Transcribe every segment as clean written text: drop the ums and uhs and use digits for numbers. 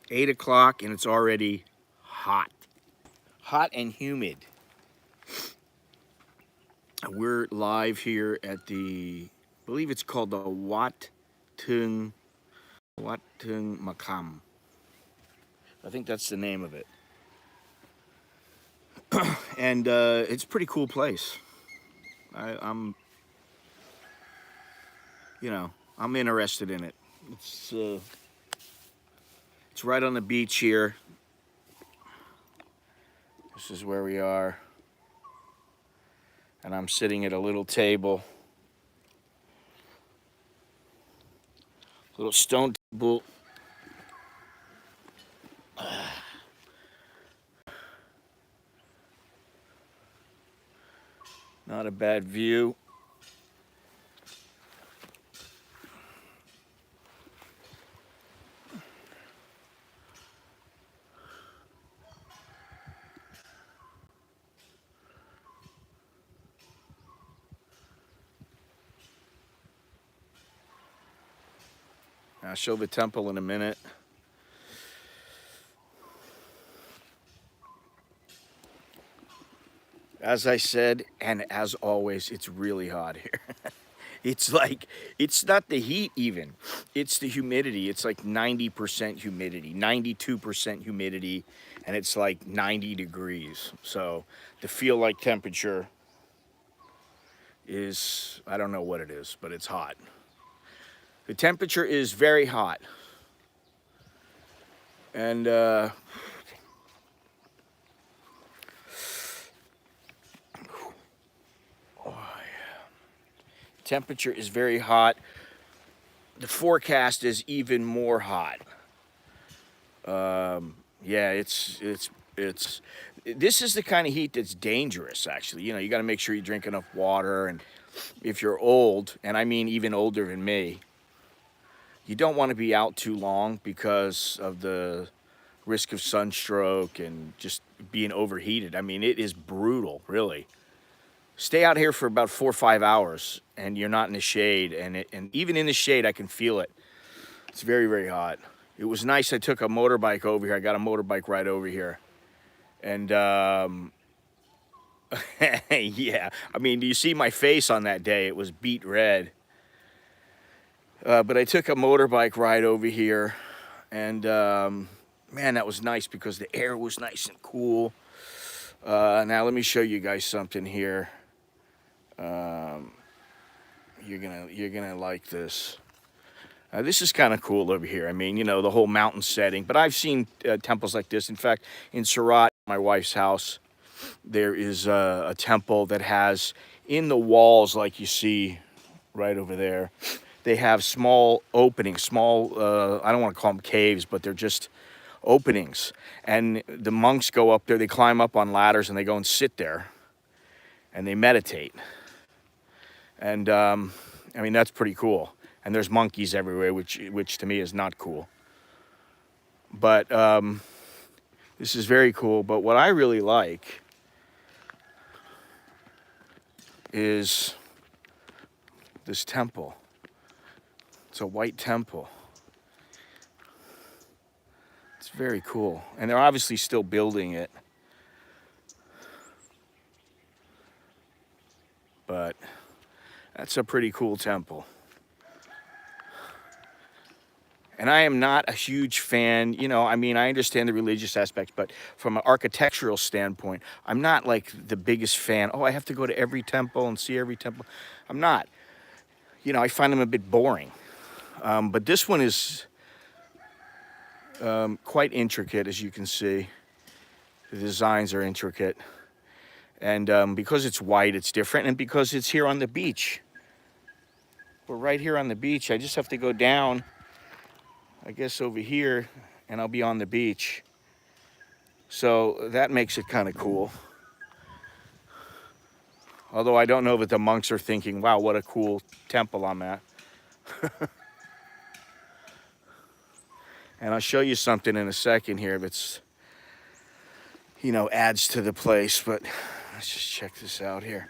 8 o'clock and it's already hot. Hot and humid. We're live here at the, I believe it's called the Thung Makham. I think that's the name of it. And it's a pretty cool place. I'm I'm interested in it. It's right on the beach here. This is where we are. And I'm sitting at a little table. Little stone table. Not a bad view. I'll show the temple in a minute. As I said, and as always, it's really hot here. It's like, it's not the heat even, it's the humidity. It's like 90% humidity, 92% humidity, and it's like 90 degrees. So the feel like temperature is, I don't know what it is, but it's hot. The temperature is very hot. And temperature is very hot. The forecast is even more hot. Yeah, it's this is the kind of heat that's dangerous, actually. You got to make sure you drink enough water, and if you're old, and I mean even older than me, you don't want to be out too long because of the risk of sunstroke and just being overheated. I mean, it is brutal, really. Stay out here for about 4 or 5 hours, and you're not in the shade, and even in the shade, I can feel it. It's very, very hot. It was nice. I took a motorbike over here. I got a motorbike right over here. And, yeah, I mean, do you see my face on that day? It was beet red. But I took a motorbike ride over here. And, man, that was nice because the air was nice and cool. Now, let me show you guys something here. You're gonna like this. This is kind of cool over here. I mean, the whole mountain setting. But I've seen temples like this. In fact, in Surat, my wife's house, there is a temple that has in the walls, like you see right over there, they have small openings, small, I don't want to call them caves, but they're just openings. And the monks go up there, they climb up on ladders and they go and sit there and they meditate. And I mean, that's pretty cool. And there's monkeys everywhere, which to me is not cool. But this is very cool. But what I really like is this temple. It's a white temple. It's very cool. And they're obviously still building it. But that's a pretty cool temple. And I am not a huge fan, I mean, I understand the religious aspects, but from an architectural standpoint, I'm not like the biggest fan. Oh, I have to go to every temple and see every temple. I'm not. I find them a bit boring. But this one is quite intricate, as you can see. The designs are intricate. And because it's white, it's different. And because it's here on the beach. We're right here on the beach. I just have to go down, I guess, over here, and I'll be on the beach. So that makes it kind of cool. Although I don't know that the monks are thinking, wow, what a cool temple I'm at. And I'll show you something in a second here that's, adds to the place. But let's just check this out here.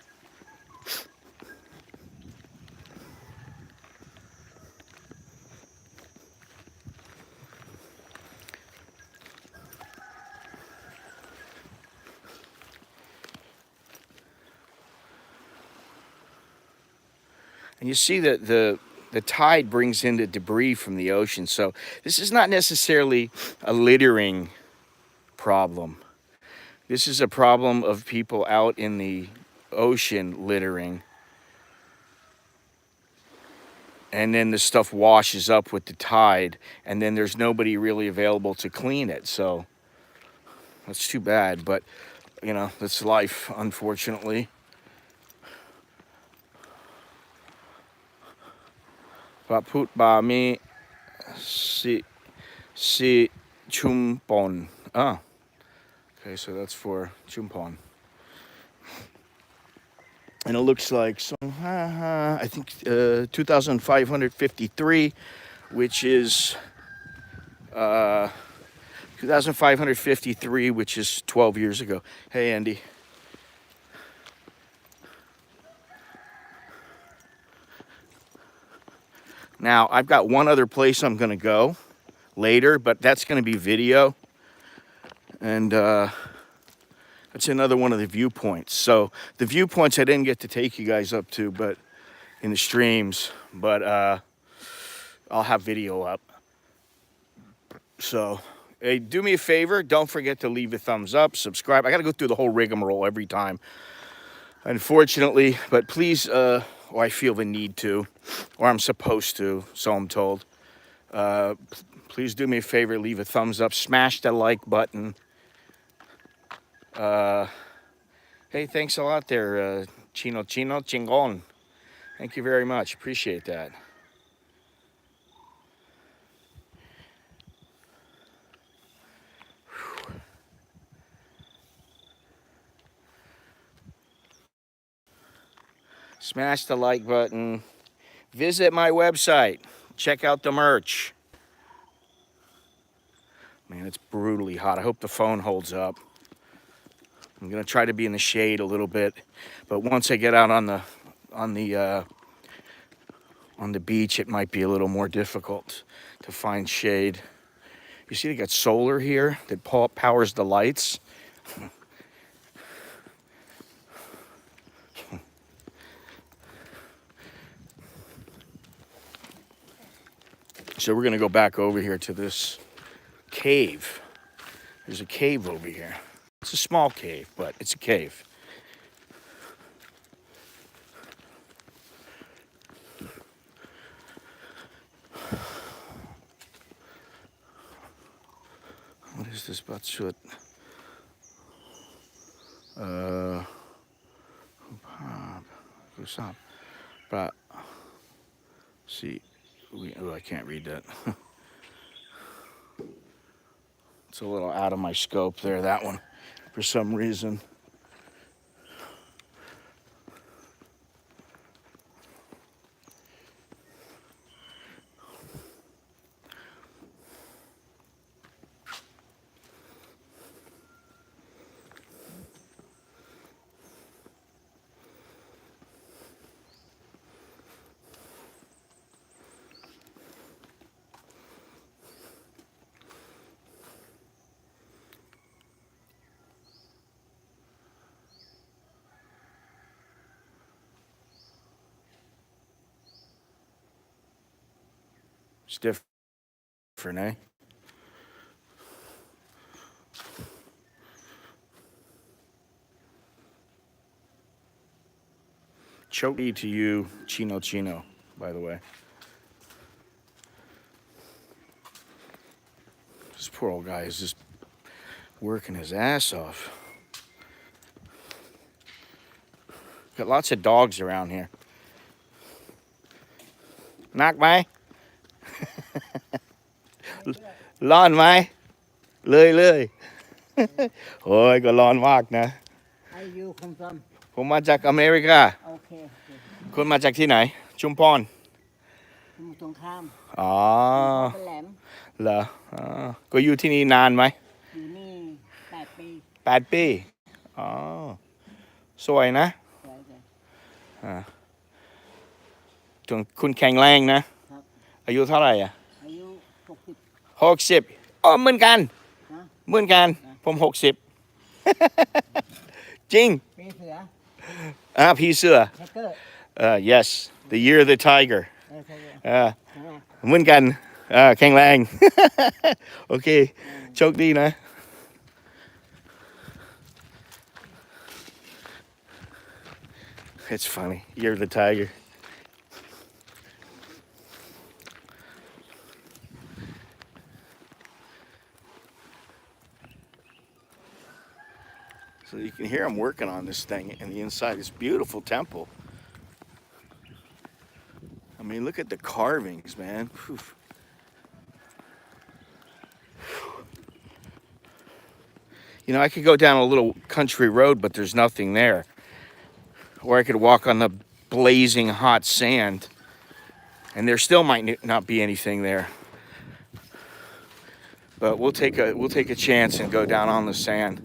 And you see that the tide brings in the debris from the ocean. So this is not necessarily a littering problem. This is a problem of people out in the ocean littering. And then the stuff washes up with the tide, and then there's nobody really available to clean it. So that's too bad, but you know, that's life, unfortunately. Paput ba mi si Chumphon. Ah, okay, so that's for Chumphon. And it looks like some, I think 2,553, which is 2,553, which is 12 years ago. Hey, Andy. Now, I've got one other place I'm going to go later, but that's going to be video. And that's another one of the viewpoints. So the viewpoints I didn't get to take you guys up to, but in the streams, but I'll have video up. So, hey, do me a favor. Don't forget to leave a thumbs up, subscribe. I got to go through the whole rigmarole every time, unfortunately. But please, or I feel the need to, or I'm supposed to, so I'm told. Please do me a favor. Leave a thumbs up. Smash the like button. Hey, thanks a lot there, Chino Chingon. Thank you very much. Appreciate that. Smash the like button. Visit my website. Check out the merch. Man, it's brutally hot. I hope the phone holds up. I'm gonna try to be in the shade a little bit, but once I get out on the beach, it might be a little more difficult to find shade. You see, they got solar here that powers the lights. So we're gonna go back over here to this cave. There's a cave over here. It's a small cave, but it's a cave. What is this Batsut? CASHAPP. But see, I can't read that. It's a little out of my scope there, that one, for some reason. It's different, eh? Chokey to you, Chino, by the way. This poor old guy is just working his ass off. Got lots of dogs around here. Knockไหม ร้อนไหมเลยโอ้ยก็ร้อนมากนะ Where you come from? ผมมาจากอเมริกา Okay. คุณมาจากที่ไหน ชุมพร สมุทรสงคราม อ๋อ เป็นแหลม เหรออ๋อก็อยู่ที่นี่นานไหม อยู่นี่8 ปี 8 ปีอ๋อสวยนะ สวยเลย คุณแข็งแรงนะ ครับ อายุเท่าไหร่อ่ะ อายุ60 60อ๋อเหมือนกัน นะ เหมือนกัน ผม60 จริง ปีเสือ พี่เสือ แฮกเกอร์ yes The year of the tiger. ใช่เลย อ่า ใช่ไหม เหมือนกันแข็งแรง โอเค โชคดีนะ It's funny. Year of the tiger. So you can hear them working on this thing and the inside. This beautiful temple. I mean, look at the carvings, man. Whew. You know, I could go down a little country road, but there's nothing there. Or I could walk on the blazing hot sand, and there still might not be anything there. But we'll take a chance and go down on the sand.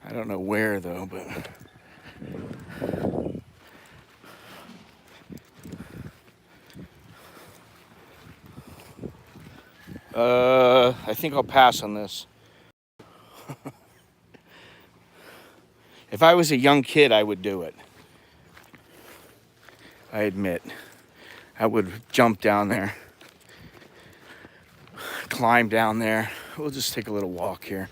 I don't know where though, but I think I'll pass on this. If I was a young kid, I would do it. I admit. I would jump down there, climb down there. We'll just take a little walk here.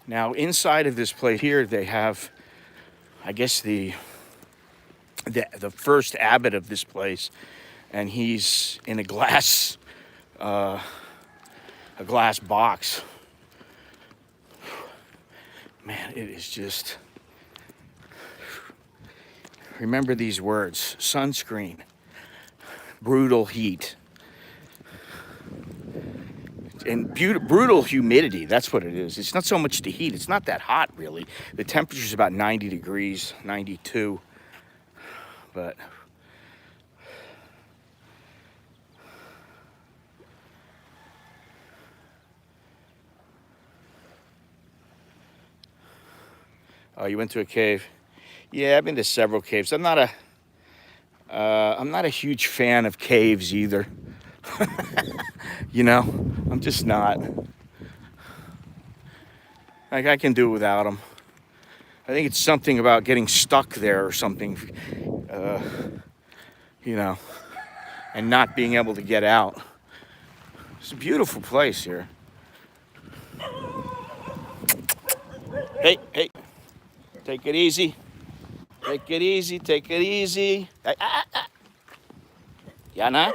Now, inside of this place here, they have, I guess, the first abbot of this place, and he's in a glass box. Man, it is just. Remember these words: sunscreen, brutal heat, and brutal humidity. That's what it is. It's not so much the heat. It's not that hot, really. The temperature is about 90 degrees, 92. But oh, you went to a cave? Yeah, I've been to several caves. I'm not a huge fan of caves either. You know, I'm just not. Like, I can do without them. I think it's something about getting stuck there or something, you know, and not being able to get out. It's a beautiful place here. Hey, hey, take it easy. Take it easy, take it easy. Yana?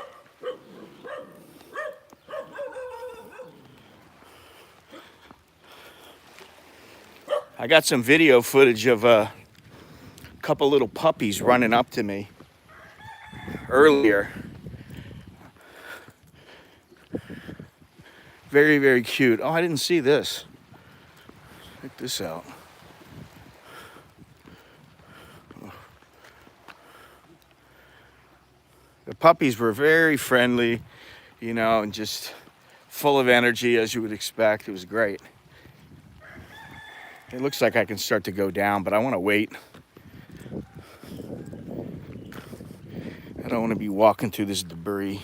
I got some video footage of a couple little puppies running up to me earlier. Very, very cute. Oh, I didn't see this. Check this out. The puppies were very friendly, you know, and just full of energy, as you would expect. It was great. It looks like I can start to go down, but I want to wait. I don't want to be walking through this debris.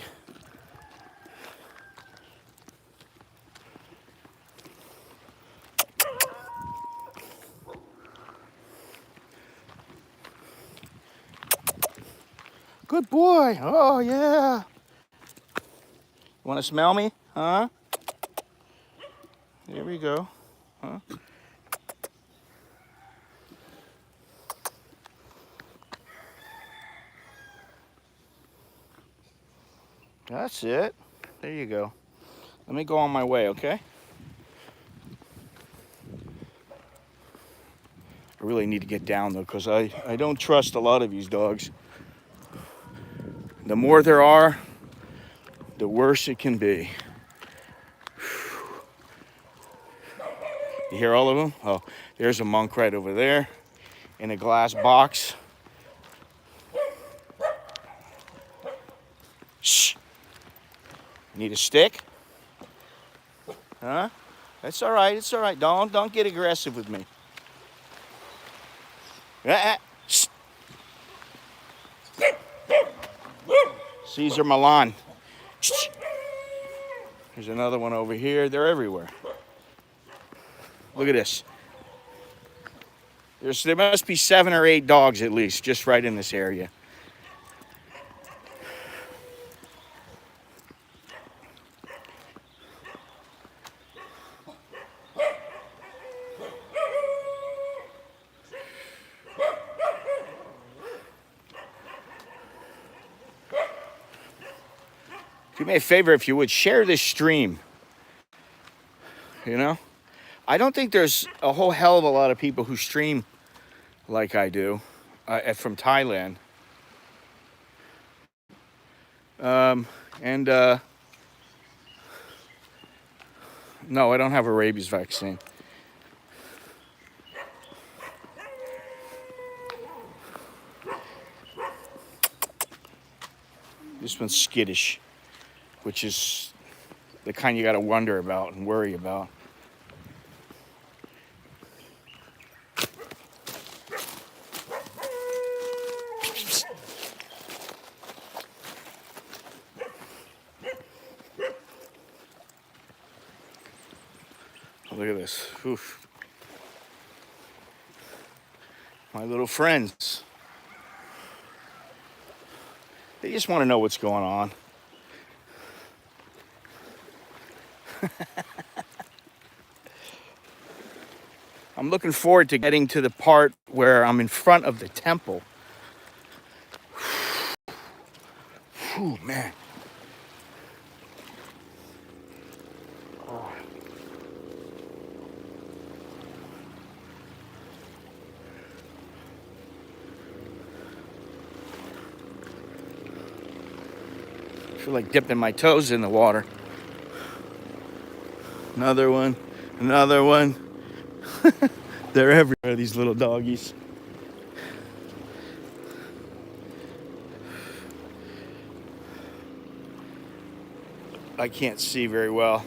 Good boy. Oh, yeah. You want to smell me? Huh? There we go. Huh? That's it. There you go. Let me go on my way, okay? I really need to get down, though, because I don't trust a lot of these dogs. The more there are, the worse it can be. You hear all of them? Oh, there's a monk right over there in a glass box. Shh. Need a stick? Huh? That's all right. It's all right. Don't get aggressive with me. Shh. Caesar Milan. There's another one over here. They're everywhere. Look at this. There must be 7 or 8 dogs at least, just right in this area. Do me a favor, if you would, share this stream. You know? I don't think there's a whole hell of a lot of people who stream like I do from Thailand. No, I don't have a rabies vaccine. This one's skittish, which is the kind you got to wonder about and worry about. Look at this. Oof. My little friends. They just want to know what's going on. I'm looking forward to getting to the part where I'm in front of the temple. Whew, man. I feel like dipping my toes in the water. Another one, another one. They're everywhere, these little doggies. I can't see very well.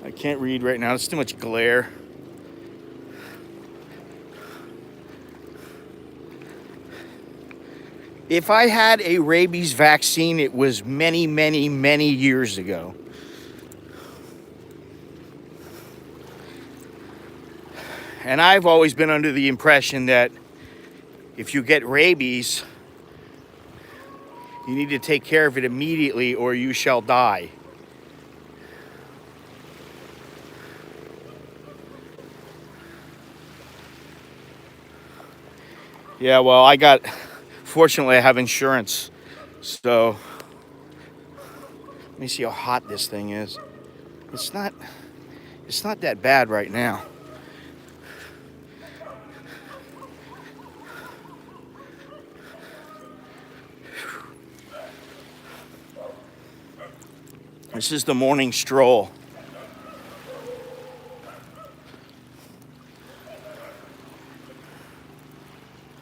I can't read right now, there's too much glare. If I had a rabies vaccine, it was many, many, many years ago. And I've always been under the impression that if you get rabies, you need to take care of it immediately or you shall die. Yeah, well, fortunately I have insurance, so let me see how hot this thing is. It's not that bad right now. This is the morning stroll.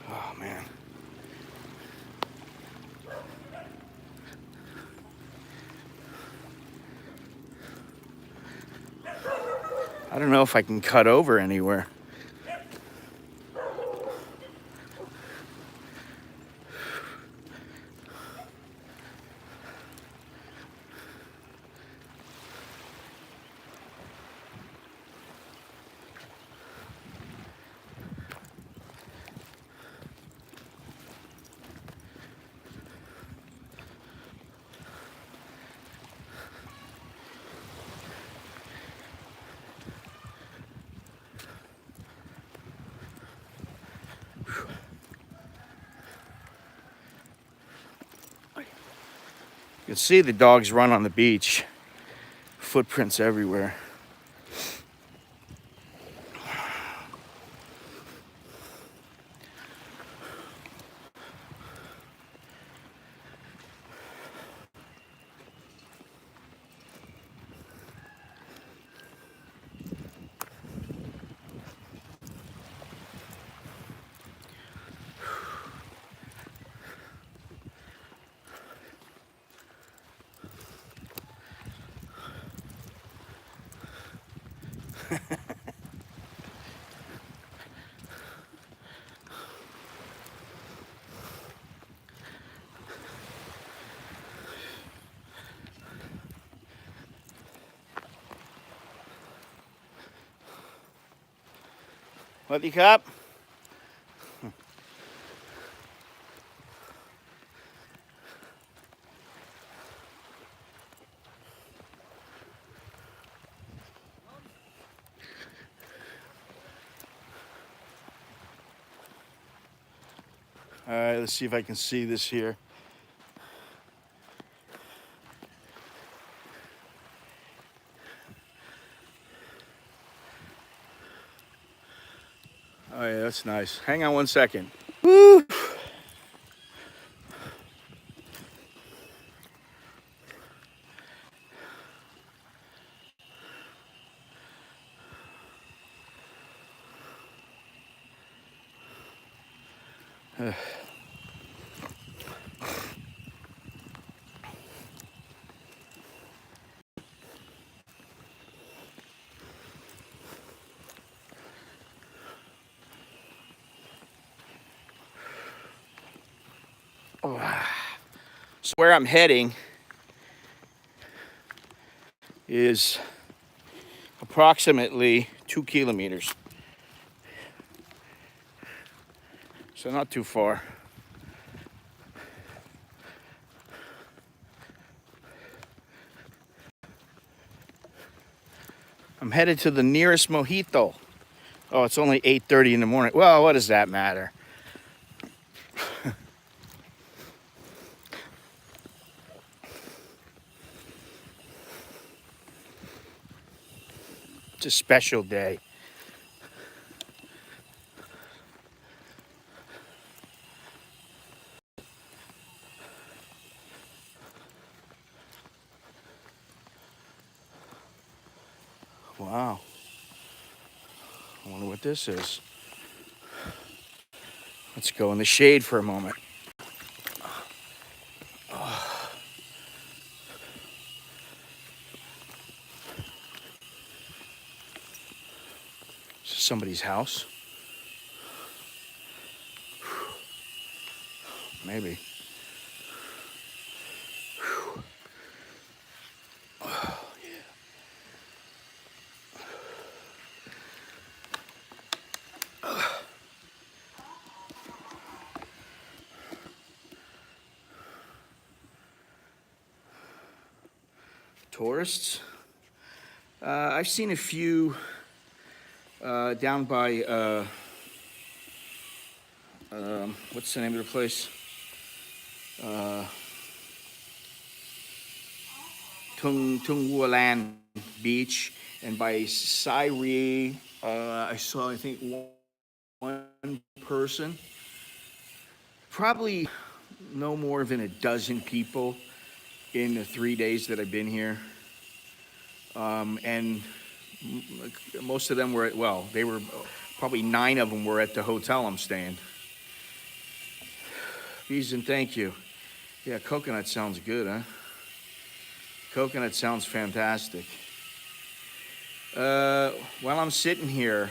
Oh, man. I don't know if I can cut over anywhere. You can see the dogs run on the beach. Footprints everywhere. What the cup? All right, let's see if I can see this here. Oh yeah, that's nice. Hang on one second. Woo! So where I'm heading is approximately 2 kilometers. So not too far. I'm headed to the nearest mojito. Oh, it's only 8:30 in the morning. Well, what does that matter? It's a special day. Wow. I wonder what this is. Let's go in the shade for a moment. This is somebody's house. Maybe. Tourists. I've seen a few down by what's the name of the place? Thung Beach, and by Sairi, I saw I think one person, probably no more than a dozen people in the 3 days that I've been here. And most of them were they were probably 9 of them were at the hotel I'm staying. Beeson, thank you. Yeah, coconut sounds good, huh? Coconut sounds fantastic. While I'm sitting here,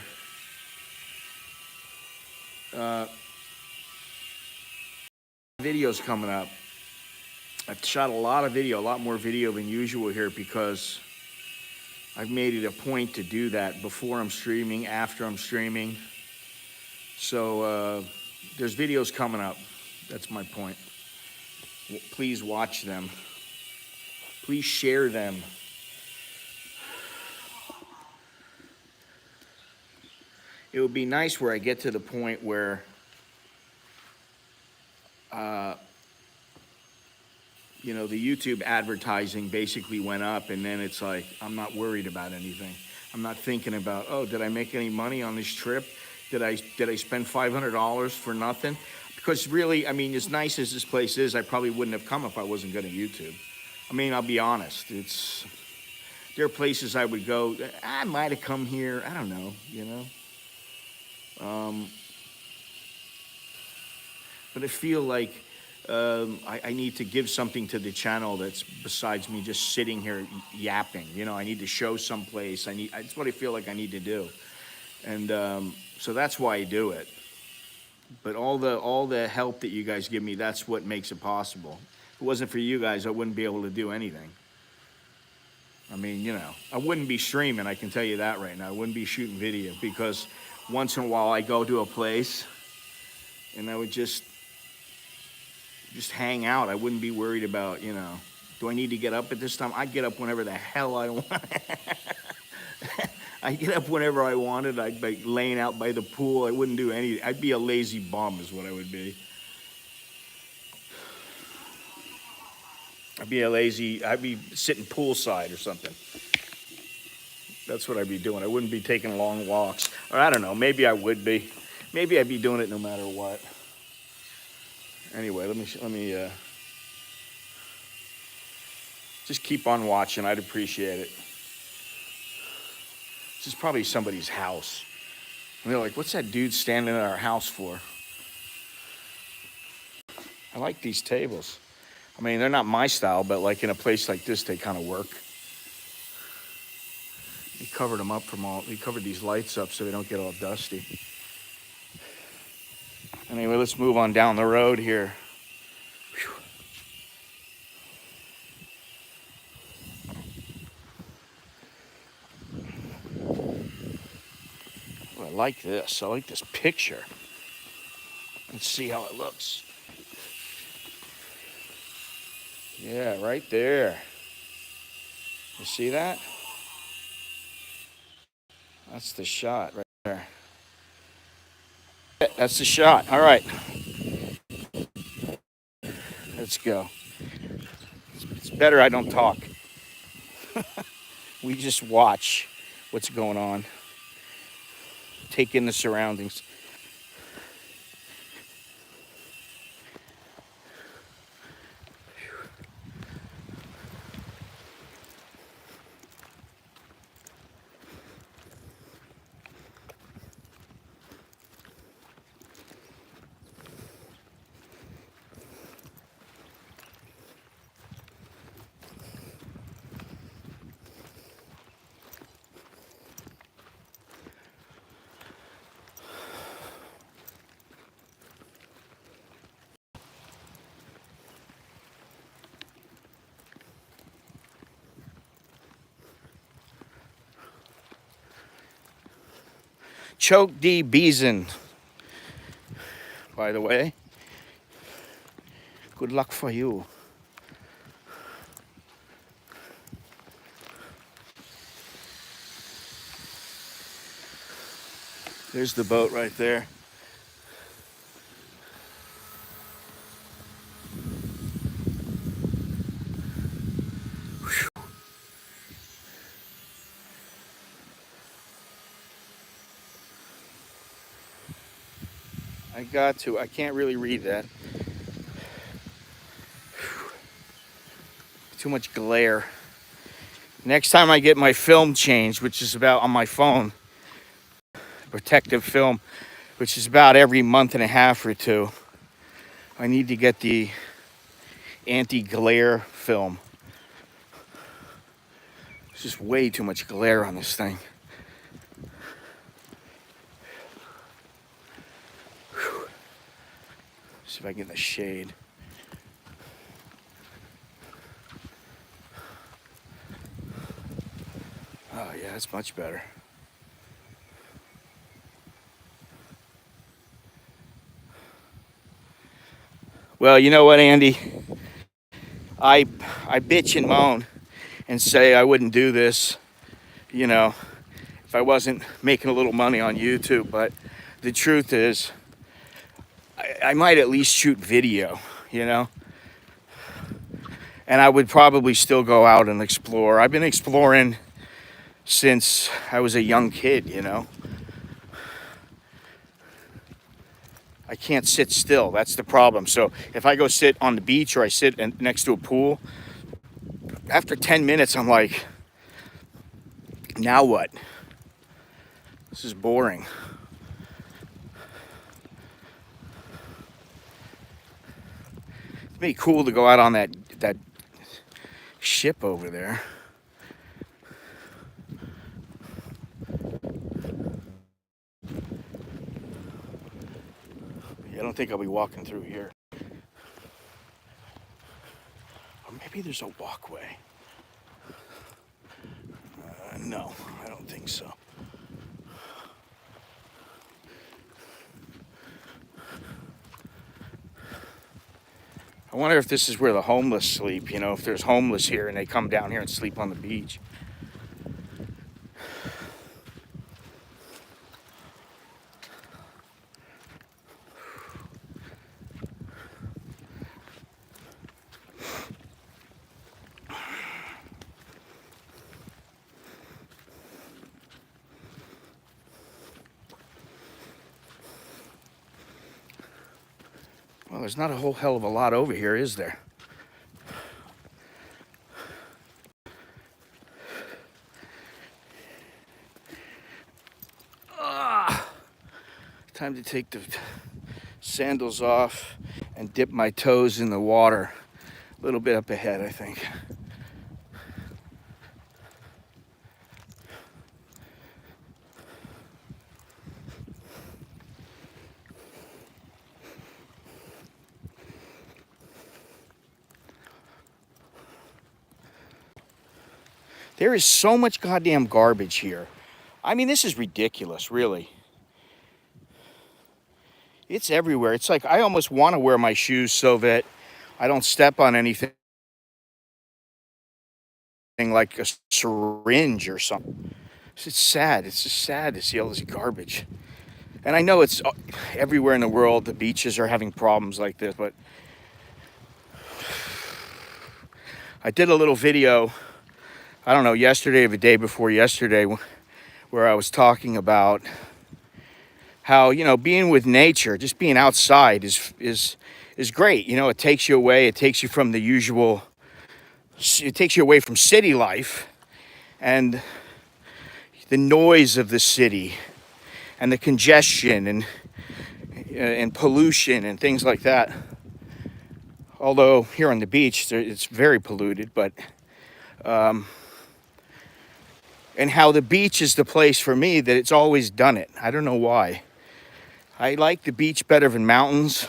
videos coming up. I've shot a lot of video, a lot more video than usual here because I've made it a point to do that before I'm streaming, after I'm streaming. So there's videos coming up. That's my point. Please watch them. Please share them. It would be nice where I get to the point where you know, the YouTube advertising basically went up, and then it's like, I'm not worried about anything. I'm not thinking about, oh, did I make any money on this trip? Did I spend $500 for nothing? Because really, I mean, as nice as this place is, I probably wouldn't have come if I wasn't good at YouTube. I mean, I'll be honest. There are places I would go, I might have come here, I don't know, you know. But I feel like I need to give something to the channel that's besides me just sitting here yapping. You know, I need to show someplace. That's what I feel like I need to do. And so that's why I do it. But all the help that you guys give me, that's what makes it possible. If it wasn't for you guys, I wouldn't be able to do anything. I mean, you know, I wouldn't be streaming, I can tell you that right now. I wouldn't be shooting video because once in a while I go to a place and I would just hang out. I wouldn't be worried about, you know, do I need to get up at this time? I'd get up whenever the hell I want. I'd get up whenever I wanted. I'd be laying out by the pool. I wouldn't do anything. I'd be a lazy bum is what I would be. I'd be sitting poolside or something. That's what I'd be doing. I wouldn't be taking long walks. Or I don't know, maybe I would be. Maybe I'd be doing it no matter what. Anyway, let me just keep on watching. I'd appreciate it. This is probably somebody's house. And they're like, what's that dude standing at our house for? I like these tables. I mean, they're not my style, but like in a place like this, they kind of work. He covered them up he covered these lights up so they don't get all dusty. Anyway, let's move on down the road here. Oh, I like this. I like this picture. Let's see how it looks. Yeah, right there. You see that? That's the shot right there. That's the shot. All right. Let's go. It's better I don't talk. We just watch what's going on. Take in the surroundings. Choke D. Beeson, by the way. Good luck for you. There's the boat right there. I can't really read that. Too much glare. Next time I get my film changed, which is about on my phone, protective film, which is about every month and a half or two, I need to get the anti-glare film. There's just way too much glare on this thing. See if I can get in the shade. Oh yeah, that's much better. Well, you know what, Andy? I bitch and moan and say I wouldn't do this, you know, if I wasn't making a little money on YouTube. But the truth is, I might at least shoot video, you know? And I would probably still go out and explore. I've been exploring since I was a young kid, you know? I can't sit still. That's the problem. So if I go sit on the beach or I sit next to a pool, after 10 minutes, I'm like, now what? This is boring. It'd be cool to go out on that ship over there. I don't think I'll be walking through here. Or maybe there's a walkway. No, I don't think so. I wonder if this is where the homeless sleep, you know, if there's homeless here and they come down here and sleep on the beach. Well, there's not a whole hell of a lot over here, is there? Time to take the sandals off and dip my toes in the water. A little bit up ahead, I think. There is so much goddamn garbage here. I mean, this is ridiculous, really. It's everywhere. It's like I almost want to wear my shoes so that I don't step on anything like a syringe or something. It's sad. It's just sad to see all this garbage. And I know it's everywhere in the world. The beaches are having problems like this, but I did a little video, I don't know, yesterday or the day before yesterday, where I was talking about how, you know, being with nature, just being outside is great. You know, it takes you away. It takes you from the usual. It takes you away from city life and the noise of the city and the congestion and pollution and things like that. Although here on the beach, it's very polluted, but and how the beach is the place for me that it's always done it. I don't know why. I like the beach better than mountains,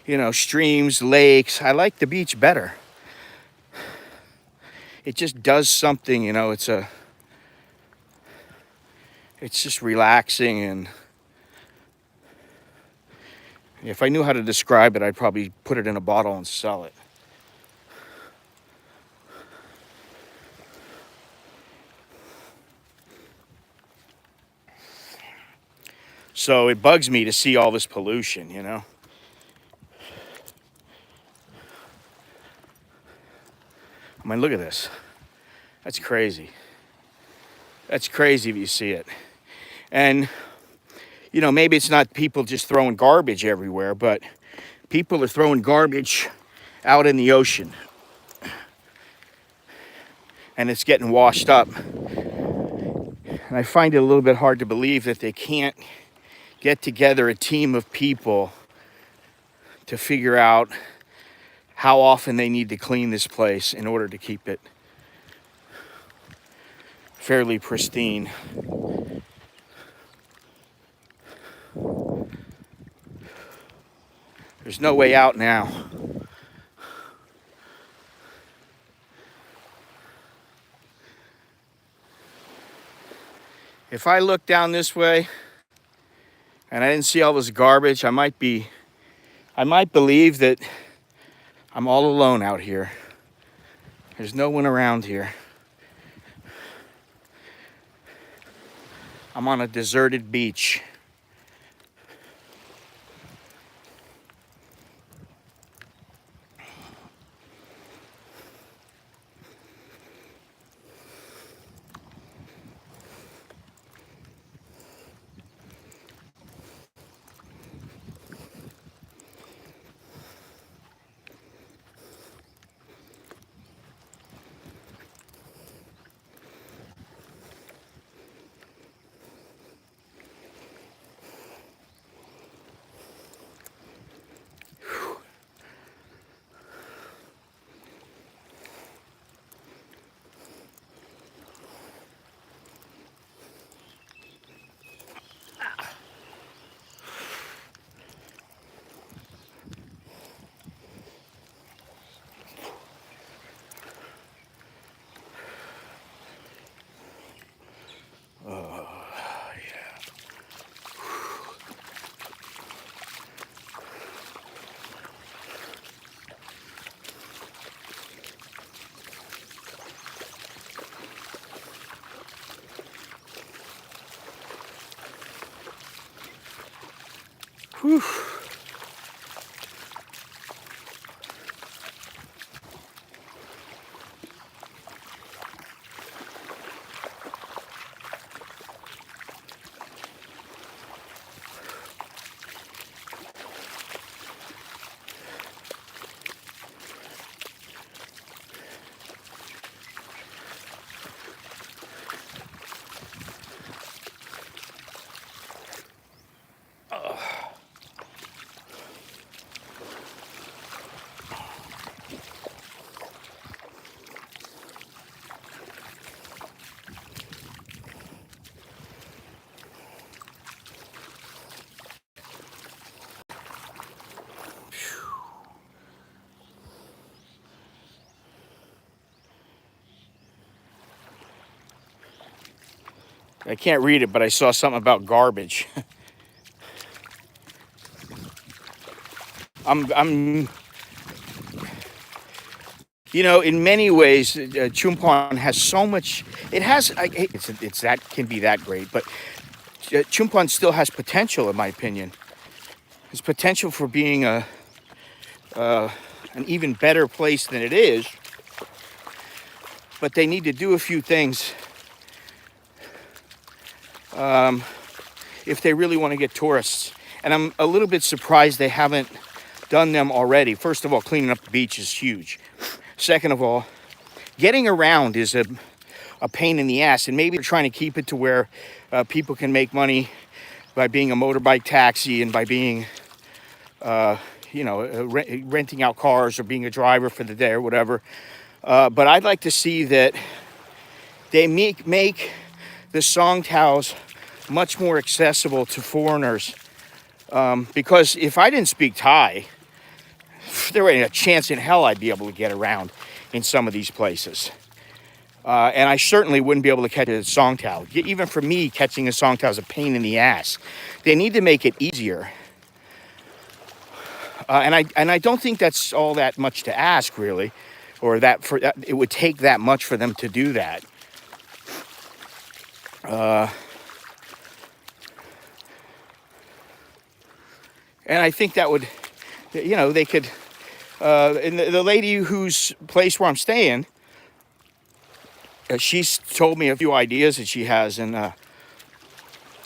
you know, streams, lakes. I like the beach better. It just does something, you know, it's just relaxing, and if I knew how to describe it, I'd probably put it in a bottle and sell it. So it bugs me to see all this pollution, you know. I mean, look at this. That's crazy. That's crazy if you see it. And, you know, maybe it's not people just throwing garbage everywhere, but people are throwing garbage out in the ocean. And it's getting washed up. And I find it a little bit hard to believe that they can't get together a team of people to figure out how often they need to clean this place in order to keep it fairly pristine. There's no way out now. If I look down this way and I didn't see all this garbage, I might believe that I'm all alone out here. There's no one around here. I'm on a deserted beach. Whew. I can't read it, but I saw something about garbage. I'm, you know, in many ways, Chumphon has so much. It has, it's that can be that great, but Chumphon still has potential, in my opinion. There's potential for being an even better place than it is, but they need to do a few things if they really want to get tourists. And I'm a little bit surprised they haven't done them already. First of all, cleaning up the beach is huge. Second of all, getting around is a pain in the ass, and maybe they're trying to keep it to where people can make money by being a motorbike taxi and by being, renting out cars or being a driver for the day or whatever. But I'd like to see that they make the Songtaos much more accessible to foreigners. Because if I didn't speak Thai, there ain't a chance in hell I'd be able to get around in some of these places. And I certainly wouldn't be able to catch a Songtao. Even for me, catching a Songtao is a pain in the ass. They need to make it easier. And I don't think that's all that much to ask, really, or that it would take that much for them to do that. And I think that would, they could. And the lady whose place where I'm staying, she's told me a few ideas that she has, and I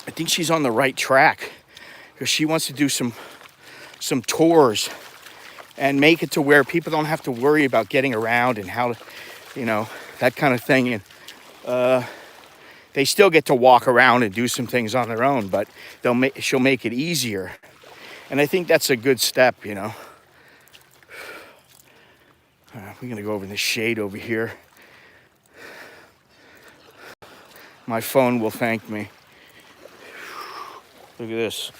think she's on the right track because she wants to do some tours and make it to where people don't have to worry about getting around and how to, that kind of thing. And they still get to walk around and do some things on their own, but she'll make it easier. And I think that's a good step, We're going to go over in the shade over here. My phone will thank me. Look at this.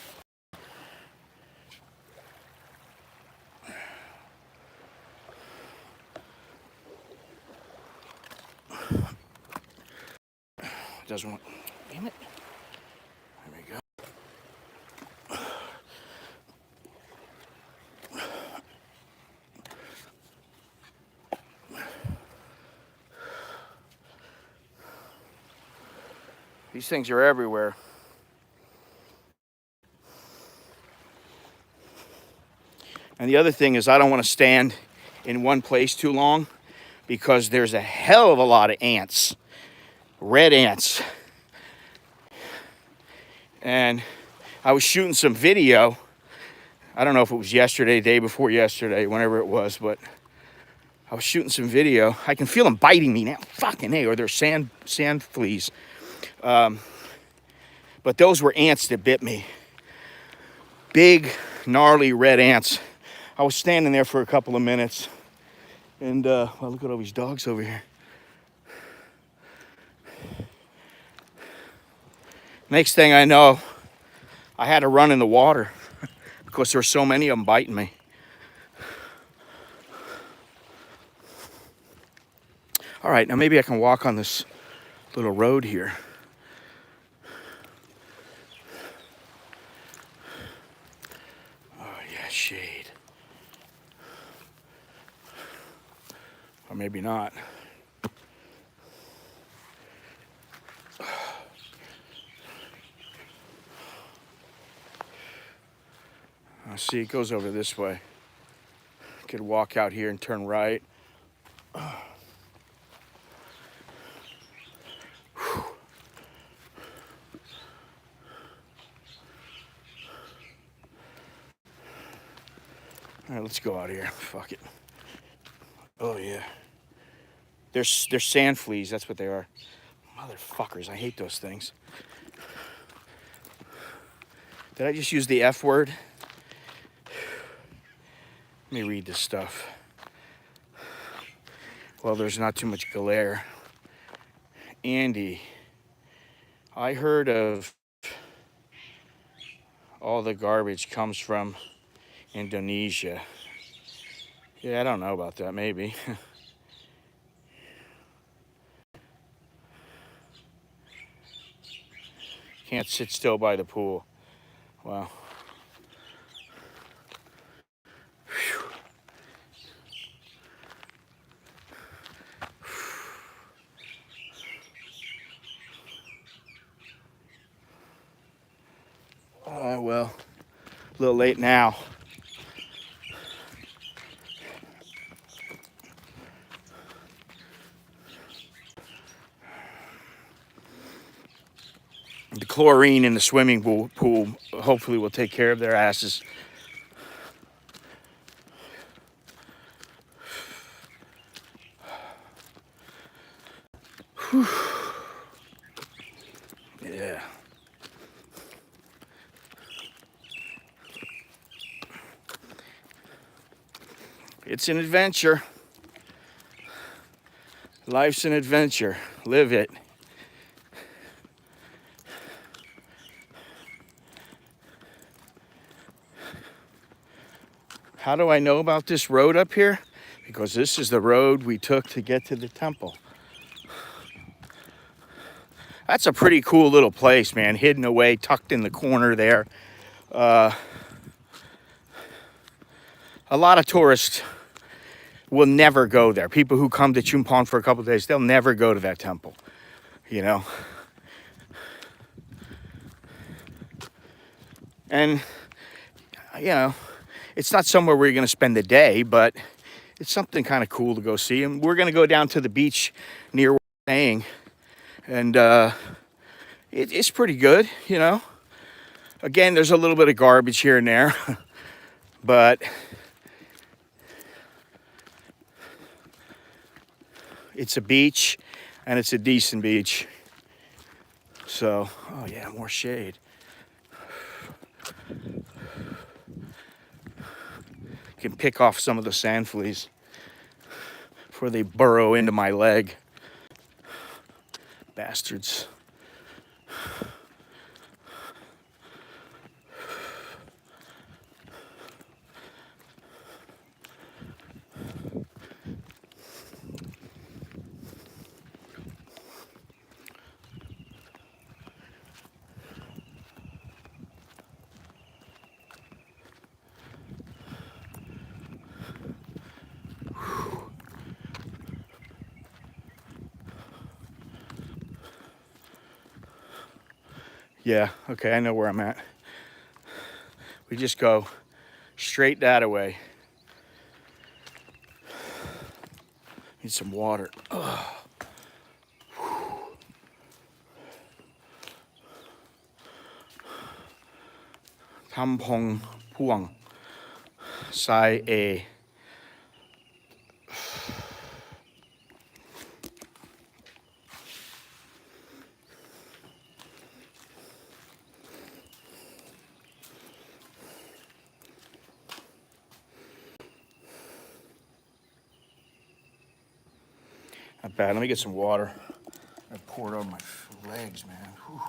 Doesn't want. Damn it. There we go. These things are everywhere. And the other thing is I don't want to stand in one place too long because there's a hell of a lot of ants, red ants. And I was shooting some video. I don't know if it was yesterday, day before yesterday, whenever it was, but I was shooting some video. I can feel them biting me now. Fucking A, or they're sand fleas. But those were ants that bit me. Big, gnarly red ants. I was standing there for a couple of minutes. And, well, look at all these dogs over here. Next thing I know, I had to run in the water because there were so many of them biting me. All right, now maybe I can walk on this little road here. Oh, yeah, shade. Or maybe not. See, it goes over this way. Could walk out here and turn right. All right, let's go out here. Fuck it. Oh yeah. They're sand fleas. That's what they are. Motherfuckers. I hate those things. Did I just use the F word? Let me read this stuff. Well, there's not too much glare. Andy, I heard of all the garbage comes from Indonesia. Yeah, I don't know about that, maybe. Can't sit still by the pool. Wow. Well, a little late now. The chlorine in the swimming pool hopefully will take care of their asses. Whew. Yeah. It's an adventure. Life's an adventure. Live it. How do I know about this road up here? Because this is the road we took to get to the temple. That's a pretty cool little place, man. Hidden away, tucked in the corner there. A lot of tourists will never go there. People who come to Chumphon for a couple of days, they'll never go to that temple, you know. And, you know, it's not somewhere where you're going to spend the day, but it's something kind of cool to go see. And we're going to go down to the beach near where we're staying. And it's pretty good, you know. Again, there's a little bit of garbage here and there, but it's a beach, and it's a decent beach. So, oh yeah, more shade. You can pick off some of the sand fleas before they burrow into my leg. Bastards. Yeah, okay, I know where I'm at. We just go straight that way. Need some water. Chumphon Puang Sai A. Not bad. Let me get some water. I poured on my legs, man. Whew.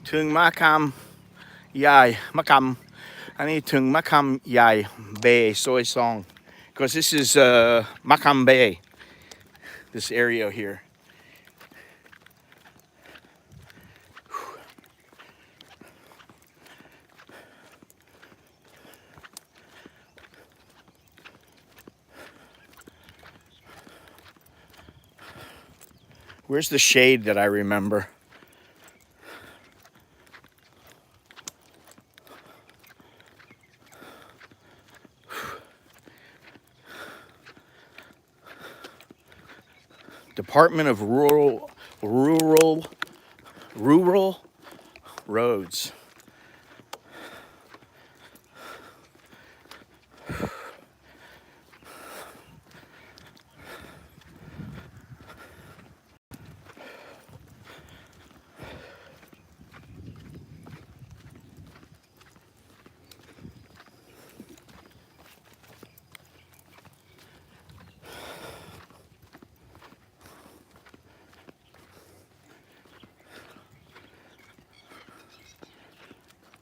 Thung Makham, Yai, Makham. I need Thung Makham Yai Bay Soy Song. Because this is Makham Bay, this area here. Where's the shade that I remember? Department of Rural Roads.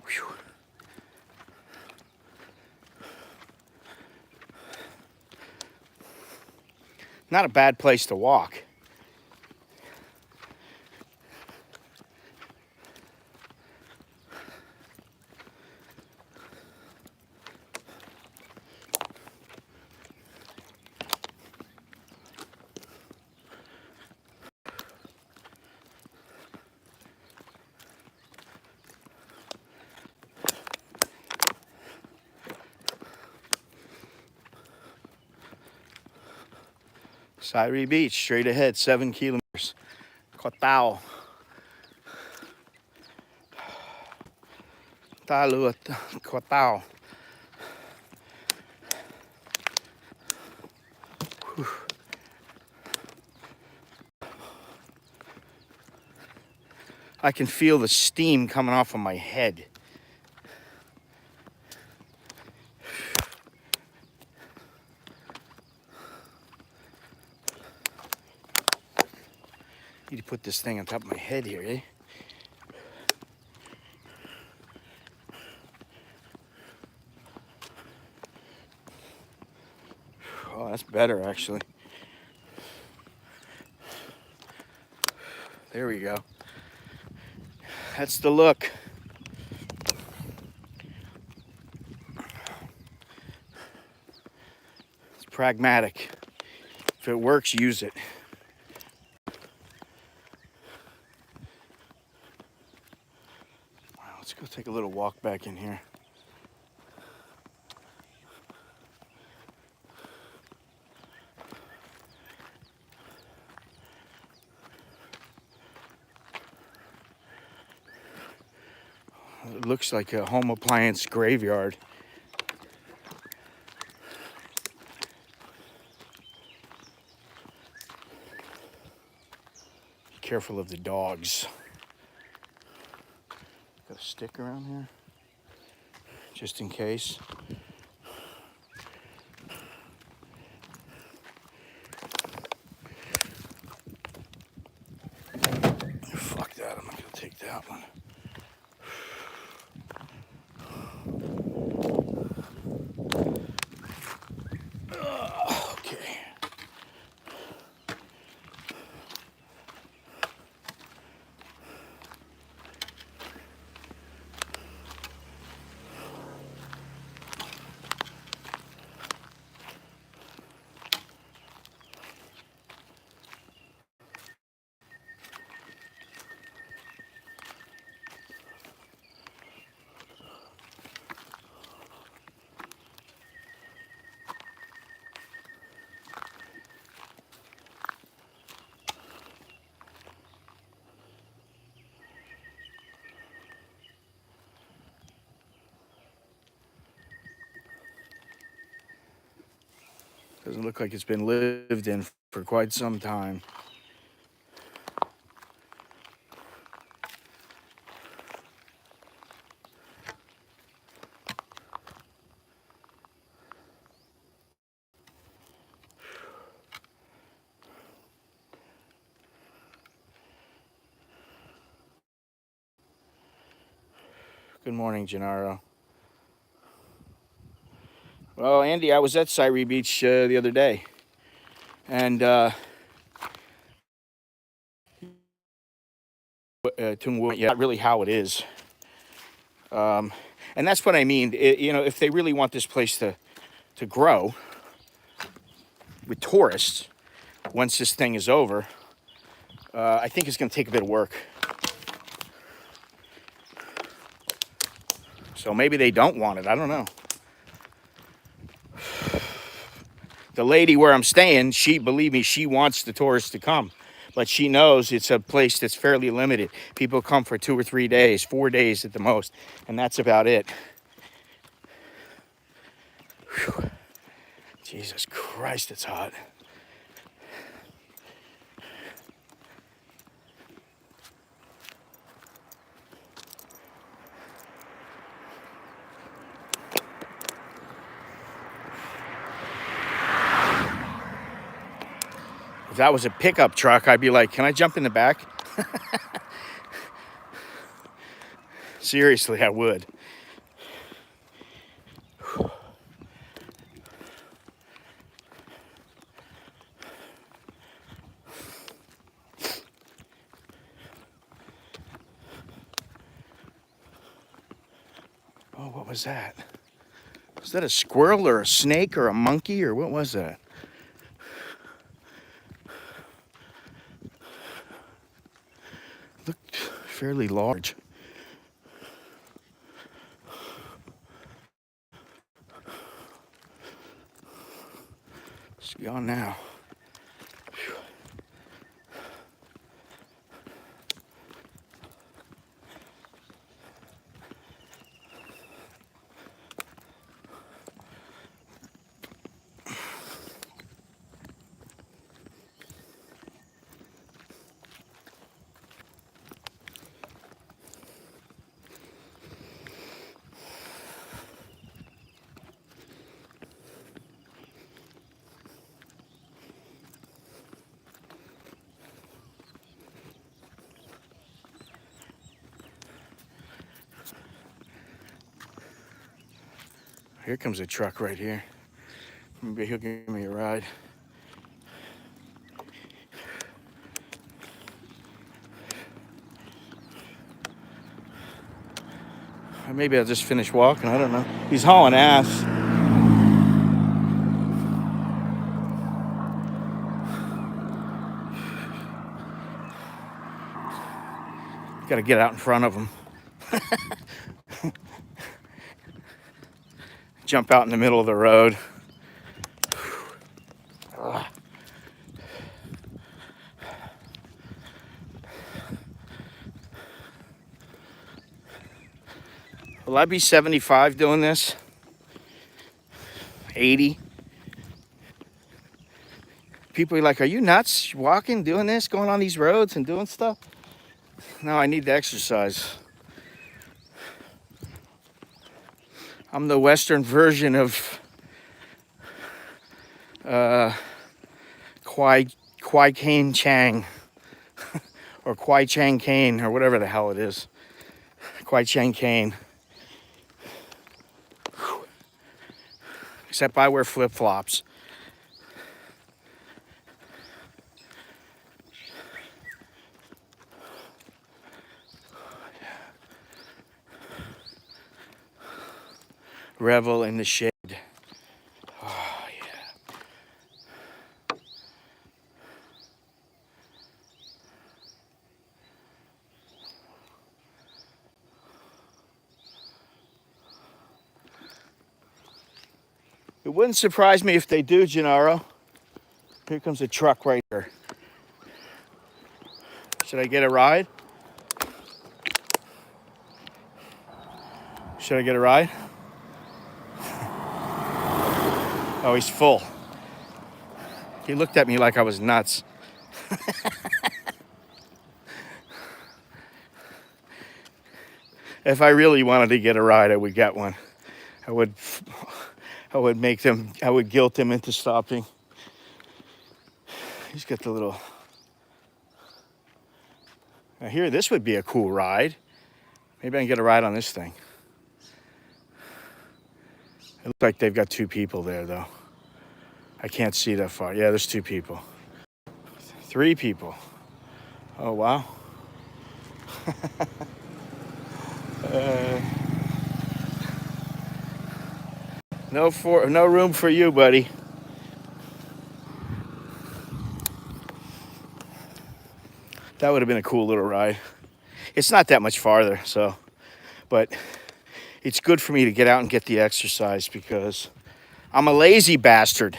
Whew. Not a bad place to walk. Sairi Beach, straight ahead, 7 kilometers. Koh Tao. Ta Lua Koh Tao. Whew. I can feel the steam coming off of my head. Need to put this thing on top of my head here, eh? Oh, that's better, actually. There we go. That's the look. It's pragmatic. If it works, use it. Wow, let's go take a little walk back in here. It looks like a home appliance graveyard. Be careful of the dogs. Got a stick around here, just in case. Fuck that, I'm not gonna take that one. Okay. Doesn't look like it's been lived in for quite some time. Good morning, Gennaro. Well, Andy, I was at Syrie Beach the other day, and Thung, yeah, not really how it is. And that's what I mean. You know, if they really want this place to grow with tourists, once this thing is over, I think it's going to take a bit of work. So maybe they don't want it. I don't know. The lady where I'm staying, believe me, she wants the tourists to come. But she knows it's a place that's fairly limited. People come for 2 or 3 days, 4 days at the most, and that's about it. Whew. Jesus Christ, it's hot. If that was a pickup truck, I'd be like, can I jump in the back? Seriously, I would. Oh, what was that? Was that a squirrel or a snake or a monkey or what was that? Looked fairly large. It's gone now. Whew. Here comes a truck right here. Maybe he'll give me a ride. Or maybe I'll just finish walking. I don't know. He's hauling ass. Got to get out in front of him. Jump out in the middle of the road. Will I be 75 doing this? 80? People are like, are you nuts? Walking, doing this, going on these roads and doing stuff? No, I need to exercise. I'm the Western version of Kwai Kane Chang or Kwai Chang Kane or whatever the hell it is. Kwai Chang Kane. Except I wear flip-flops. Revel in the shade. Oh, yeah. It wouldn't surprise me if they do, Gennaro. Here comes a truck right here. Should I get a ride? Should I get a ride? Oh, he's full. He looked at me like I was nuts. If I really wanted to get a ride, I would get one. I would guilt him into stopping. He's got the little. Now here, this would be a cool ride. Maybe I can get a ride on this thing. It looks like they've got 2 people there, though. I can't see that far. Yeah, there's 2 people. 3 people. Oh, wow. No room for you, buddy. That would have been a cool little ride. It's not that much farther, so, but it's good for me to get out and get the exercise because I'm a lazy bastard.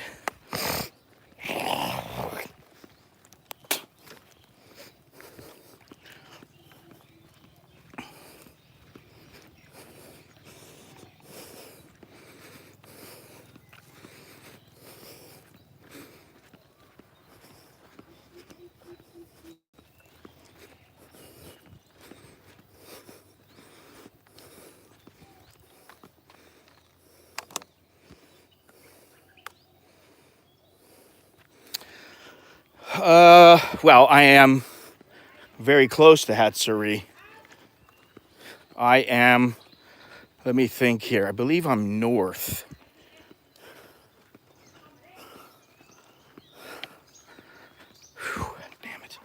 Well, I am very close to Hatsuri. I am, let me think here. I believe I'm north. Whew, damn it.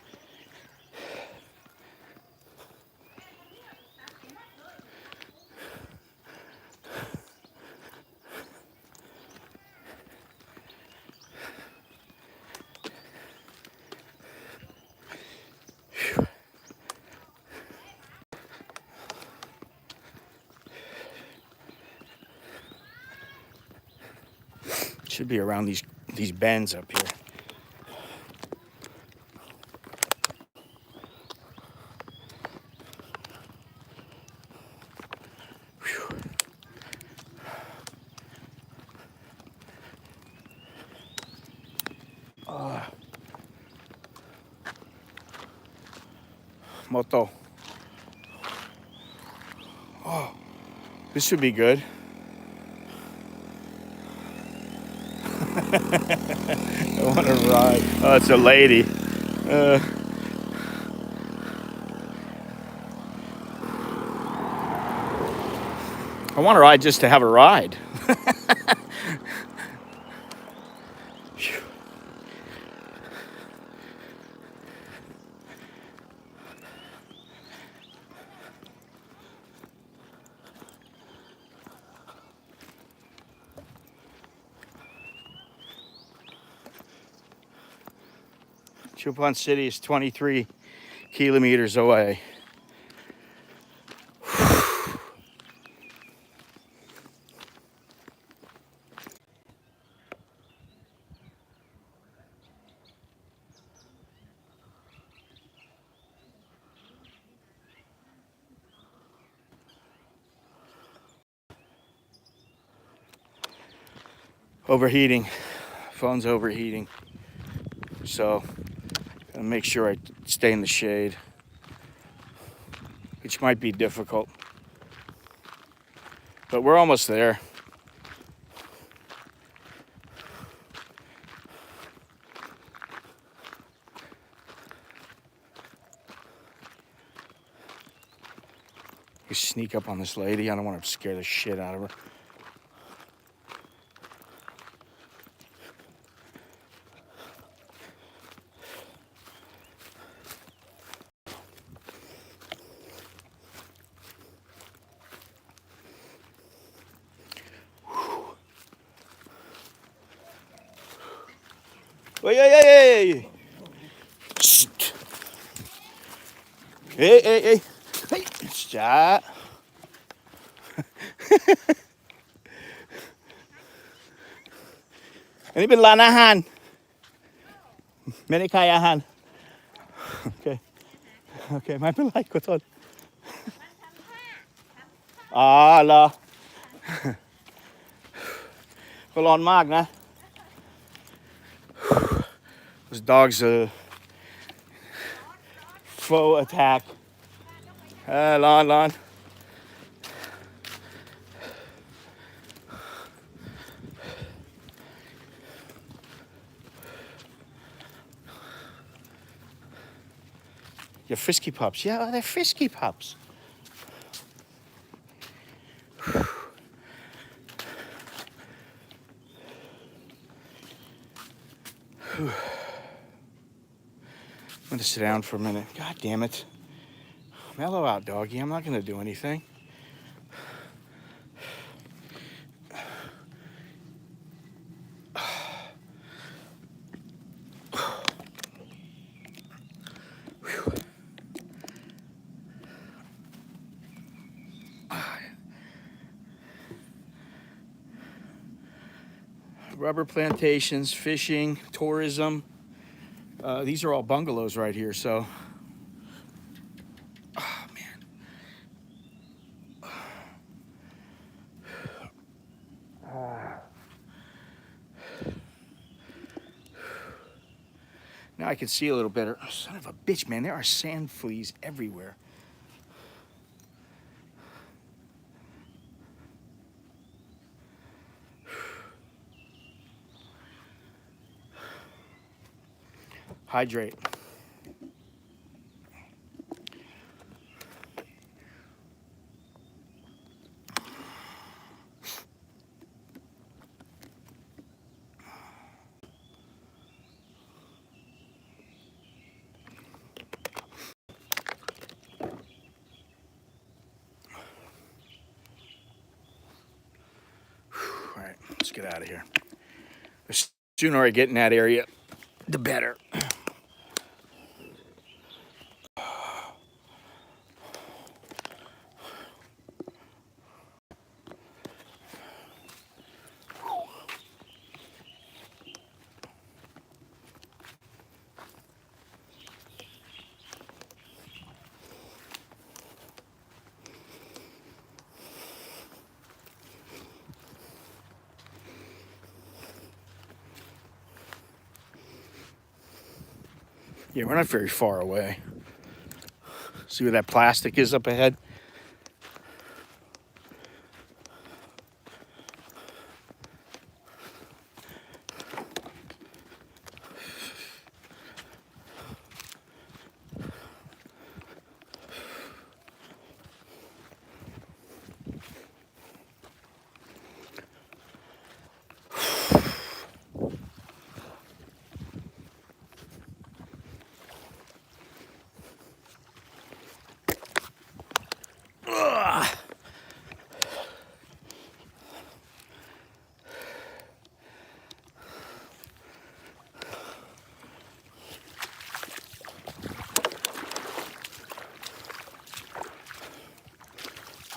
Should be around these bends up here. Moto. Oh, this should be good. I want to ride. Oh, it's a lady. I want to ride just to have a ride. Chumphon City is 23 kilometers away. Overheating. Phone's overheating. So, gotta make sure I stay in the shade, which might be difficult. But we're almost there. You sneak up on this lady. I don't want to scare the shit out of her. Hey, hey, hey, hey. Shh. Hey, hey, hey. Hey, stop. Iniเป็นร้านอาหารไม่ได้ขายอาหารโอเคโอเคไม่เป็นไรขอโทษอ๋อเหรอก็ร้อนมากนะ Those dogs faux attack ร้อน You're frisky pups. Yeah, they're frisky pups. I'm gonna sit down for a minute. God damn it. Mellow out, doggy. I'm not gonna do anything. Rubber plantations, fishing, tourism. These are all bungalows right here, so. Oh, man. Now I can see a little better. Oh, son of a bitch, man. There are sand fleas everywhere. Hydrate. All right, let's get out of here. The sooner I get in that area, the better. Yeah, we're not very far away. See where that plastic is up ahead?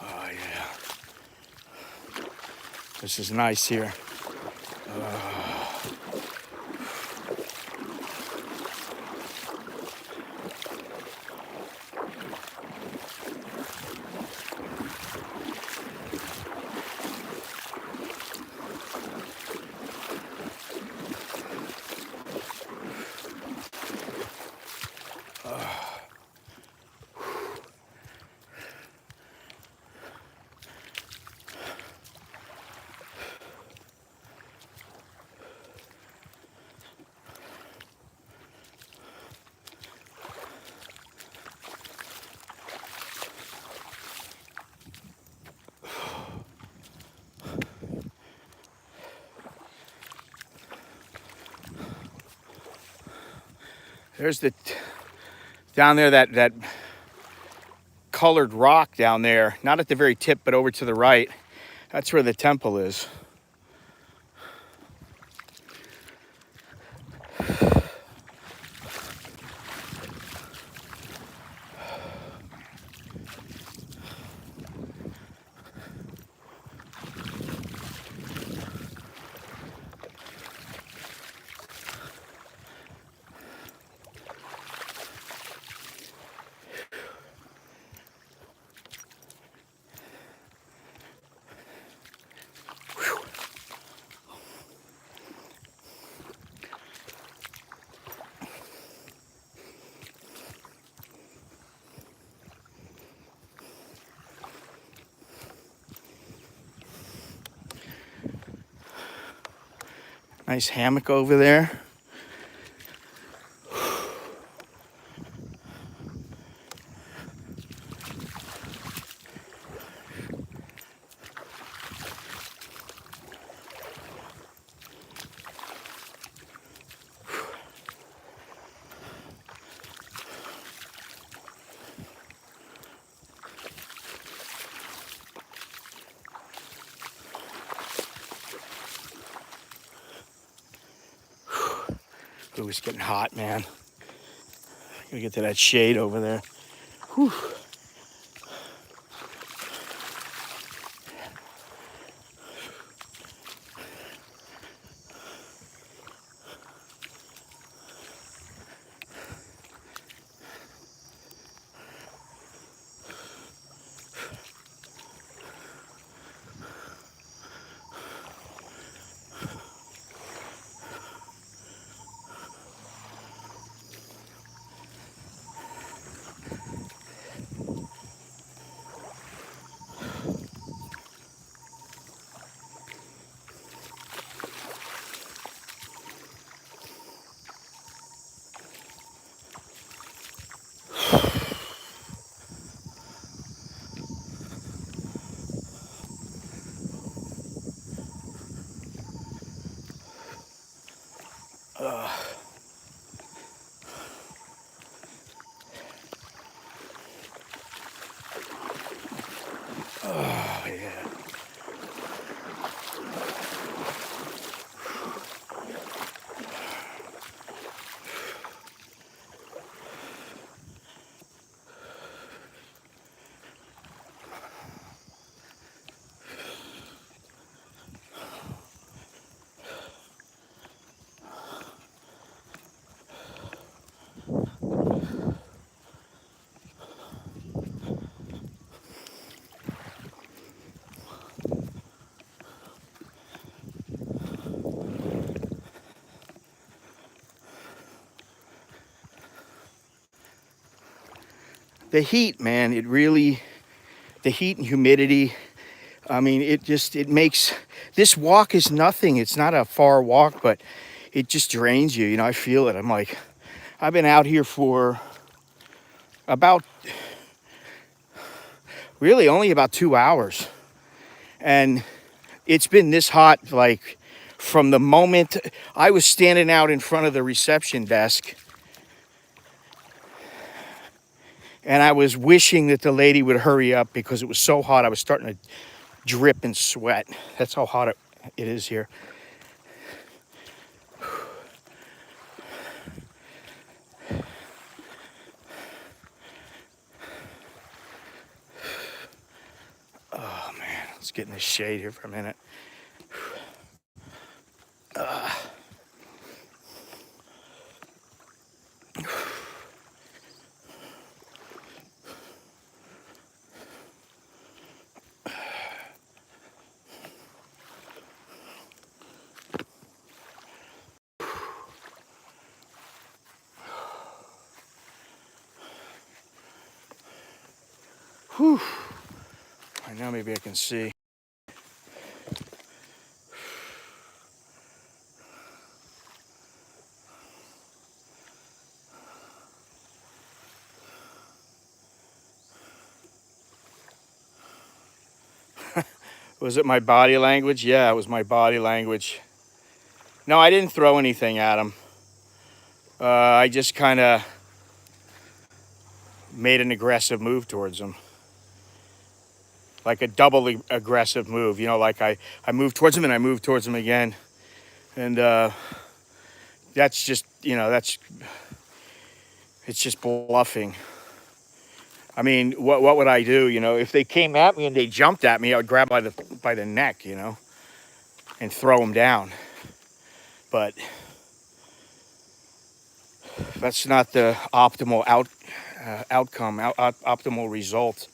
Oh, yeah. This is nice here. There's the down there, that colored rock down there, not at the very tip, but over to the right. That's where the temple is. Nice hammock over there. Ooh, it's getting hot, man. Gotta get to that shade over there. Whew. Oh, yeah. The heat, man, the heat and humidity, I mean, it makes, this walk is nothing. It's not a far walk, but it just drains you. You know, I feel it. I'm like, I've been out here for about, really only about 2 hours. And it's been this hot, like, from the moment I was standing out in front of the reception desk, and I was wishing that the lady would hurry up because it was so hot. I was starting to drip and sweat. That's how hot it is here. Oh man, let's get in the shade here for a minute. Whew. I know, maybe I can see. Was it my body language? Yeah, it was my body language. No, I didn't throw anything at him. I just kind of made an aggressive move towards him. Like a double aggressive move. You know, like I moved towards him and I moved towards him again. And that's just, you know, it's just bluffing. I mean, what would I do? You know, if they came at me and they jumped at me, I would grab by the neck, you know, and throw them down. But that's not the optimal outcome, optimal result.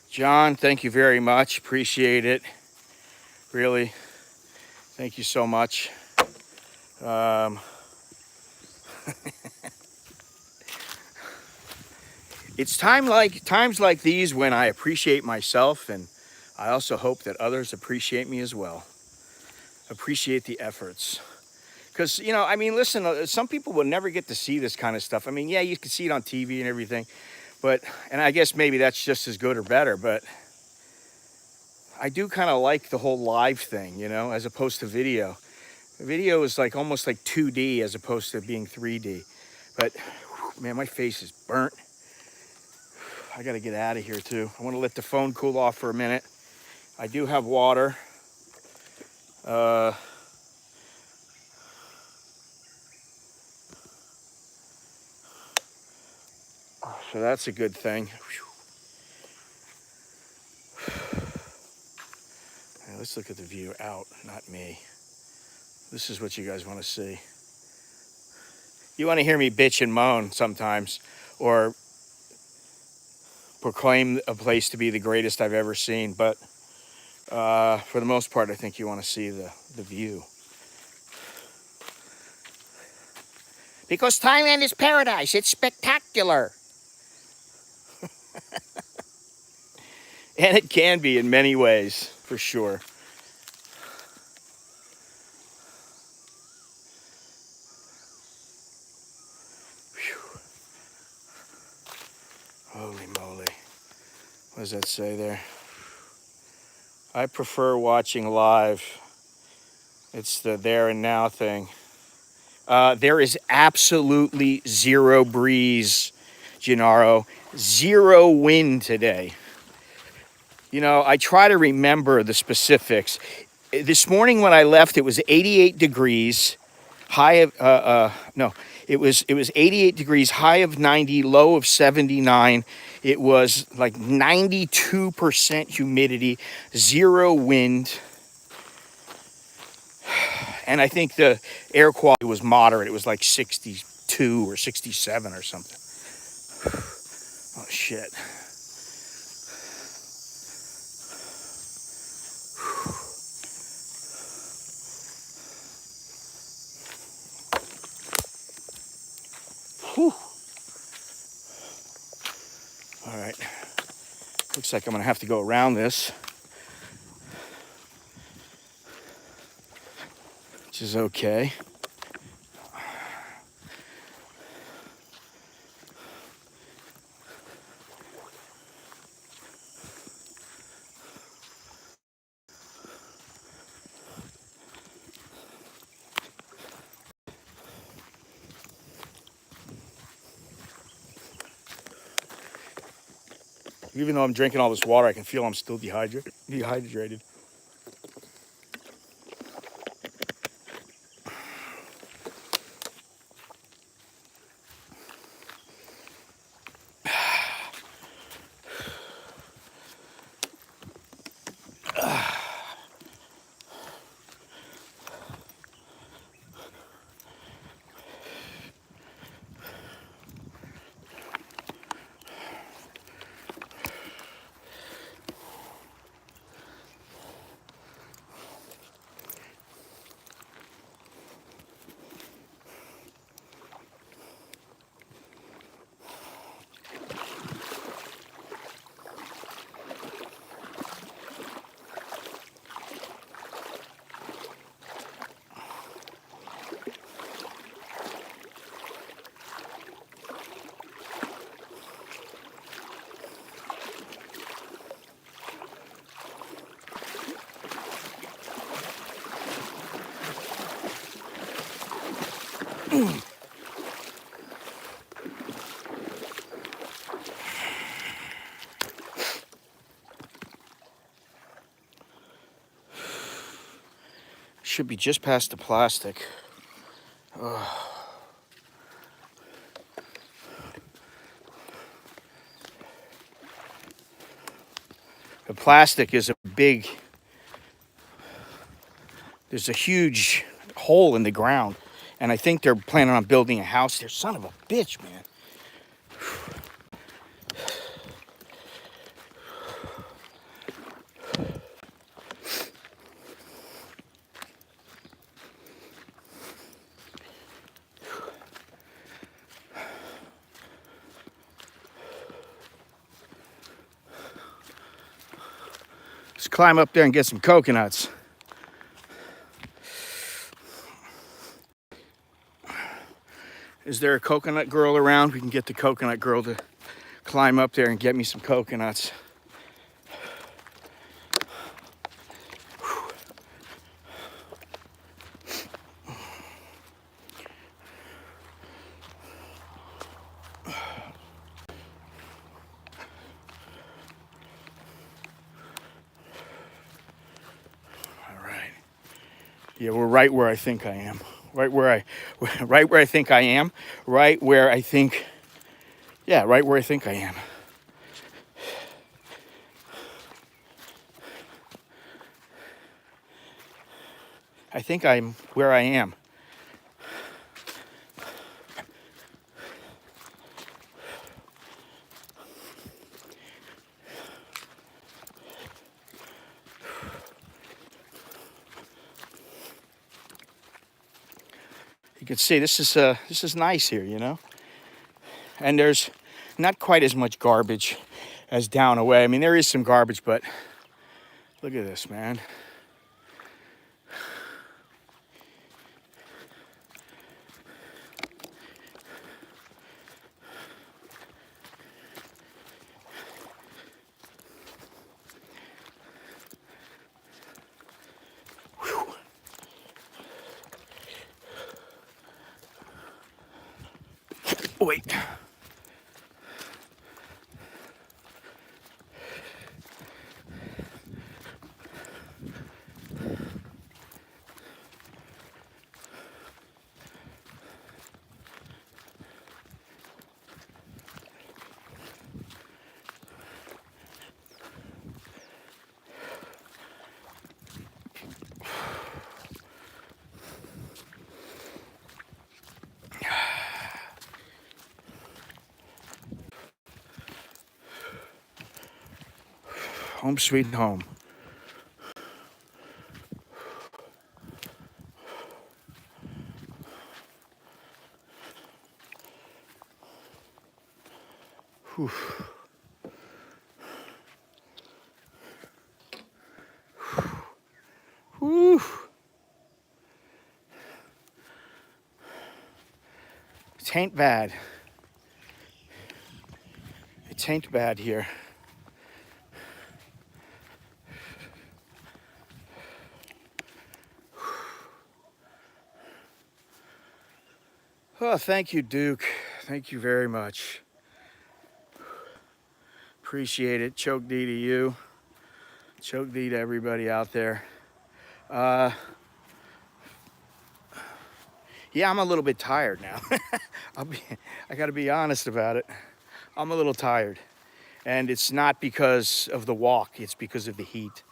John, thank you very much. Appreciate it. Really, thank you so much. It's times like these when I appreciate myself, and I also hope that others appreciate me as well. Appreciate the efforts. Because, you know, I mean, listen, some people will never get to see this kind of stuff. I mean, yeah, you can see it on TV and everything, but, and I guess maybe that's just as good or better, but I do kind of like the whole live thing, you know, as opposed to video. Video is like almost like 2D as opposed to being 3D. But, man, my face is burnt. I gotta get out of here too. I want to let the phone cool off for a minute. I do have water. So that's a good thing. Now, let's look at the view out, not me. This is what you guys want to see. You want to hear me bitch and moan sometimes, or proclaim a place to be the greatest I've ever seen, but for the most part, I think you want to see the view. Because Thailand is paradise. It's spectacular. And it can be in many ways, for sure. Whew. Holy moly. What does that say there? I prefer watching live. It's the there and now thing. There is absolutely zero breeze, Gennaro. Zero wind today. You know, I try to remember the specifics. This morning when I left, it was 88 degrees, high of, it was 88 degrees, high of 90, low of 79. It was like 92% humidity, zero wind. And I think the air quality was moderate. It was like 62 or 67 or something. Oh, shit. Whew. All right. Looks like I'm going to have to go around this, which is okay. Even though I'm drinking all this water, I can feel I'm still dehydrated. Should be just past the plastic. The plastic is there's a huge hole in the ground, and I think they're planning on building a house there. Son of a bitch, man. Let's climb up there and get some coconuts. Is there a coconut girl around? We can get the coconut girl to climb up there and get me some coconuts. Yeah, we're right where I think I am. Right where right where I think I am. Right where I think, yeah, right where I think I am. I think I'm where I am. You can see this is nice here, you know. And there's not quite as much garbage as down away. I mean, there is some garbage, but look at this, man. Whew. Wait. Home sweet home. Whew. Whew. It ain't bad. It ain't bad here. Oh, thank you, Duke. Thank you very much. Appreciate it. Choke D to you. Choke D to everybody out there. Yeah, I'm a little bit tired now. I got to be honest about it. I'm a little tired. And it's not because of the walk, it's because of the heat.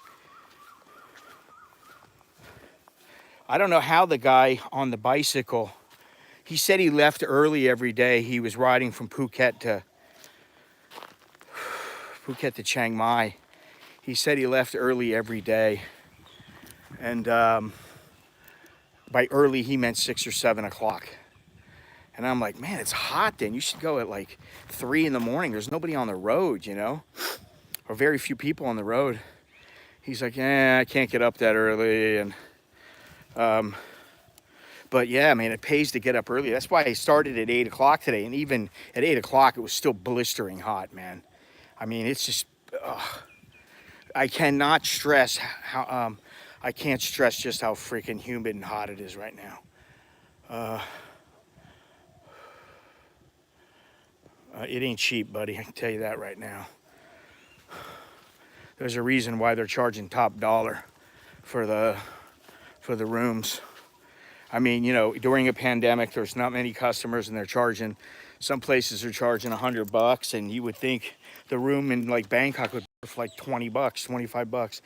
I don't know how the guy on the bicycle, he said he left early every day. He was riding from Phuket to Chiang Mai. He said he left early every day. And by early, he meant 6 or 7 o'clock. And I'm like, man, it's hot then. You should go at like 3 in the morning. There's nobody on the road, you know, or very few people on the road. He's like, yeah, I can't get up that early. And, but yeah, man, it pays to get up early. That's why I started at 8 o'clock today. And even at 8 o'clock, it was still blistering hot, man. I mean, it's just, I cannot stress how, I can't stress just how freaking humid and hot it is right now. It ain't cheap, buddy. I can tell you that right now. There's a reason why they're charging top dollar for the rooms. I mean, you know, during a pandemic, there's not many customers, and they're charging. Some places are charging $100, and you would think the room in like Bangkok would be for like $20, $25.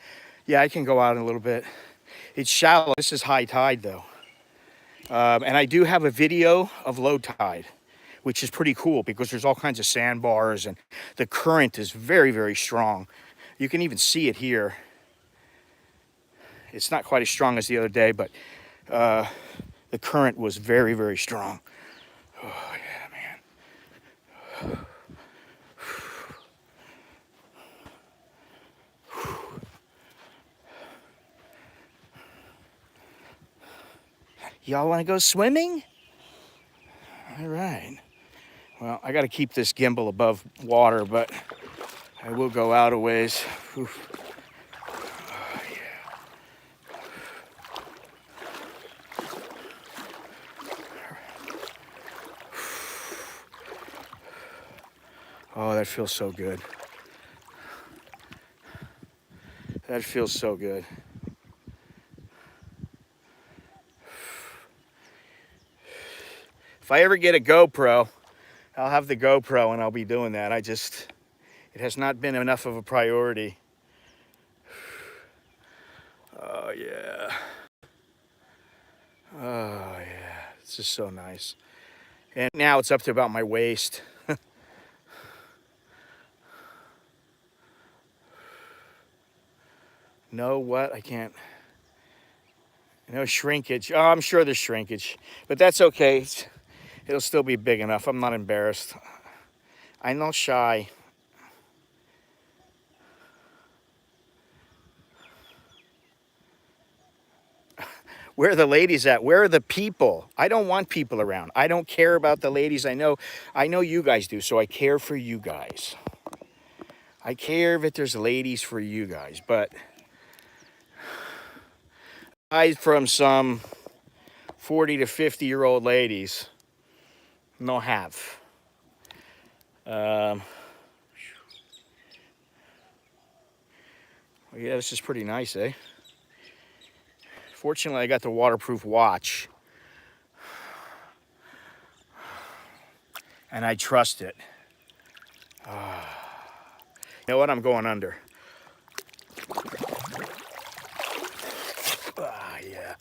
Yeah, I can go out in a little bit. It's shallow. This is high tide though, and I do have a video of low tide, which is pretty cool because there's all kinds of sandbars and the current is very, very strong. You can even see it here. It's not quite as strong as the other day, but the current was very, very strong. Oh, yeah, man. Y'all want to go swimming? All right. Well, I got to keep this gimbal above water, but I will go out a ways. Oof. Oh, yeah. Oh, that feels so good. That feels so good. If I ever get a GoPro, I'll have the GoPro and I'll be doing that. It has not been enough of a priority. Oh yeah. Oh yeah. This is so nice. And now it's up to about my waist. No, what? I can't. No shrinkage. Oh, I'm sure there's shrinkage, but that's okay. It'll still be big enough. I'm not embarrassed. I'm not shy. Where are the ladies at? Where are the people? I don't want people around. I don't care about the ladies. I know you guys do, so I care for you guys. I care if there's ladies for you guys, but aside from some 40 to 50-year-old ladies, no have. Well, yeah, this is pretty nice, eh? Fortunately, I got the waterproof watch. And I trust it. You know what? I'm going under. Yeah.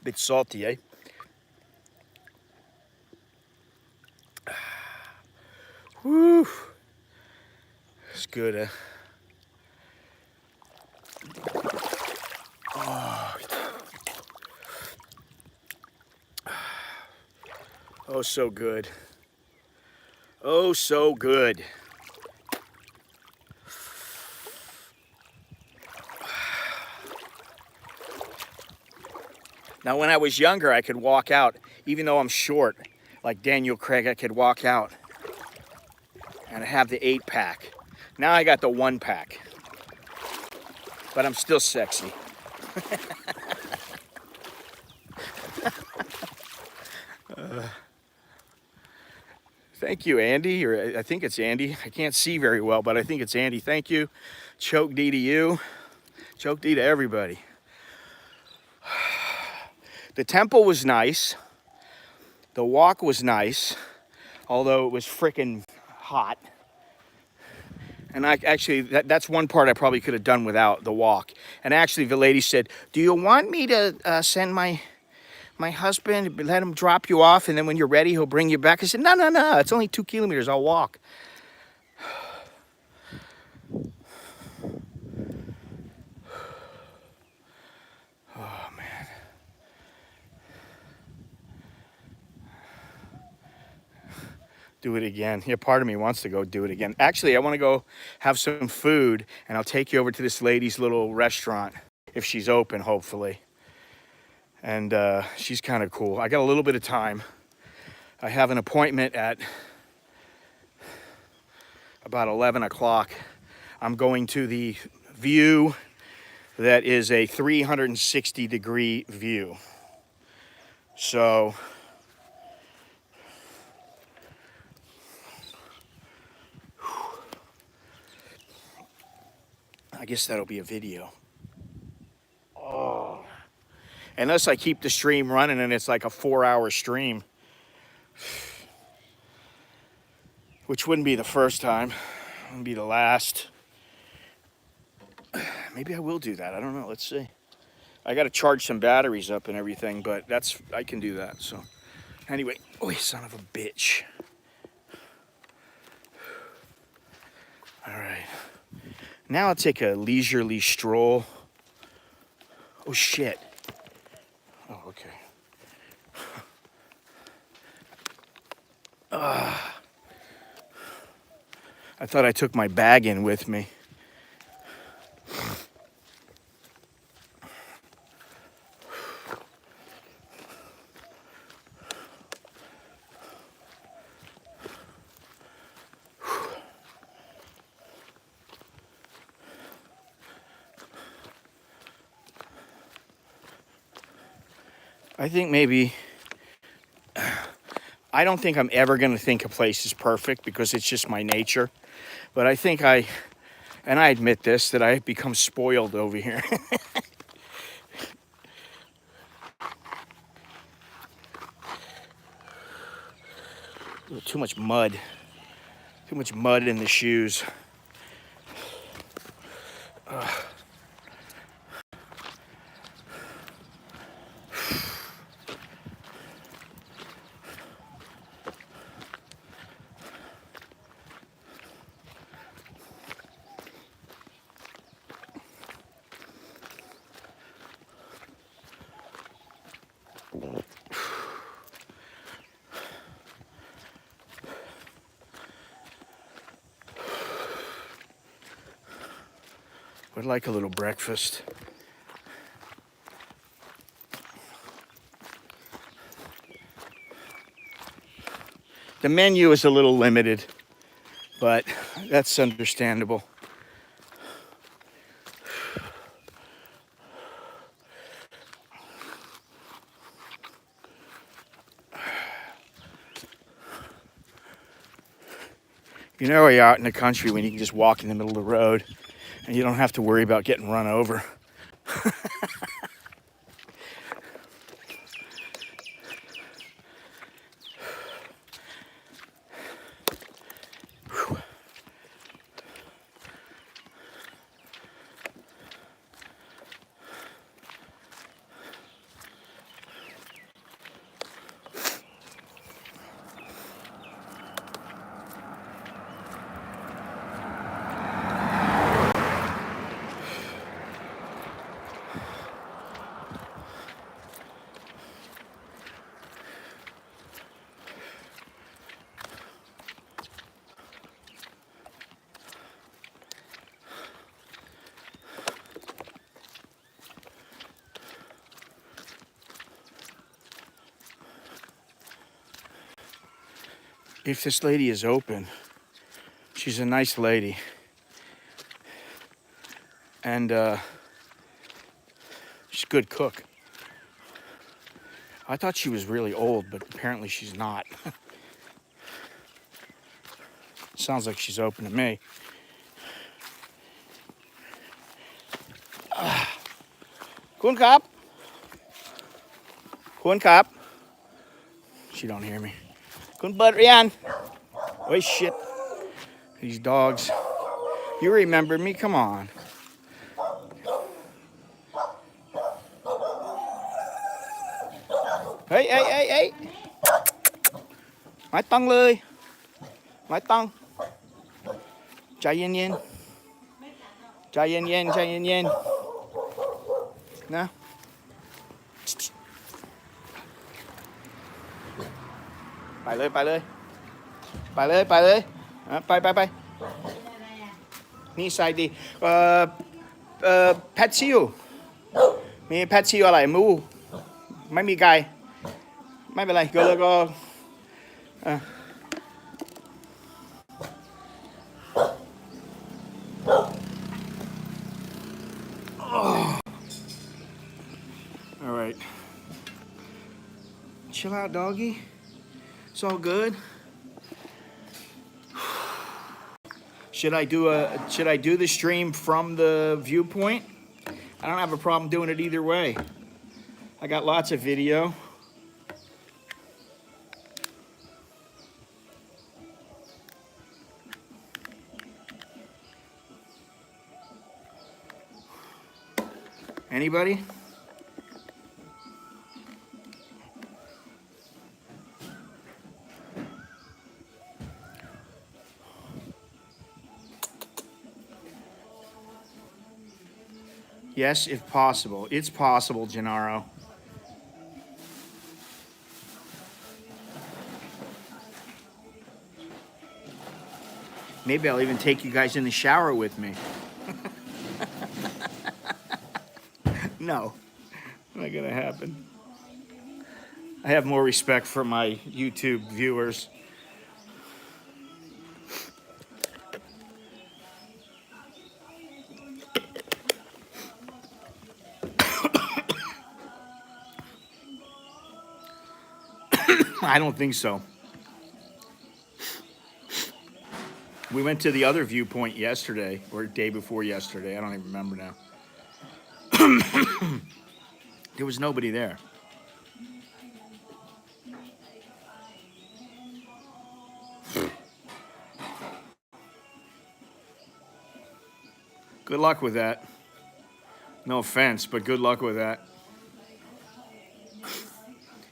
Bit salty, eh? Whew. It's good, eh? Oh, so good. Oh, so good. Now, when I was younger, I could walk out, even though I'm short, like Daniel Craig, I could walk out and have the 8-pack. Now I got the 1-pack, but I'm still sexy. Thank you, Andy, or I think it's Andy. I can't see very well, but I think it's Andy. Thank you. Choke D to you. Choke D to everybody. The temple was nice. The walk was nice, although it was freaking hot. And that's one part I probably could have done without the walk. And actually, the lady said, "Do you want me to send my husband, let him drop you off, and then when you're ready, he'll bring you back?" I said, no, it's only 2 kilometers, I'll walk. Oh, man. Do it again. Yeah, part of me wants to go do it again. Actually, I want to go have some food, and I'll take you over to this lady's little restaurant, if she's open, hopefully. And she's kind of cool. I got a little bit of time. I have an appointment at about 11 o'clock. I'm going to the view that is a 360-degree view. So I guess that'll be a video. Oh. Unless I keep the stream running and it's like a 4-hour stream. Which wouldn't be the first time. Wouldn't be the last. Maybe I will do that. I don't know. Let's see. I got to charge some batteries up and everything, but I can do that. So anyway, oh, son of a bitch. All right. Now I'll take a leisurely stroll. Oh, shit. Oh, okay. I thought I took my bag in with me. I think maybe, I don't think I'm ever going to think a place is perfect because it's just my nature. But I think and I admit this, that I've become spoiled over here. Too much mud. Too much mud in the shoes. Would like a little breakfast. The menu is a little limited, but that's understandable. You know, you're out in the country when you can just walk in the middle of the road and you don't have to worry about getting run over. If this lady is open, she's a nice lady. And she's a good cook. I thought she was really old, but apparently she's not. Sounds like she's open to me. Kun kap. Kun kap. She don't hear me. Kun bud rian. Oh shit. These dogs. You remember me? Come on. Hey, hey, hey, hey. Mái Thung ơi. Mái Thung. ใจเย็นๆ ใจเย็นๆ ใจเย็นๆ นะ ไปเลย ไปเลย ไปเลย ไปเลย ไปไปไปนี่ใส่ดีแพทชิวมีแพทชิวอะไรหมูไม่มีไก่ไม่เป็นไรก็แล้วก็all right, chill out, doggy. It's all good. Should I do the stream from the viewpoint? I don't have a problem doing it either way. I got lots of video. Anybody? Yes, if possible. It's possible, Gennaro. Maybe I'll even take you guys in the shower with me. No, not gonna happen. I have more respect for my YouTube viewers. I don't think so. We went to the other viewpoint yesterday, or day before yesterday. I don't even remember now. There was nobody there. Good luck with that. No offense, but good luck with that.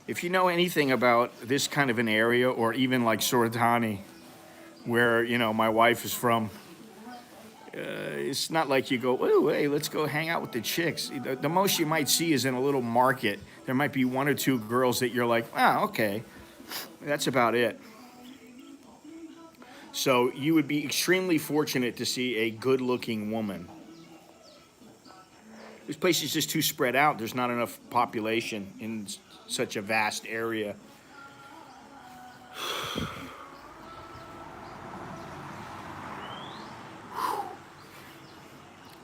If you know anything about this kind of an area, or even like Suratani, where my wife is from, it's not like you go, oh, hey, let's go hang out with the chicks. The most you might see is in a little market. There might be one or two girls that you're like, okay, that's about it. So you would be extremely fortunate to see a good-looking woman. This place is just too spread out. There's not enough population in such a vast area.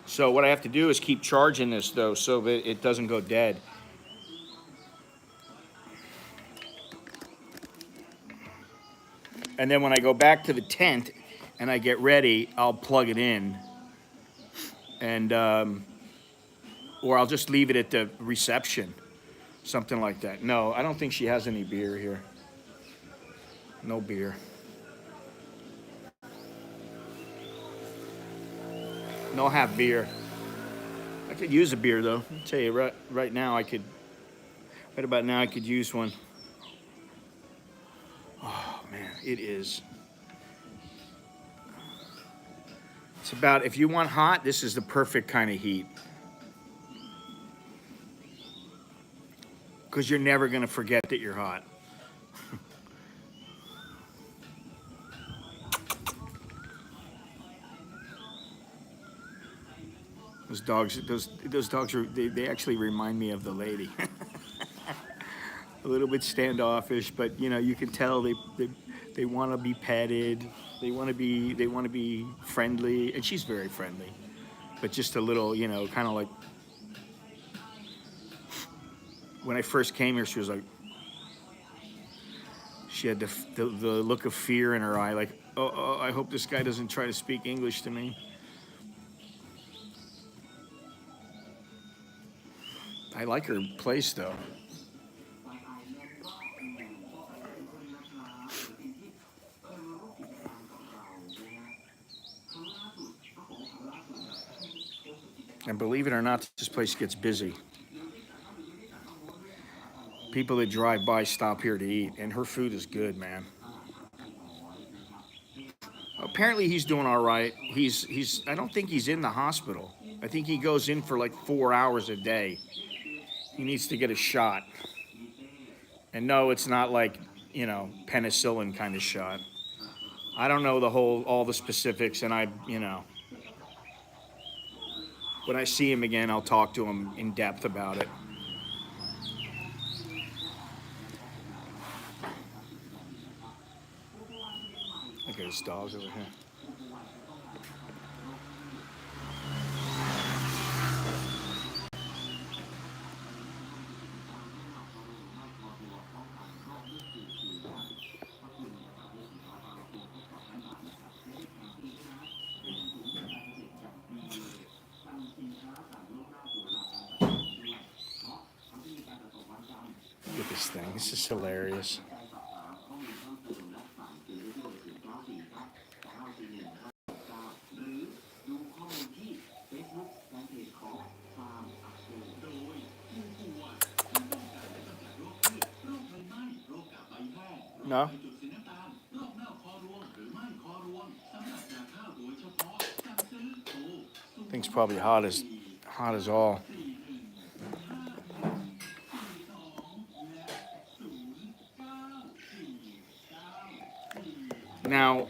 So what I have to do is keep charging this, though, so that it doesn't go dead. And then when I go back to the tent and I get ready, I'll plug it in. And, or I'll just leave it at the reception. Something like that. No, I don't think she has any beer here. No beer. No have beer. I could use a beer, though. I'll tell you, right now, right about now, I could use one. Oh, man, it is. It's about, if you want hot, this is the perfect kind of heat. Because you're never going to forget that you're hot. Those dogs are, they actually remind me of the lady. A little bit standoffish, but you can tell they want to be petted. They want to be friendly, and she's very friendly, but just a little, kind of like when I first came here, she was like, she had the look of fear in her eye, like, oh, I hope this guy doesn't try to speak English to me. I like her place, though. And believe it or not, this place gets busy. People that drive by stop here to eat, and her food is good, man. Apparently he's doing all right. I don't think he's in the hospital. I think he goes in for like 4 hours a day. He needs to get a shot. And no, it's not like, penicillin kind of shot. I don't know all the specifics, and when I see him again, I'll talk to him in depth about it. Look at his dogs over here. Look at this thing. This is hilarious. No? Thing's probably hot as all. Now,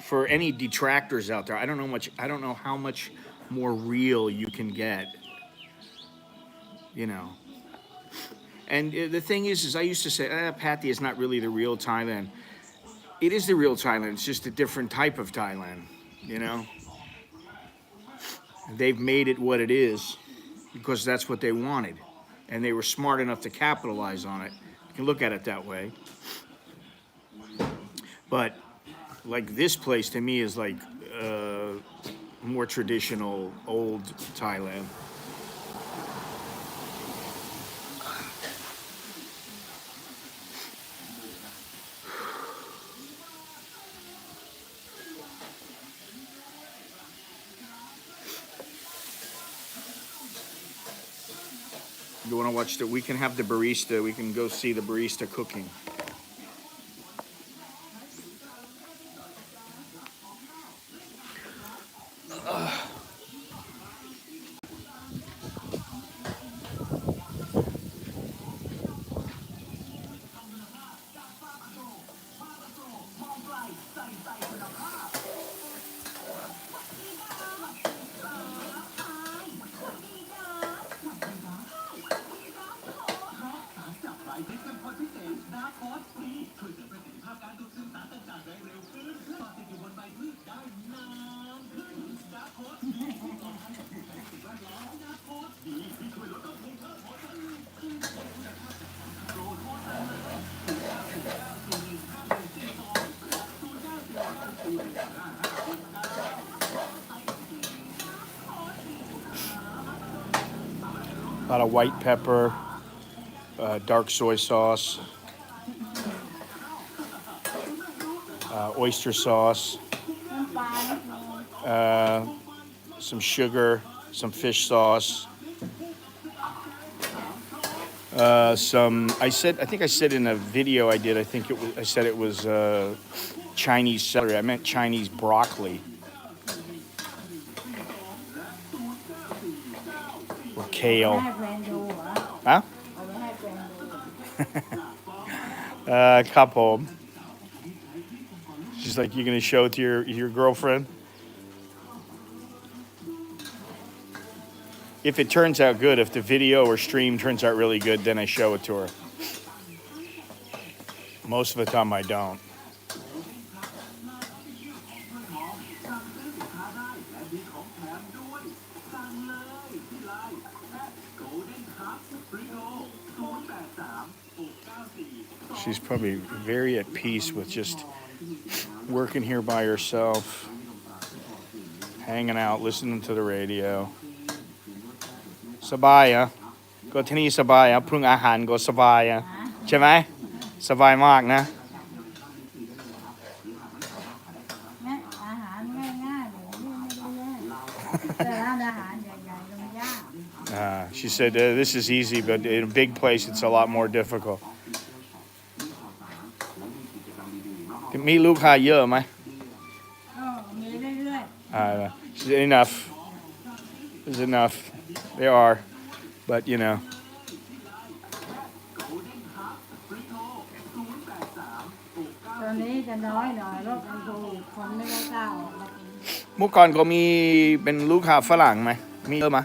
for any detractors out there, I don't know how much more real you can get. And the thing is I used to say, Pathi is not really the real Thailand. It is the real Thailand. It's just a different type of Thailand, They've made it what it is because that's what they wanted. And they were smart enough to capitalize on it. You can look at it that way. But like this place to me is like more traditional, old Thailand. You want to watch we can have the barista. We can go see the barista cooking. A lot of white pepper, dark soy sauce, oyster sauce, น้ำปลานิดนึง some sugar, some fish sauce, I think I said in a video I did, I said it was Chinese celery. I meant Chinese broccoli. Or เอา kale. ไปให้แฟนดูเหรอ Huh? เอาไปให้แฟนดู Couple. She's like, you gonna show it to your girlfriend? If it turns out good, if the video or stream turns out really good, then I show it to her. Most of the time I don't. She's probably very at peace with just working here by herself, hanging out, listening to the radio. สบายอ่ะก็ที่นี่สบายอ่ะปรุงอาหารก็สบายอ่ะใช่ไหมสบายมากนะ งั้นอาหารง่ายๆเลยไม่ได้แต่ร้านอาหารใหญ่ๆมันยาก She said this is easy, but in a big place it's a lot more difficult. มีลูกค้าเยอะไหม ก็มีเรื่อย Enough. There's enough. There are, but you know. ๆตอนนี้จะน้อยหน่อยรถมันโควิดคนไม่กล้าออกมากิน เมื่อก่อนก็มีเป็นลูกค้าฝรั่งไหมมีเยอะไหม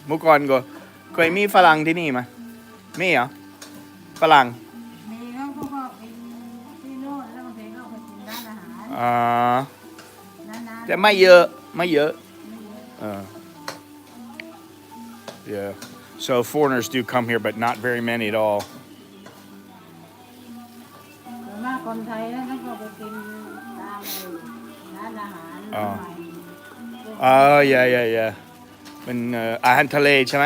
เมื่อก่อนก็เคยมีฝรั่งที่นี่ไหมมีเหรอฝรั่ง มีแล้วเขาก็กินที่โน่นแล้วบางทีก็ไปกินร้านอาหาร นานๆ แต่ไม่เยอะไม่เยอะ Yeah. So foreigners do come here, but not very many at all. ส่วนมากคนไทยนะเขาก็ไปกินตามร้านอาหารใหม่ Oh, yeah. เป็นอาหารทะเลใช่ไหม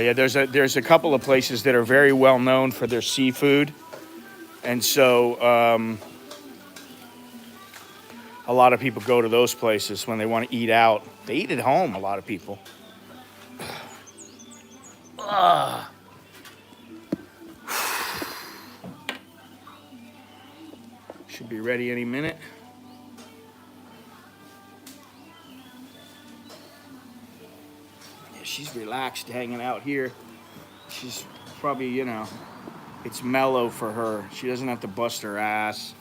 Yeah, there's a couple of places that are very well known for their seafood, and so a lot of people go to those places when they want to eat out. They eat at home. A lot of people. Should be ready any minute. Yeah, she's relaxed hanging out here. She's probably, it's mellow for her. She doesn't have to bust her ass.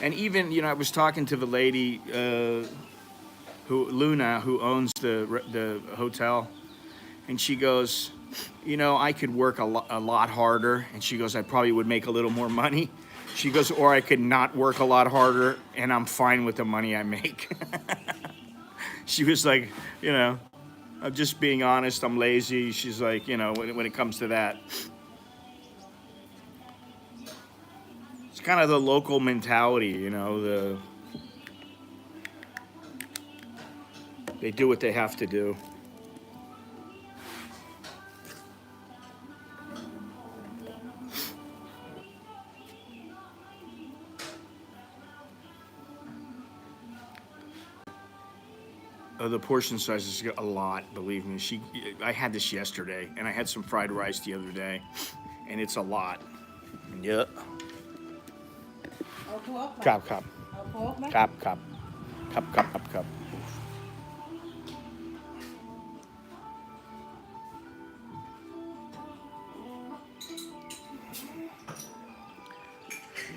And even, I was talking to the lady, Luna, who owns the hotel, and she goes, I could work a lot harder, and she goes, I probably would make a little more money. She goes, or I could not work a lot harder, and I'm fine with the money I make. She was like, I'm just being honest, I'm lazy. She's like, when it comes to that. It's kind of the local mentality, they do what they have to do. The portion size is a lot, believe me. I had this yesterday, and I had some fried rice the other day, and it's a lot. Yeah. เอาโค้กไหม Cup, cup, เอาโค้กไหม cup, cup, cup, cup, cup, cup.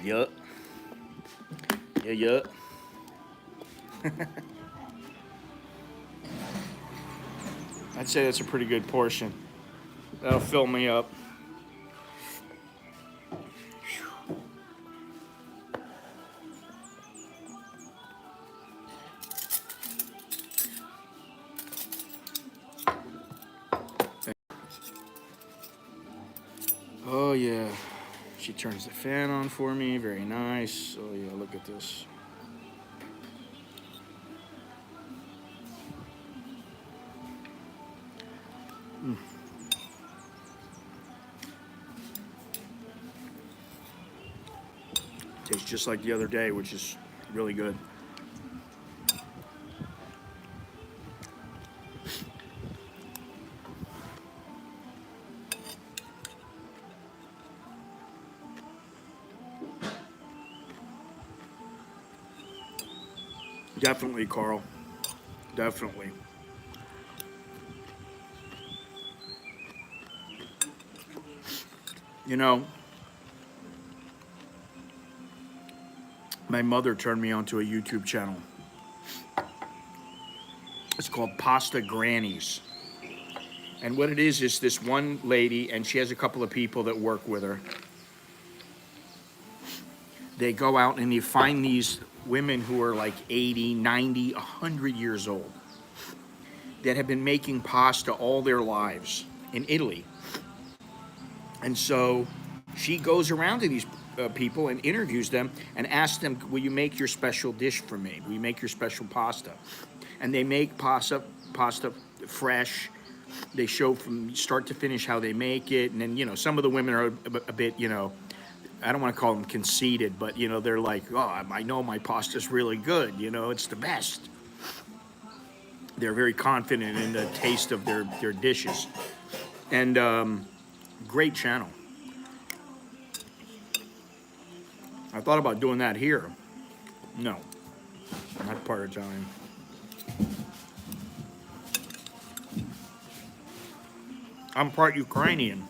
Yup. Yeah, yeah. I'd say that's a pretty good portion. That'll fill me up. Oh yeah. She turns the fan on for me. Very nice. Oh yeah, look at this. Tastes just like the other day, which is really good. Definitely, Carl. Definitely. You know, my mother turned me onto a YouTube channel. It's called Pasta Grannies. And what it is this one lady, and she has a couple of people that work with her. They go out and they find these women who are like 80, 90, 100 years old that have been making pasta all their lives in Italy. And so she goes around to these people and interviews them and asks them, will you make your special dish for me? Will you make your special pasta? And they make pasta fresh. They show from start to finish how they make it. And then, you know, some of the women are a bit, you know, I don't want to call them conceited, but, you know, they're like, oh, I know my pasta's really good. You know, it's the best. They're very confident in the taste of their dishes. And great channel. I thought about doing that here. No, not part Italian. I'm part Ukrainian,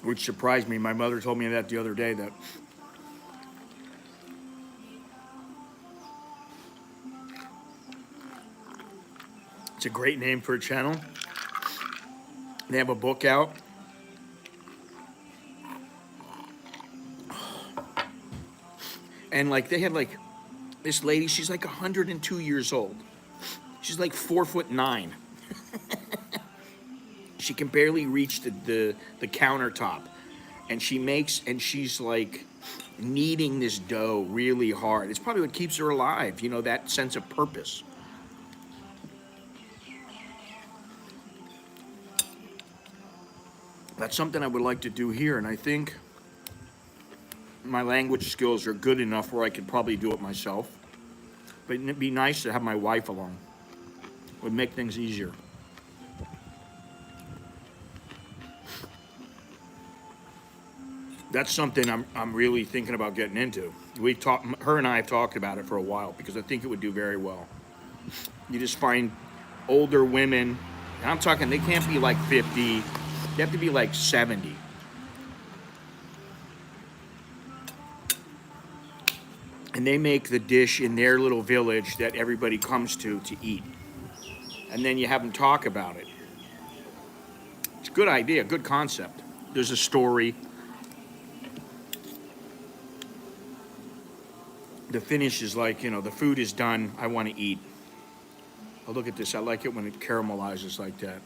which surprised me. My mother told me that the other day, that it's a great name for a channel. They have a book out. And like they have like this lady, she's like 102 years old. She's like 4'9". She can barely reach the countertop. And she's like kneading this dough really hard. It's probably what keeps her alive, you know, that sense of purpose. That's something I would like to do here, and I think my language skills are good enough where I could probably do it myself. But it'd be nice to have my wife along. It would make things easier. That's something I'm really thinking about getting into. Her and I have talked about it for a while because I think it would do very well. You just find older women, and I'm talking, they can't be like 50, they have to be like 70. And they make the dish in their little village that everybody comes to eat. And then you have them talk about it. It's a good idea, good concept. There's a story. The finish is like, you know, the food is done, I want to eat. Oh, look at this, I like it when it caramelizes like that.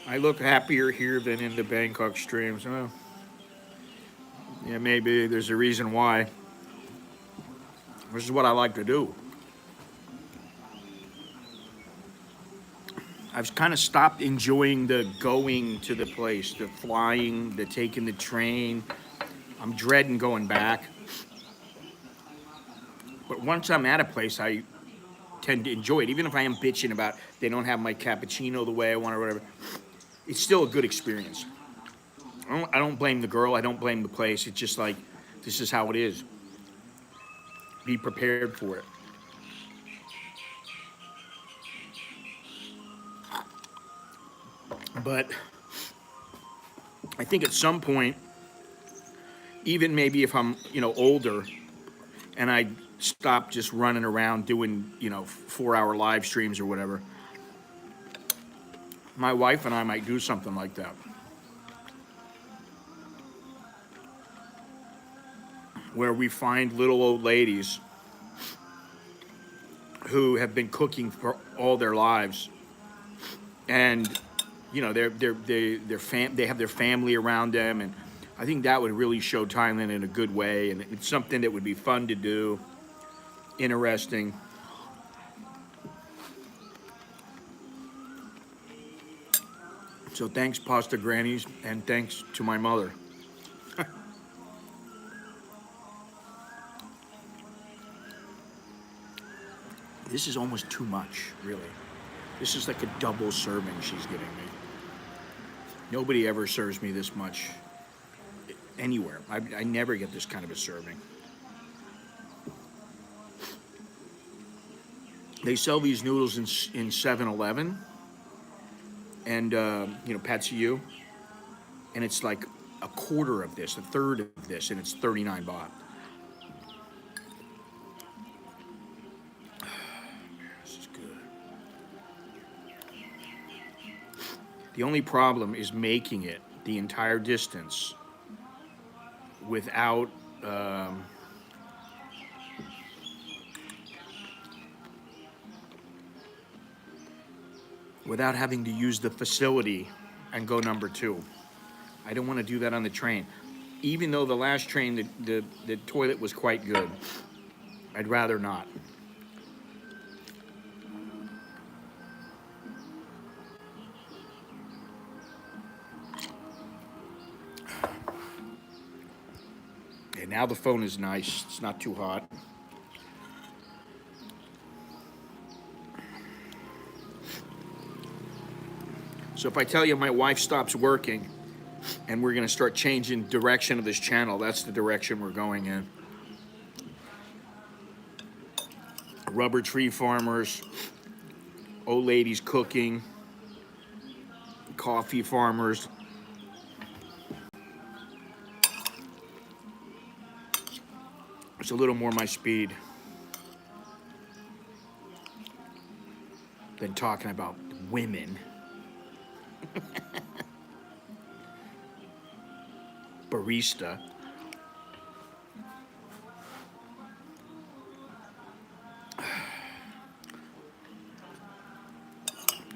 I look happier here than in the Bangkok streams. Well, yeah, maybe there's a reason why. This is what I like to do. I've kind of stopped enjoying the going to the place, the flying, the taking the train. I'm dreading going back. But once I'm at a place, I tend to enjoy it. Even if I am bitching about they don't have my cappuccino the way I want or whatever, it's still a good experience. I don't blame the girl. I don't blame the place. It's just like, this is how it is. Be prepared for it. But I think at some point, even maybe if I'm, older and I stop just running around doing, 4-hour live streams or whatever, my wife and I might do something like that. Where we find little old ladies who have been cooking for all their lives, and they have their family around them, and I think that would really show Thailand in a good way, and it's something that would be fun to do, interesting. So thanks, Pasta Grannies, and thanks to my mother. This is almost too much, really. This is like a double serving she's giving me. Nobody ever serves me this much anywhere. I never get this kind of a serving. They sell these noodles in 7-Eleven and, Patsu, and it's like a quarter of this, a third of this, and it's 39 baht. This is good. The only problem is making it the entire distance without without having to use the facility and go number 2. I don't want to do that on the train. Even though the last train, the toilet was quite good, I'd rather not. Okay, now the phone is nice. It's not too hot. So if I tell you my wife stops working and we're going to start changing direction of this channel, that's the direction we're going in. Rubber tree farmers, old ladies cooking, coffee farmers. It's a little more my speed than talking about women. Barista.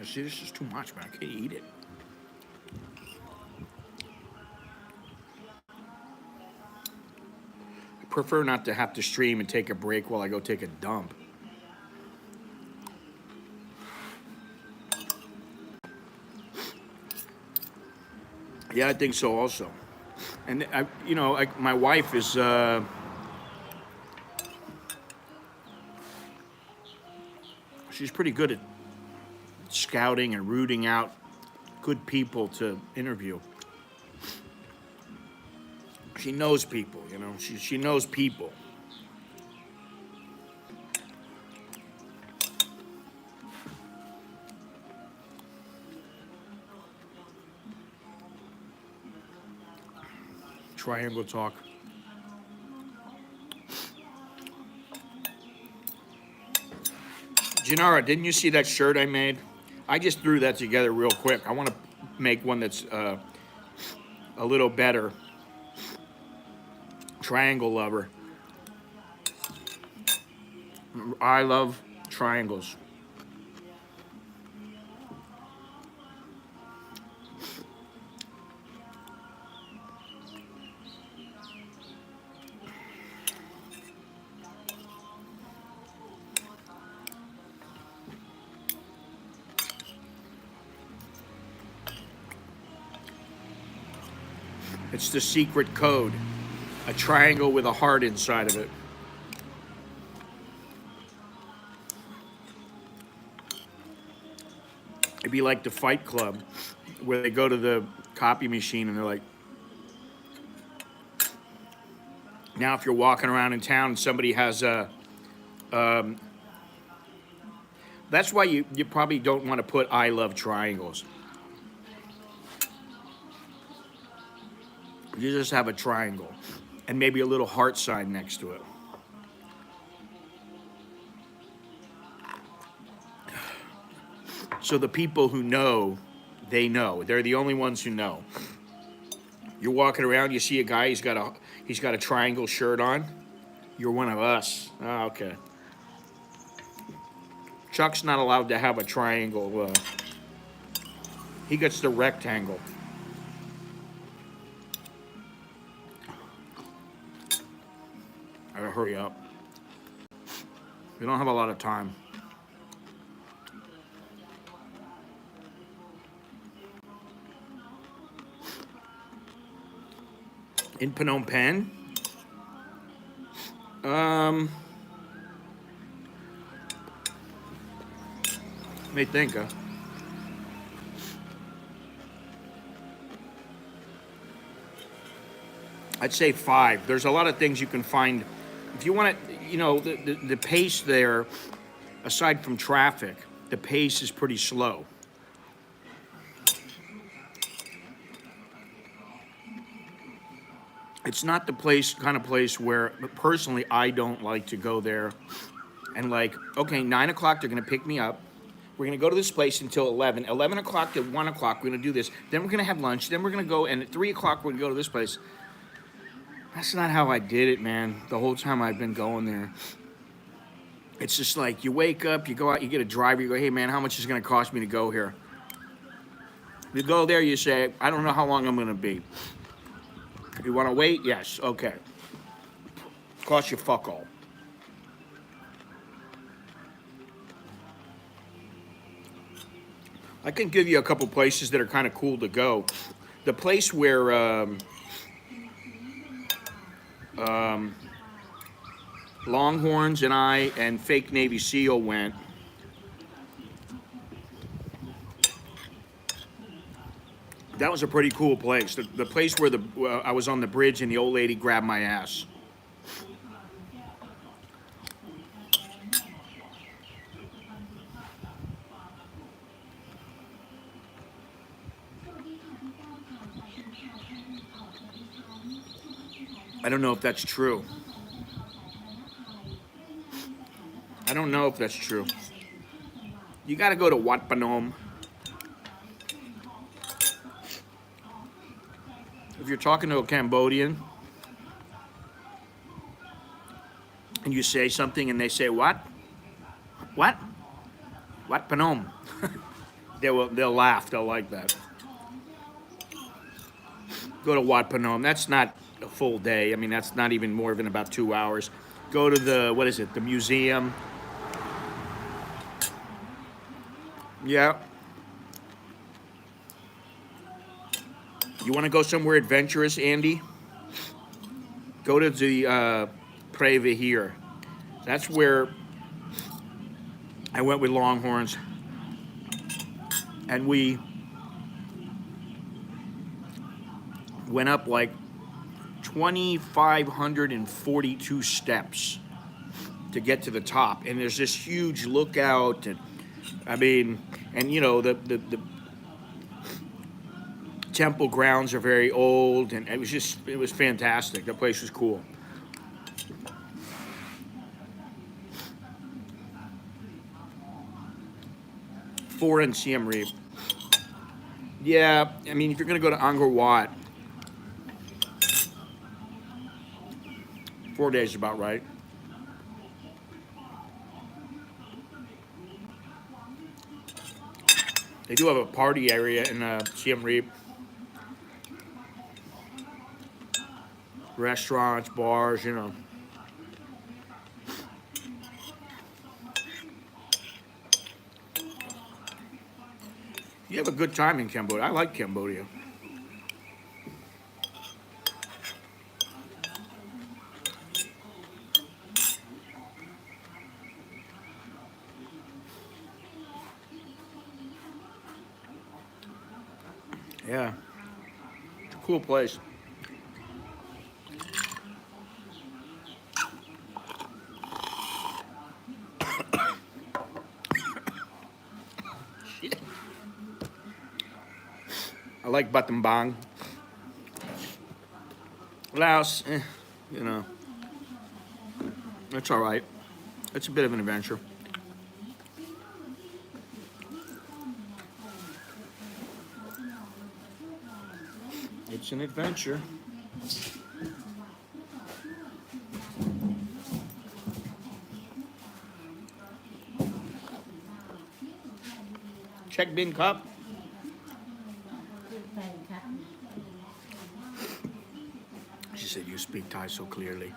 See, this is too much, man. I can't eat it. I prefer not to have to stream and take a break while I go take a dump. Yeah, I think so also. And my wife is she's pretty good at scouting and rooting out good people to interview. She knows people, she knows people. Triangle talk. Janara, didn't you see that shirt I made? I just threw that together real quick. I want to make one that's a little better. Triangle lover. I love triangles. It's the secret code. A triangle with a heart inside of it. It'd be like the Fight Club, where they go to the copy machine and they're like, now if you're walking around in town and somebody has a, that's why you probably don't want to put I love triangles. You just have a triangle and maybe a little heart sign next to it. So the people who know, they know. They're the only ones who know. You're walking around, you see a guy, he's got a triangle shirt on. You're one of us. Oh, okay. Chuck's not allowed to have a triangle. He gets the rectangle. I gotta hurry up. We don't have a lot of time. In Phnom Penh, let me think. I'd say 5. There's a lot of things you can find. If you want to, you know, the pace there, aside from traffic, the pace is pretty slow. It's not the kind of place where, personally, I don't like to go there and like, okay, 9 o'clock, they're gonna pick me up. We're gonna go to this place until 11. 11 o'clock to 1 o'clock, we're gonna do this. Then we're gonna have lunch. Then we're gonna go, and at 3 o'clock, we're gonna go to this place. That's not how I did it, man, the whole time I've been going there. It's just like, you wake up, you go out, you get a driver, you go, hey man, how much is it gonna cost me to go here? You go there, you say, I don't know how long I'm gonna be. You want to wait? Yes. Okay. Cost you fuck all. I can give you a couple places that are kind of cool to go. The place where Longhorns and I and fake Navy SEAL went. That was a pretty cool place. The place where I was on the bridge and the old lady grabbed my ass. I don't know if that's true. I don't know if that's true. You got to go to Wat Phnom. If you're talking to a Cambodian and you say something and they say, what? What? Wat Phnom. They'll laugh. They'll like that. Go to Wat Phnom. That's not a full day. I mean, that's not even more than about 2 hours. Go to the museum. Yeah. You want to go somewhere adventurous, Andy? Go to the Preve here. That's where I went with Longhorns. And we went up like 2,542 steps to get to the top. And there's this huge lookout. And I mean, and you know, the temple grounds are very old, and it was fantastic. The place was cool. In Siem Reap. Yeah, I mean, if you're gonna go to Angkor Wat, 4 days is about right. They do have a party area in Siem Reap. Restaurants, bars, you know. You have a good time in Cambodia. I like Cambodia. Yeah. It's a cool place. I like Battambang. Laos, you know, it's all right. It's a bit of an adventure. It's an adventure. Check bin cup. แฟนค่ะ She said you speak Thai so clearly.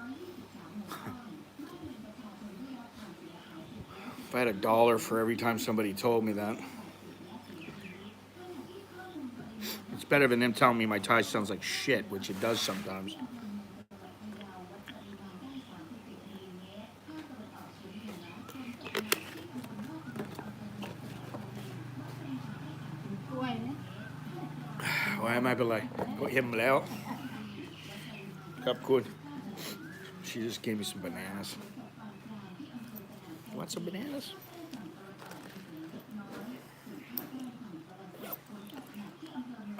If I had $1 for every time somebody told me that, it's better than them telling me my Thai sounds like shit, which it does sometimes. กล้วยนะ Why am I be like? Go himแล้ว Cup good. She just gave me some bananas. Want some bananas?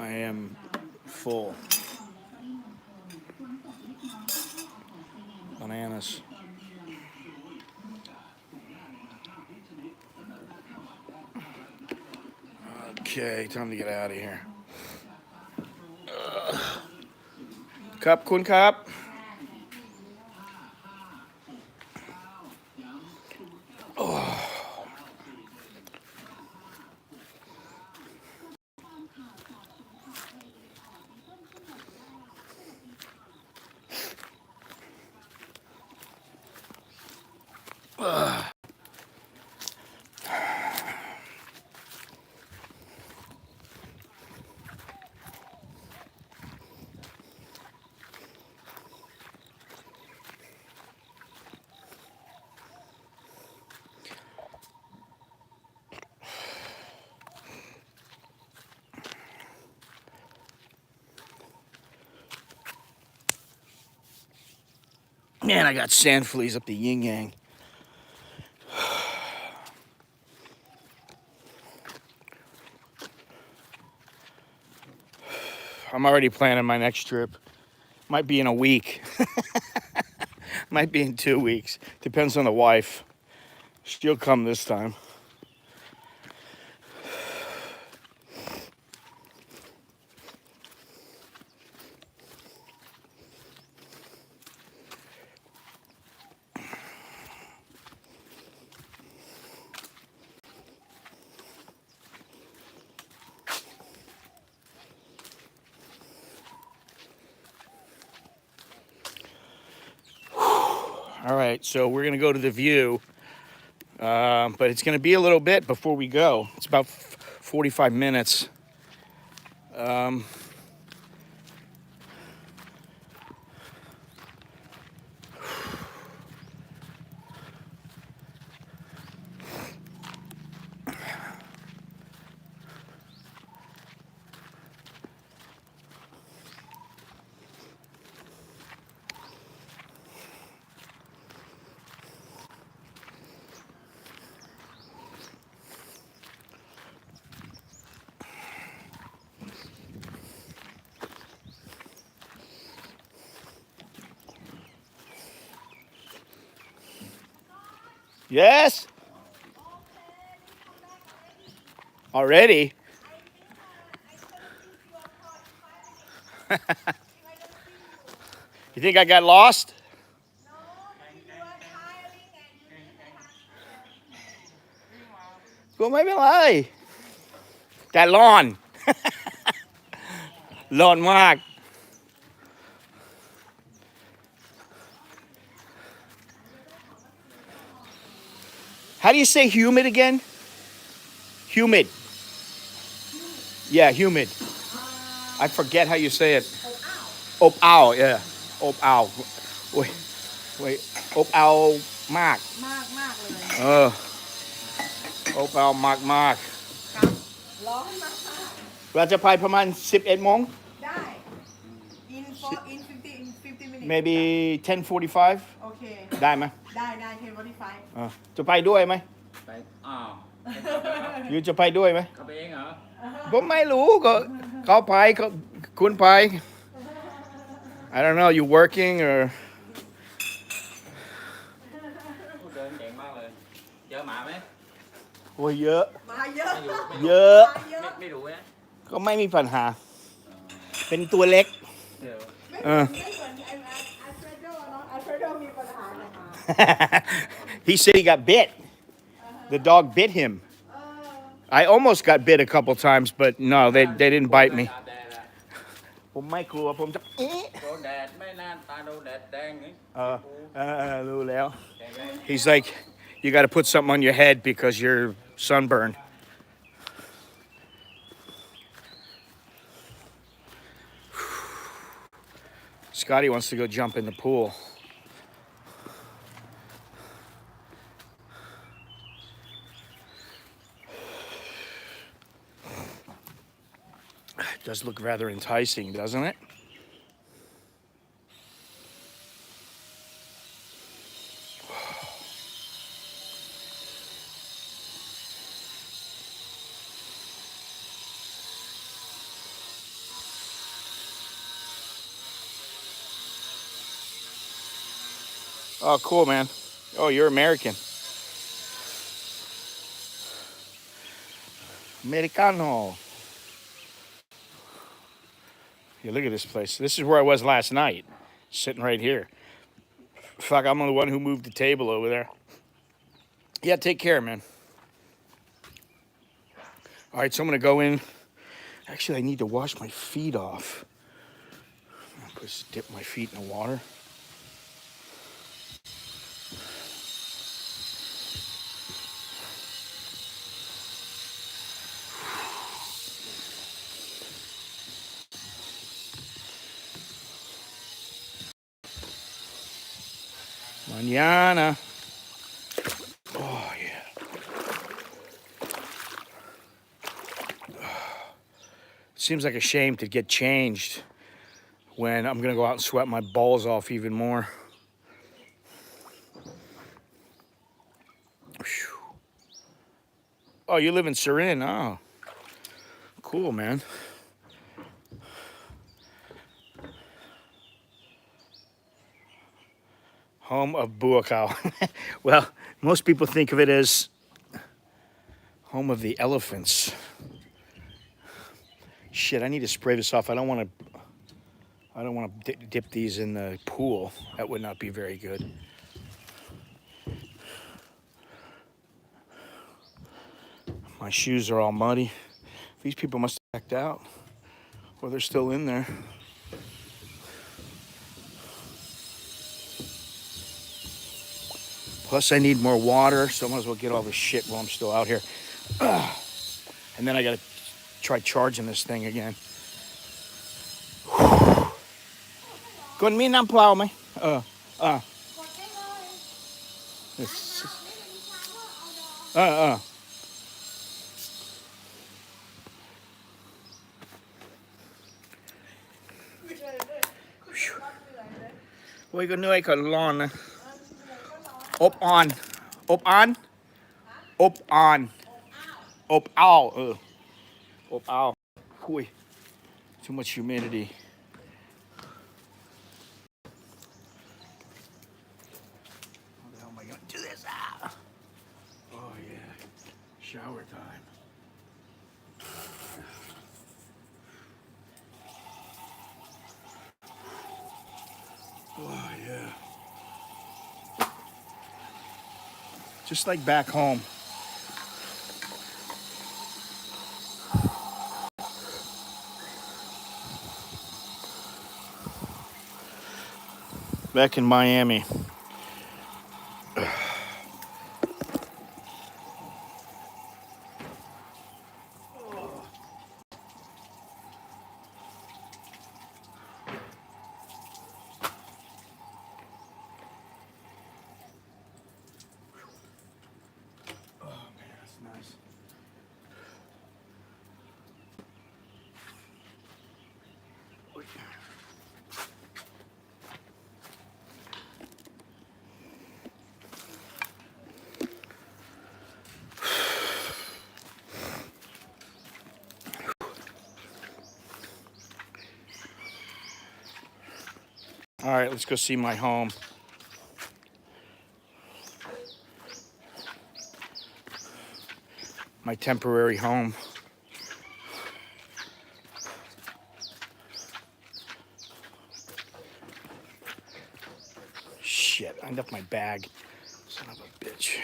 I am full. Bananas. Okay, time to get out of here. Cup, kun cup. Man, I got sand fleas up the yin yang. I'm already planning my next trip. Might be in a week. Might be in 2 weeks. Depends on the wife. She'll come this time. All right, so we're gonna go to the view, but it's gonna be a little bit before we go. It's about 45 minutes. Yes? Already? You think I got lost? Go ไม่เป็นไร แต่ร้อน ร้อนมาก How do you say humid again? Humid. Yeah, humid. I forget how you say it. อบอ้าว yeah. อบอ้าว Wait, wait. อบอ้าวมาก มากมากเลย อบอ้าวมากมาก ครับร้อนมาก เ เราจะไปประมาณ11โมง ได้ in 50 minutes maybe 10:45 โอเค ได้ไหม ได้10:45จะไปด้วยไหม ไปอ้าว ยูจะไปด้วยไหม ขับเองเหรอ ผมไม่รู้ก็เขาไปเขาคุณไป I don't know you working or เดินเก่งมากเลยเจอหมาไหม โอ้ยเยอะ มาเยอะ เยอะ มาเยอะ ไม่รู้นะ ก็ไม่มีปัญหา เป็นตัวเล็ก เดี๋ยว ไม่เหมือนอัลเฟรโดเนาะอัลเฟรโดมีปัญหาเลยมา He said he got bit. The dog bit him. I almost got bit a couple times, but no, they didn't bite me. ตาแดดอะ ผมไม่กลัวผมจะ โดนแดดไม่นานตาโดนแดดแดงนี่ รู้แล้ว แดงแดง He's like, you got to put something on your head because you're sunburned. Scotty wants to go jump in the pool. It does look rather enticing, doesn't it? Oh, cool, man. Oh, you're American. Americano. Yeah, look at this place. This is where I was last night, sitting right here. Fuck, I'm the one who moved the table over there. Yeah, take care, man. All right, so I'm gonna go in. Actually, I need to wash my feet off. Just dip my feet in the water. Mañana. Oh, yeah. It seems like a shame to get changed when I'm going to go out and sweat my balls off even more. Whew. Oh, you live in Surin? Oh, cool, man. Home of Buakaw. Well, most people think of it as home of the elephants. Shit, I need to spray this off. I don't want to dip these in the pool. That would not be very good. My shoes are all muddy. These people must have backed out, or they're still in there. Plus, I need more water, so I might as well get all this shit while I'm still out here. And then I gotta try charging this thing again. Con mi nam plowไหมโอ้ยก็เหนื่อยก็ร้อนนะ อบออน อบออน อบออน อบอ้าวอบอ้าวคุย too much humidity. How the hell am I gonna do this? Oh yeah, shower time. Oh yeah. Just like back home. Back in Miami. All right, let's go see my home. My temporary home. Shit, I left my bag. Son of a bitch.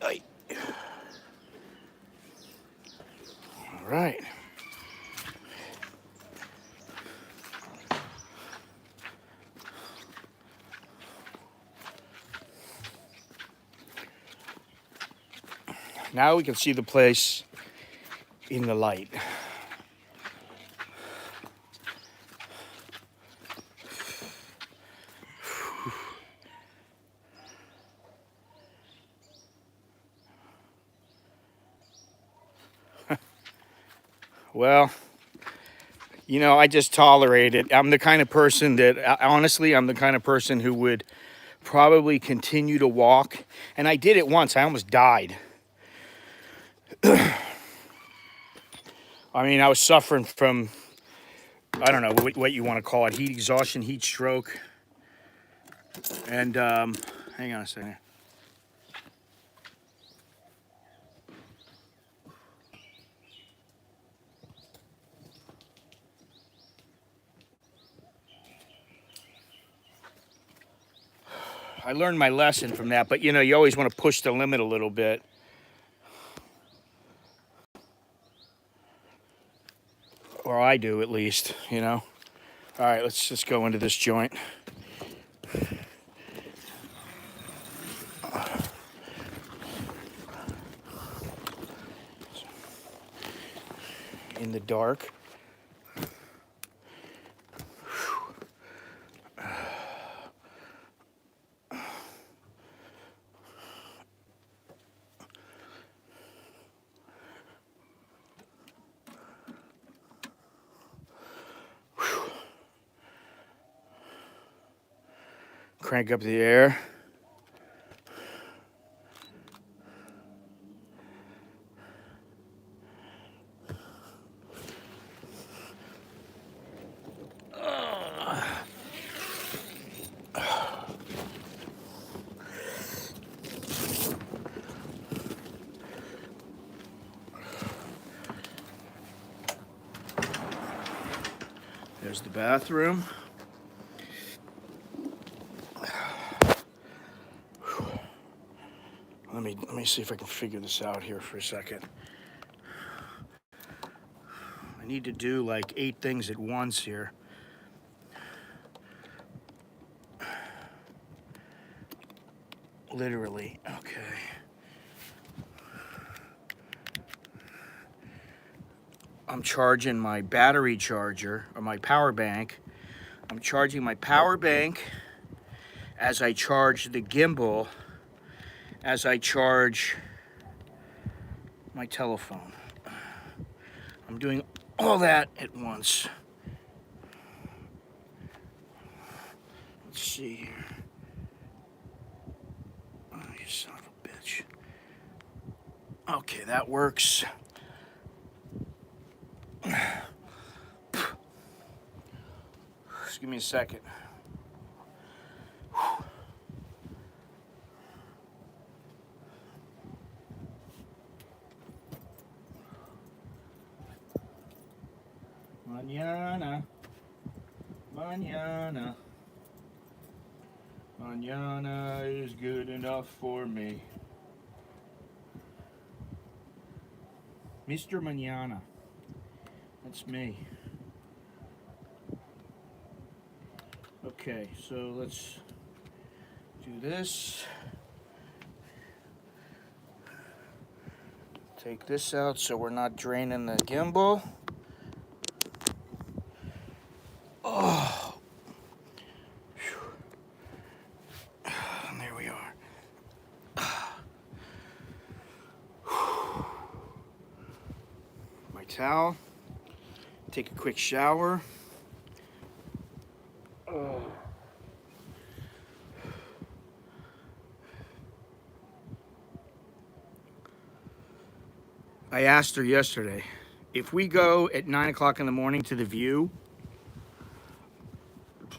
Ay. All right. Now we can see the place in the light. Well, you know, I just tolerate it. I'm the kind of person that, honestly, I'm the kind of person who would probably continue to walk. And I did it once. I almost died. I mean, I was suffering from, I don't know what you want to call it, heat exhaustion, heat stroke. And hang on a second. I learned my lesson from that, but you know, you always want to push the limit a little bit. Or I do, at least, you know. All right, let's just go into this joint. In the dark. Crank up the air. There's the bathroom. Let me see if I can figure this out here for a second. I need to do like 8 things at once here. Literally, okay. I'm charging my battery charger, or my power bank. I'm charging my power bank as I charge the gimbal, as I charge my telephone. I'm doing all that at once. Let's see here. Oh, you son of a bitch. Okay, that works. Just give me a second. Mañana, mañana, mañana is good enough for me. Mr. Mañana, that's me. Okay, so let's do this. Take this out so we're not draining the gimbal. Oh, and there we are. towel, take a quick shower. I asked her yesterday, if we go at 9 o'clock in the morning to the view,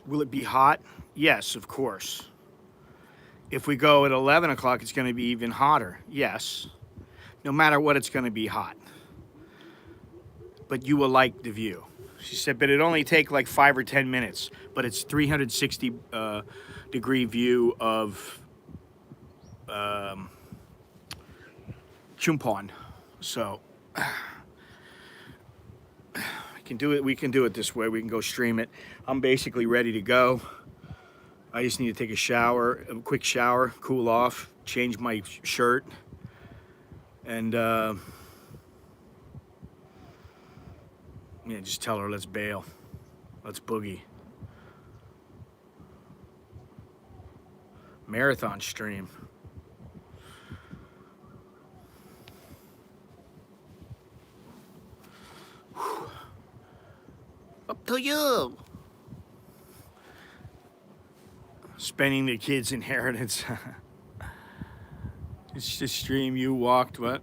will it be hot? Yes, of course. If we go at 11 o'clock, it's going to be even hotter. Yes. No matter what, it's going to be hot. But you will like the view. She said, but it only take like 5 or 10 minutes. But it's 360 degree view of Chumphon. So we can do it this way. We can go stream it. I'm basically ready to go. I just need to take a shower, a quick shower, cool off, change my shirt, and yeah, just tell her let's bail, let's boogie. Marathon stream. Whew. Up to you. Spending the kids' inheritance. It's the stream you walked, what?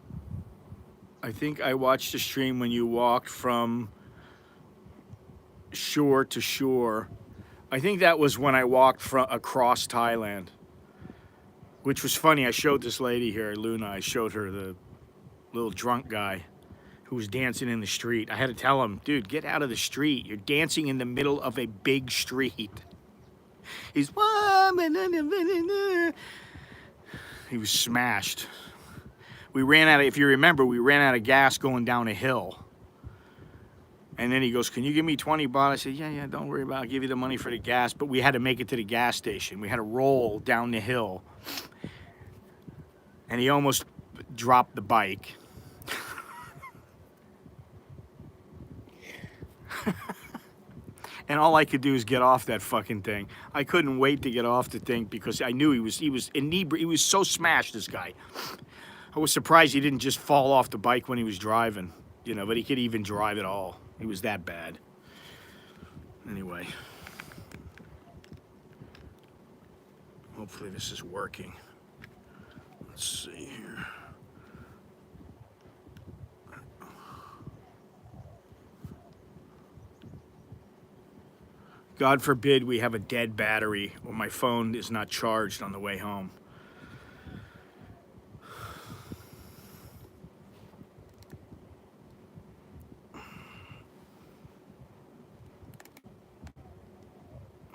I think I watched the stream when you walked from shore to shore. I think that was when I walked across Thailand, which was funny. I showed this lady here, Luna, I showed her the little drunk guy who was dancing in the street. I had to tell him, dude, get out of the street. You're dancing in the middle of a big street. He was smashed. We ran out of, if you remember, we ran out of gas going down a hill. And then he goes, can you give me 20 baht? I said, yeah, don't worry about it. I'll give you the money for the gas. But we had to make it to the gas station. We had to roll down the hill. And he almost dropped the bike. And all I could do is get off that fucking thing. I couldn't wait to get off the thing because I knew he was inebriated. He was so smashed, this guy. I was surprised he didn't just fall off the bike when he was driving, you know, but he could even drive at all. He was that bad. Anyway. Hopefully this is working. Let's see here. God forbid we have a dead battery or my phone is not charged on the way home.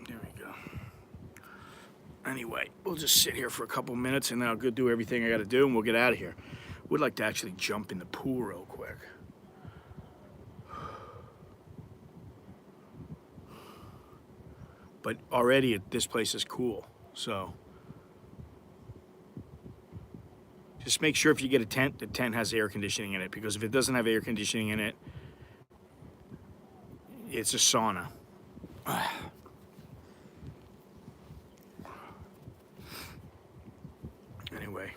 There we go. Anyway, we'll just sit here for a couple minutes and then I'll go do everything I got to do and we'll get out of here. Would like to actually jump in the pool real quick. But already this place is cool, so just make sure if you get a tent, the tent has air conditioning in it, because if it doesn't have air conditioning in it, it's a sauna. Anyway,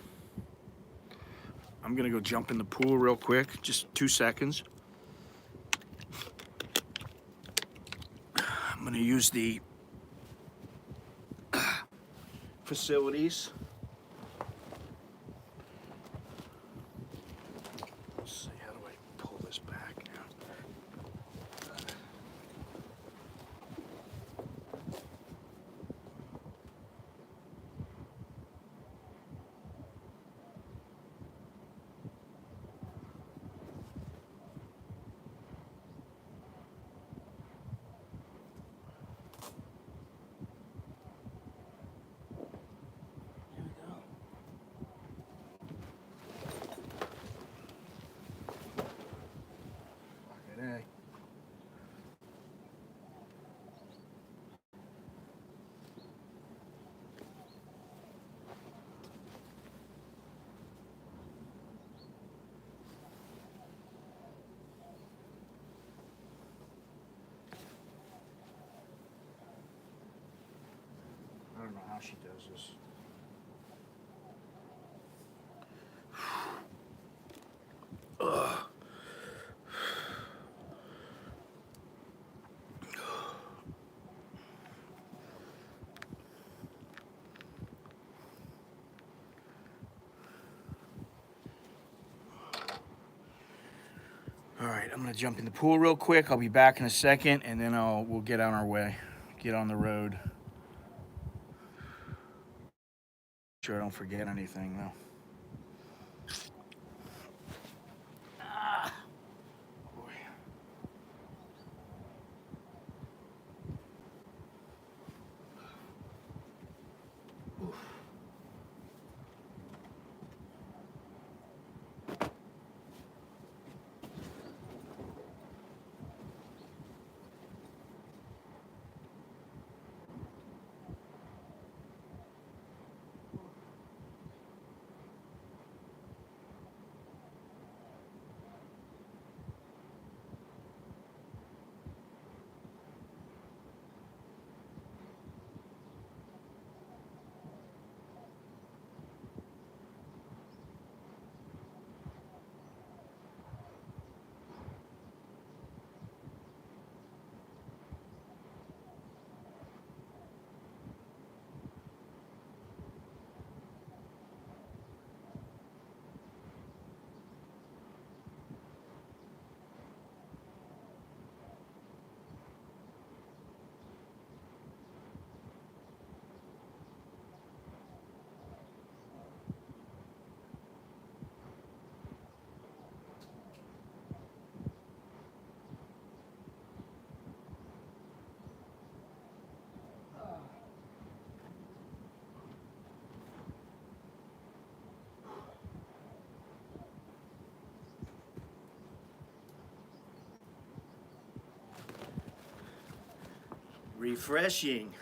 I'm gonna go jump in the pool real quick, just 2 seconds. I'm gonna use the facilities. Let's see, how do I pull this back now? I don't know how she does this. Ugh. right, I'm gonna jump in the pool real quick. I'll be back in a second, and then we'll get on our way, get on the road. Sure, I don't forget anything though. Boy. Refreshing.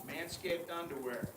Manscaped underwear.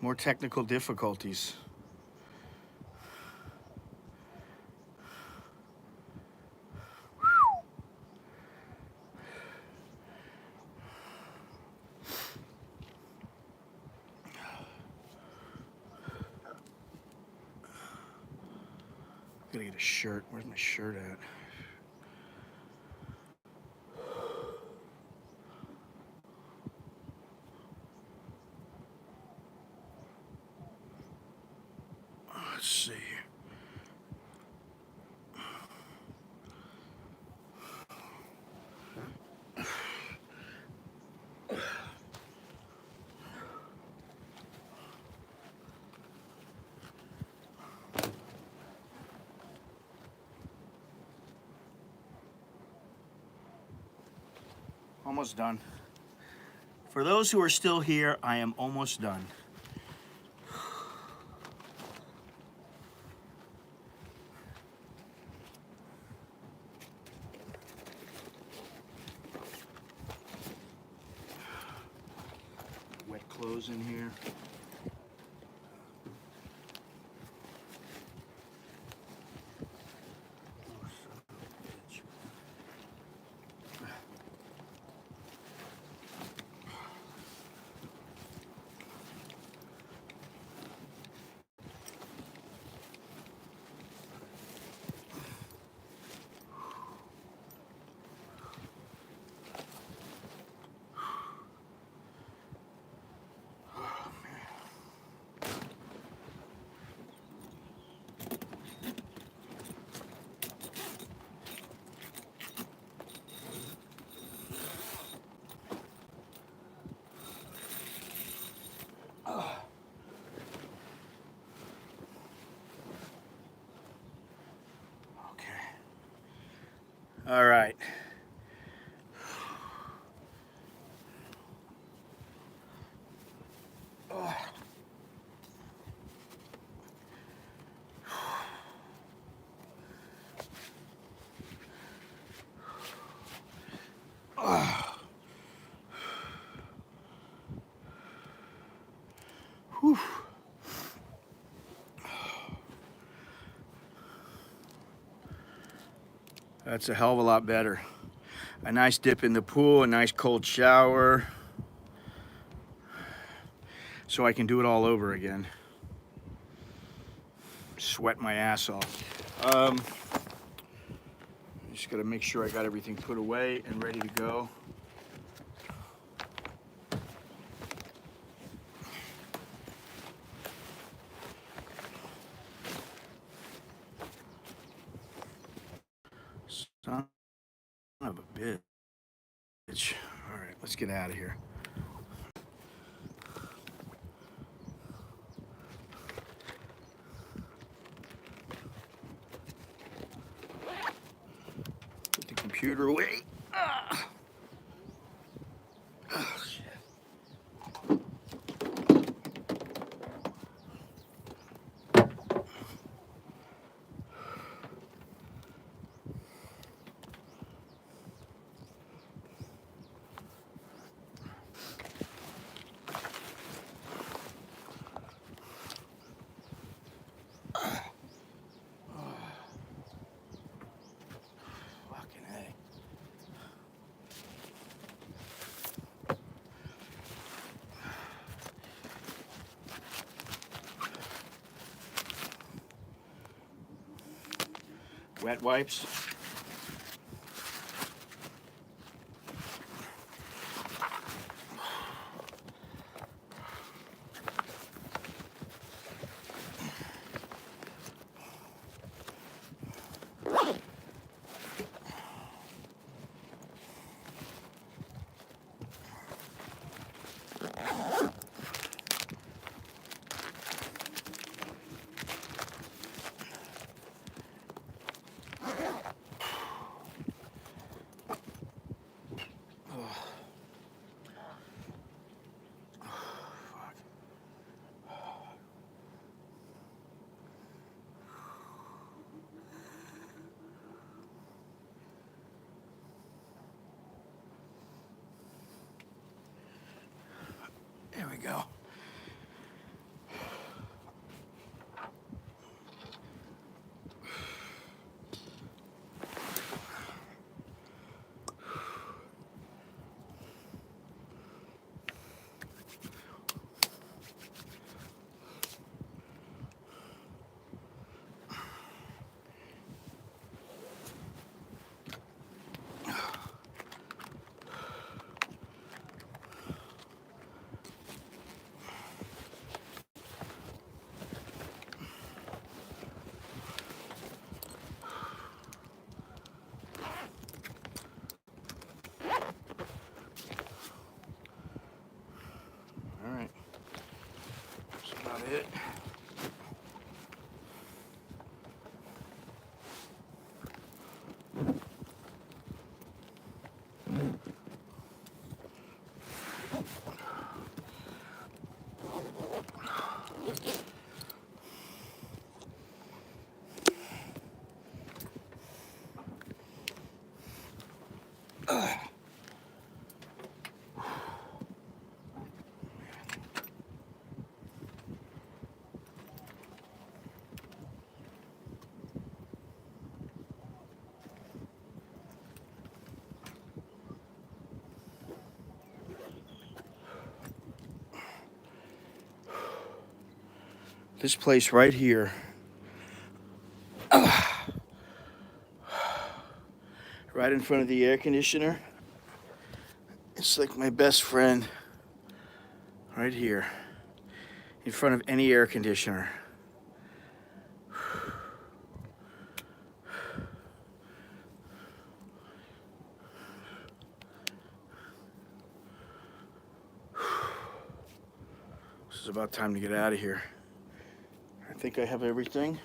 More technical difficulties. Gotta get a shirt. Where's my shirt at? Let's see. Almost done. For those who are still here, I am almost done. Wet clothes in here. Oh, son of a bitch. All right. Whew. That's a hell of a lot better. A nice dip in the pool, a nice cold shower, so I can do it all over again. Sweat my ass off. Just gotta make sure I got everything put away and ready to go. Son of a bitch. All right, let's get out of here. Put the computer away. Ah. Oh, shit. Fucking A. Wet wipes. This place right here, right in front of the air conditioner, it's like my best friend right here, in front of any air conditioner. This is about time to get out of here. I think I have everything.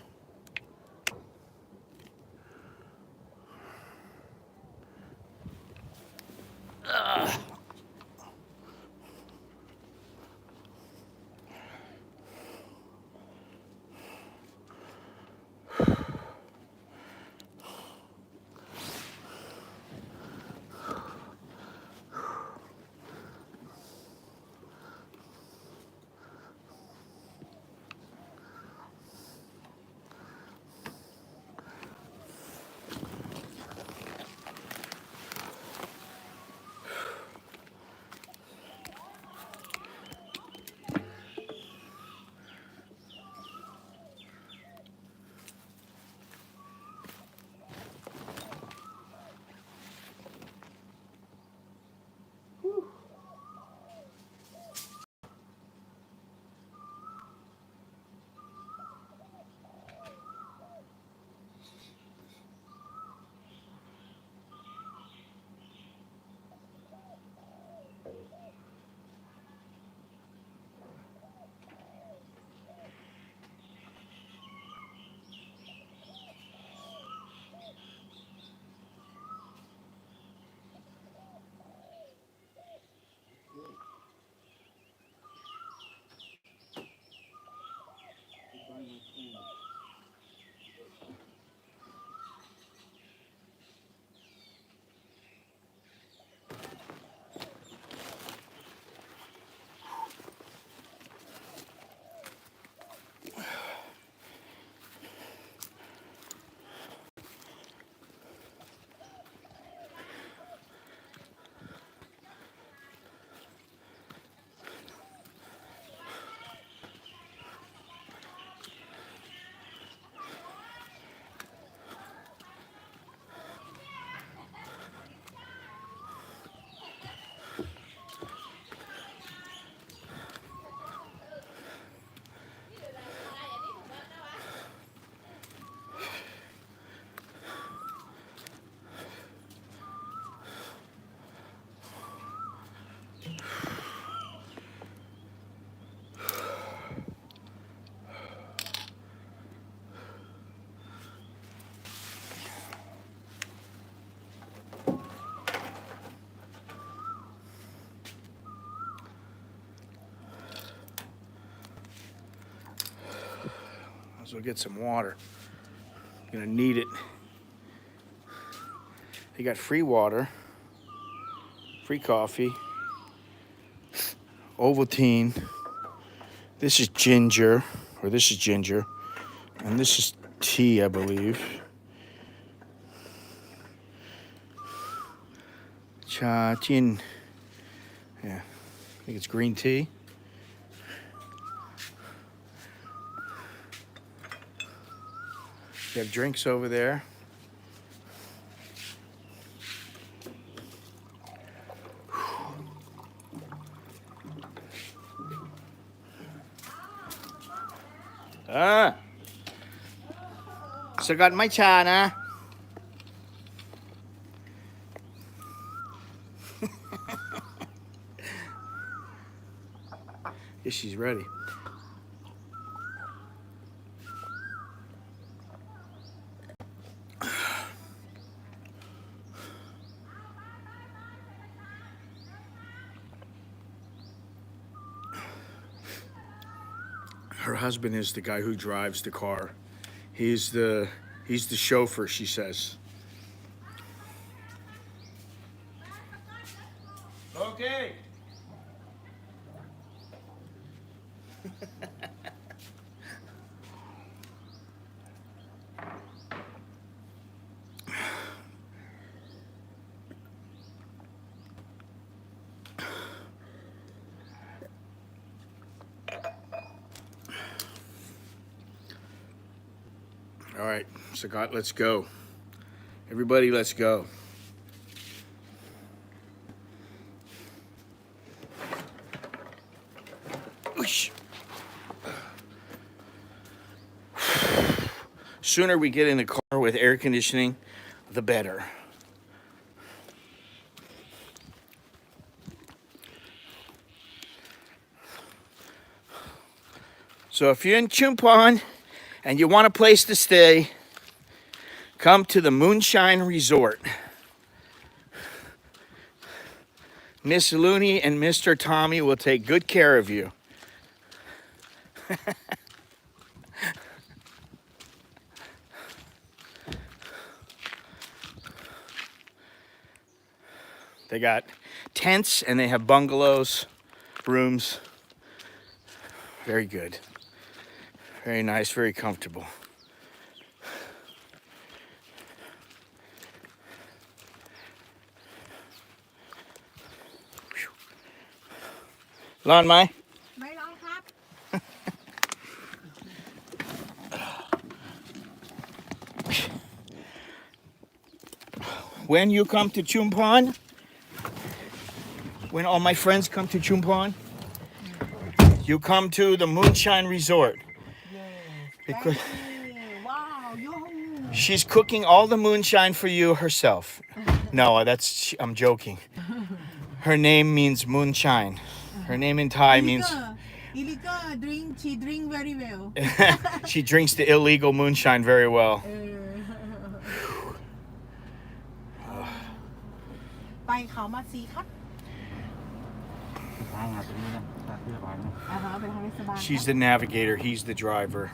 Might as well get some water. Gonna need it. They got free water, free coffee, Ovaltine. This is ginger, or this is ginger, and this is tea, I believe. Cha Jin. Yeah, I think it's green tea. They have drinks over there. Sir got my cha na. Yes, she's ready. husband is the guy who drives the car. He's the chauffeur, she says. Okay. All right, Sagat, let's go. Everybody, let's go. Whoosh. Sooner we get in the car with air conditioning, the better. So if you're in Chumphon and you want a place to stay, come to the Moonshine Resort. Miss Looney and Mr. Tommy will take good care of you. They got tents and they have bungalows, rooms. Very good. Very nice, very comfortable. Lon Mai? ไม่ร้องครับ When you come to Chumphon, when all my friends come to Chumphon, you come to the Moonshine Resort. Because Wow, you. she's cooking all the moonshine for you herself. No, I'm joking. Her name means moonshine. Her name in Thai means Illegal drink. She drink very well. she drinks the illegal moonshine very well. ไปเขามาซีครับ ทางหาตรงนี้นะทางเพื่อไปนะ ไปทางเทศบาล She's the navigator, he's the driver.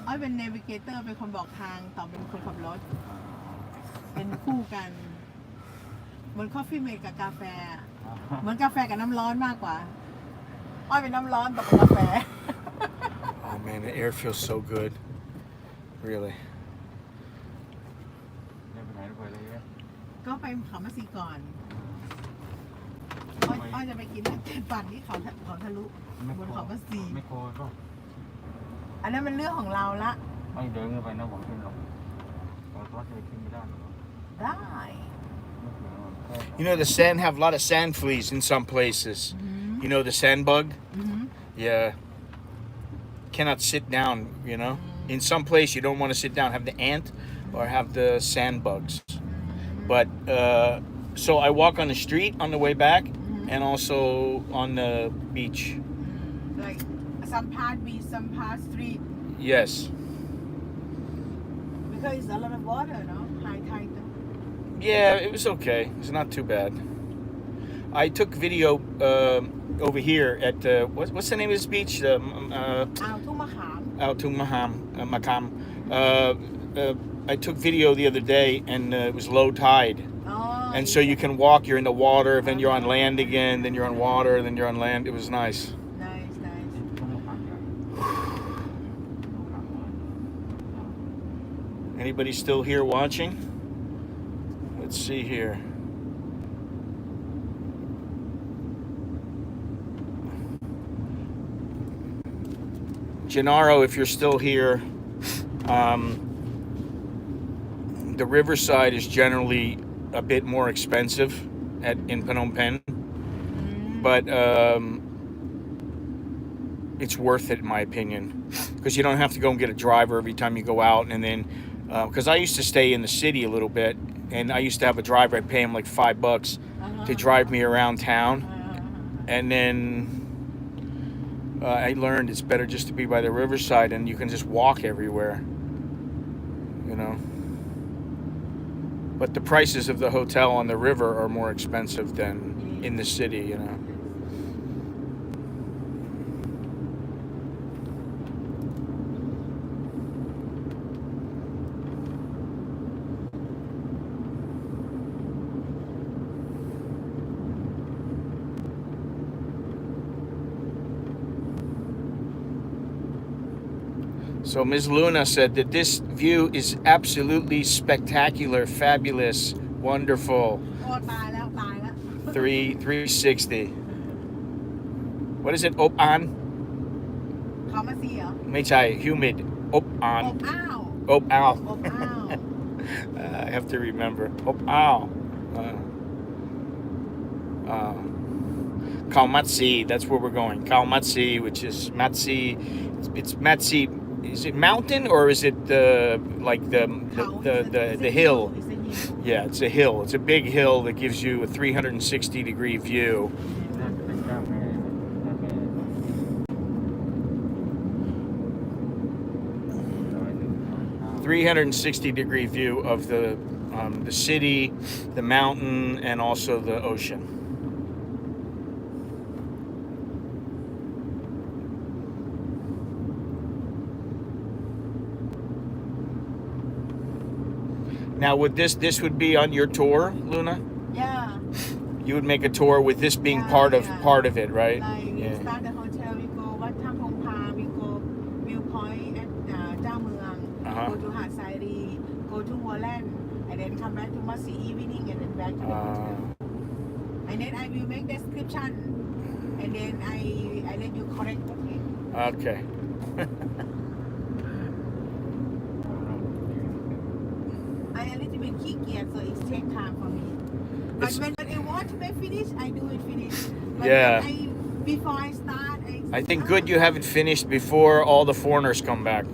อ้อยเป็นเนวิเกเตอร์เป็นคนบอกทางต่อเป็นคนขับรถ เป็นคู่กัน เหมือนคอฟฟี่เมดกับกาแฟ เหมือนกาแฟกับน้ำร้อนมากกว่า อ้อยเป็นน้ำร้อนต่อเป็นกาแฟ Oh man, the air feels so good. Really. ได้ไปไหนไปเลยเนี่ย ก็ไปเขามาซีก่อน อ้อยจะไปกินปั่นที่เขาทะลุบนเขามาซี ไม่โคตรป่ะ อันนั้นมันเรื่องของเราละ ไม่เดินไปนะผมขึ้นหรอกแต่ว่าจะขึ้นไม่ได้หรอก ได้ You know, the sand have a lot of sand fleas in some places. You know the sand bug? Yeah. Cannot sit down, you know? In some place you don't want to sit down, have the ant or have the sand bugs. But, so I walk on the street on the way back and also on the beach. like some part beach some part street Yes. because it's a lot of water no high tide Yeah, it was okay. It's not too bad. I took video over here at what's the name of this beach? อ่าวทุ่งมะขาม Thung Makham. I took video the other day, and it was low tide, อ๋อ and so you can walk. You're in the water, then you're on land again, then you're on water, then you're on land. It was nice. nice nice Anybody still here watching? Let's see here. Gennaro, if you're still here, the riverside is generally a bit more expensive in Phnom Penh, but it's worth it in my opinion, because you don't have to go and get a driver every time you go out. And then, because I used to stay in the city a little bit, and I used to have a driver. I'd pay him like $5 to drive me around town, and then I learned it's better just to be by the riverside, and you can just walk everywhere, you know. But the prices of the hotel on the river are more expensive than in the city, you know. So Ms. Luna said that this view is absolutely spectacular, fabulous, wonderful. โอ้ตายแล้วตายแล้ว 360. What is it? Op an? เขามาซีเหรอ ไม่ใช่ humid. Op อ an. บอ้าว Op al. อบอ้าว I have to remember. Op al. Khao Mat Si. That's where we're going. Khao Mat Si, which is Mat Si. It's Mat Si. Is it mountain or is it like the hill? It's a hill. Yeah, it's a hill. It's a big hill that gives you a 360-degree view. 360-degree view of the city, the mountain, and also the ocean. Now, would this would be on your tour, Luna? Yeah. You would make a tour with this being Yeah, part yeah. of it, right? Like we Yeah. start the hotel, we go Wat Chumphon, we go viewpoint at Chumphon, Uh-huh. go to Hat Sairi, go to Woodland, and then come back to Masi evening, and then back to the hotel. And then I will make description, and then I let you correct, okay? Okay. I a little bitขี้เกียจ, so it take time for me. But It's- when I want to make finish, I do it finish. But Yeah. before I start, I think good you have it finished before all the foreigners come back.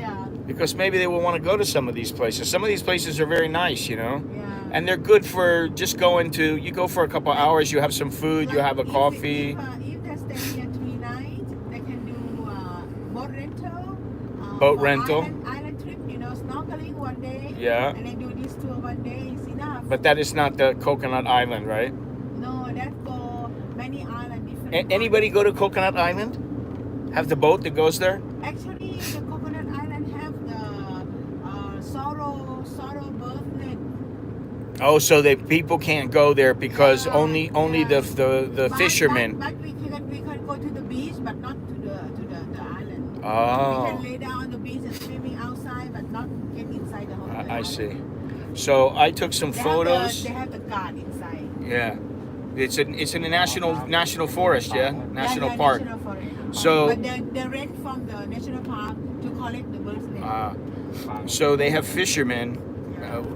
Yeah, Because maybe they will want to go to some of these places. Some of these places are very nice, you know? yeah. And they're good for just going to, you go for a couple hours, you have some food, you have a Like, coffee. If they stay here 3 nights, they can do boat rental. Boat for rental. Island trip, snorkeling one day. Yeah. And then do this tour one day is enough. But that is not the Coconut Island, right? No, that's for many island different. Anybody go to Coconut Island? Have the boat that goes there? Actually, the Coconut Island have the sorrow birth net. Oh, so that people can't go there because Yeah, only yeah. the But- fishermen. But we can go to the beach, but not to the island. We Oh, can lay down on the beach and swimming outside, but not get inside the hotel. I see. So I took some They photos. They have the guard inside. Yeah, it's in a national forest. Yeah, national Yeah, park. National forest. So- but they rent from the national park to collect the birds' nest. So they have fishermen,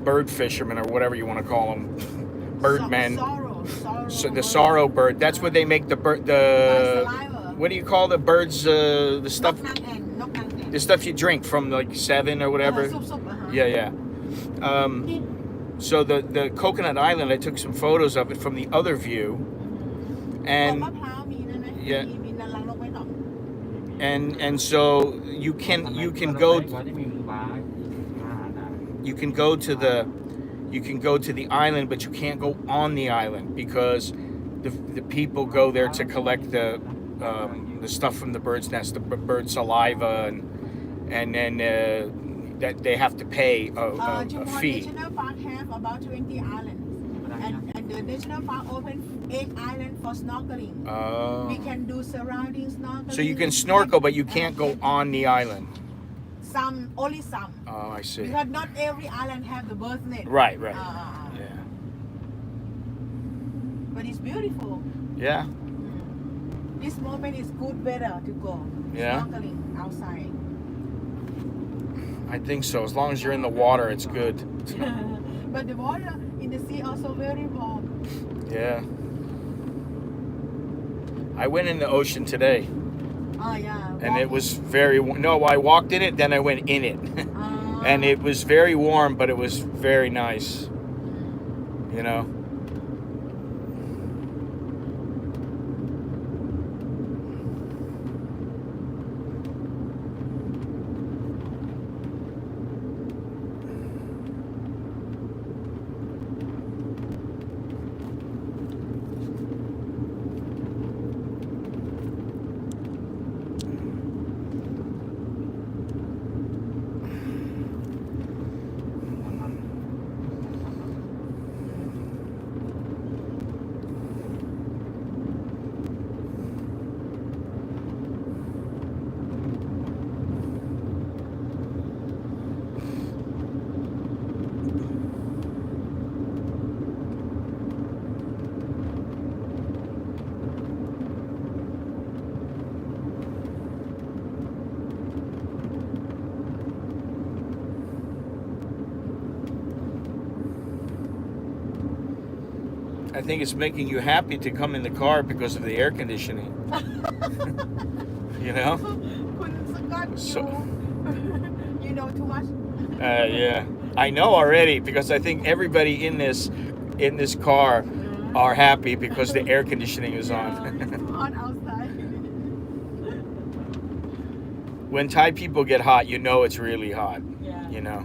bird fishermen or whatever you want to call them, birdmen. Sorrow. So the sorrow bird. That's where they make the bird. The saliva. what do you call the birds? The stuff. Nok nang en. The stuff you drink from like 7 or whatever. Soup, Yeah. So the Coconut Island, I took some photos of it from the other view, มะ and พร้าวมีนะนะ Yeah. มีนรังนกไม้ดอก and so you can go to the island, but you can't go on the island because the people go there to collect the stuff from the bird's nest, the bird saliva, and then that they have to pay a Chumphon fee. National Park have about 20 islands, and the national park open 8 islands for snorkeling. We can do surrounding snorkeling. So you can snorkel, but you can't go on the island. Only some. Oh, I see. Because not every island have the birth net. Right. Yeah. But it's beautiful. Yeah. This moment is good weather to go Yeah. snorkeling outside. I think so. As long as you're in the water, it's good. But the water in the sea also very warm. Yeah. I went in the ocean today, Oh yeah. and it was very no. I walked in it, then I went in it, and it was very warm, but it was very nice. You know. I think it's making you happy to come in the car because of the air conditioning. You know? คุณสกอต So- you know too much Yeah, I know already because I think everybody in this car are happy because the air conditioning is Yeah, on. it's too hot outside When Thai people get hot, you know it's really hot. yeah You know.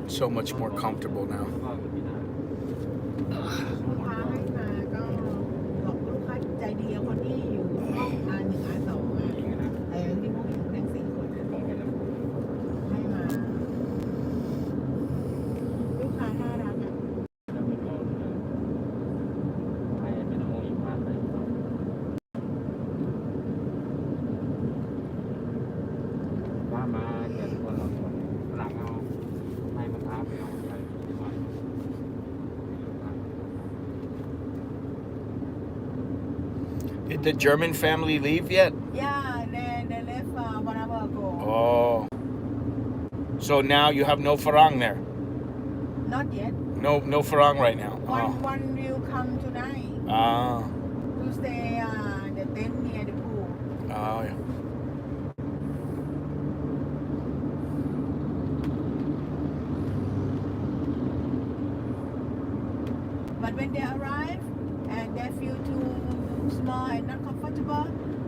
So much more comfortable now. ลูกค้าให้มาก็บอกลูกค้าใจดีคนที่อยู่ห้องR1 R2ที่พวกอยู่ทั้ง4 คนให้มาลูกค้าน่ารักอ่ะว่ามาเดี๋ยวคนเราหลังเอาให้มะพร้าวไปเอาไป Did the German family leave yet? Yeah, they left 1 hour ago. Oh. So now you have no farang there. Not yet. No farang right now. One will come tonight Ah. to stay the tent near the pool. Oh, yeah. But when they arrive and they feel too small and not comfortable,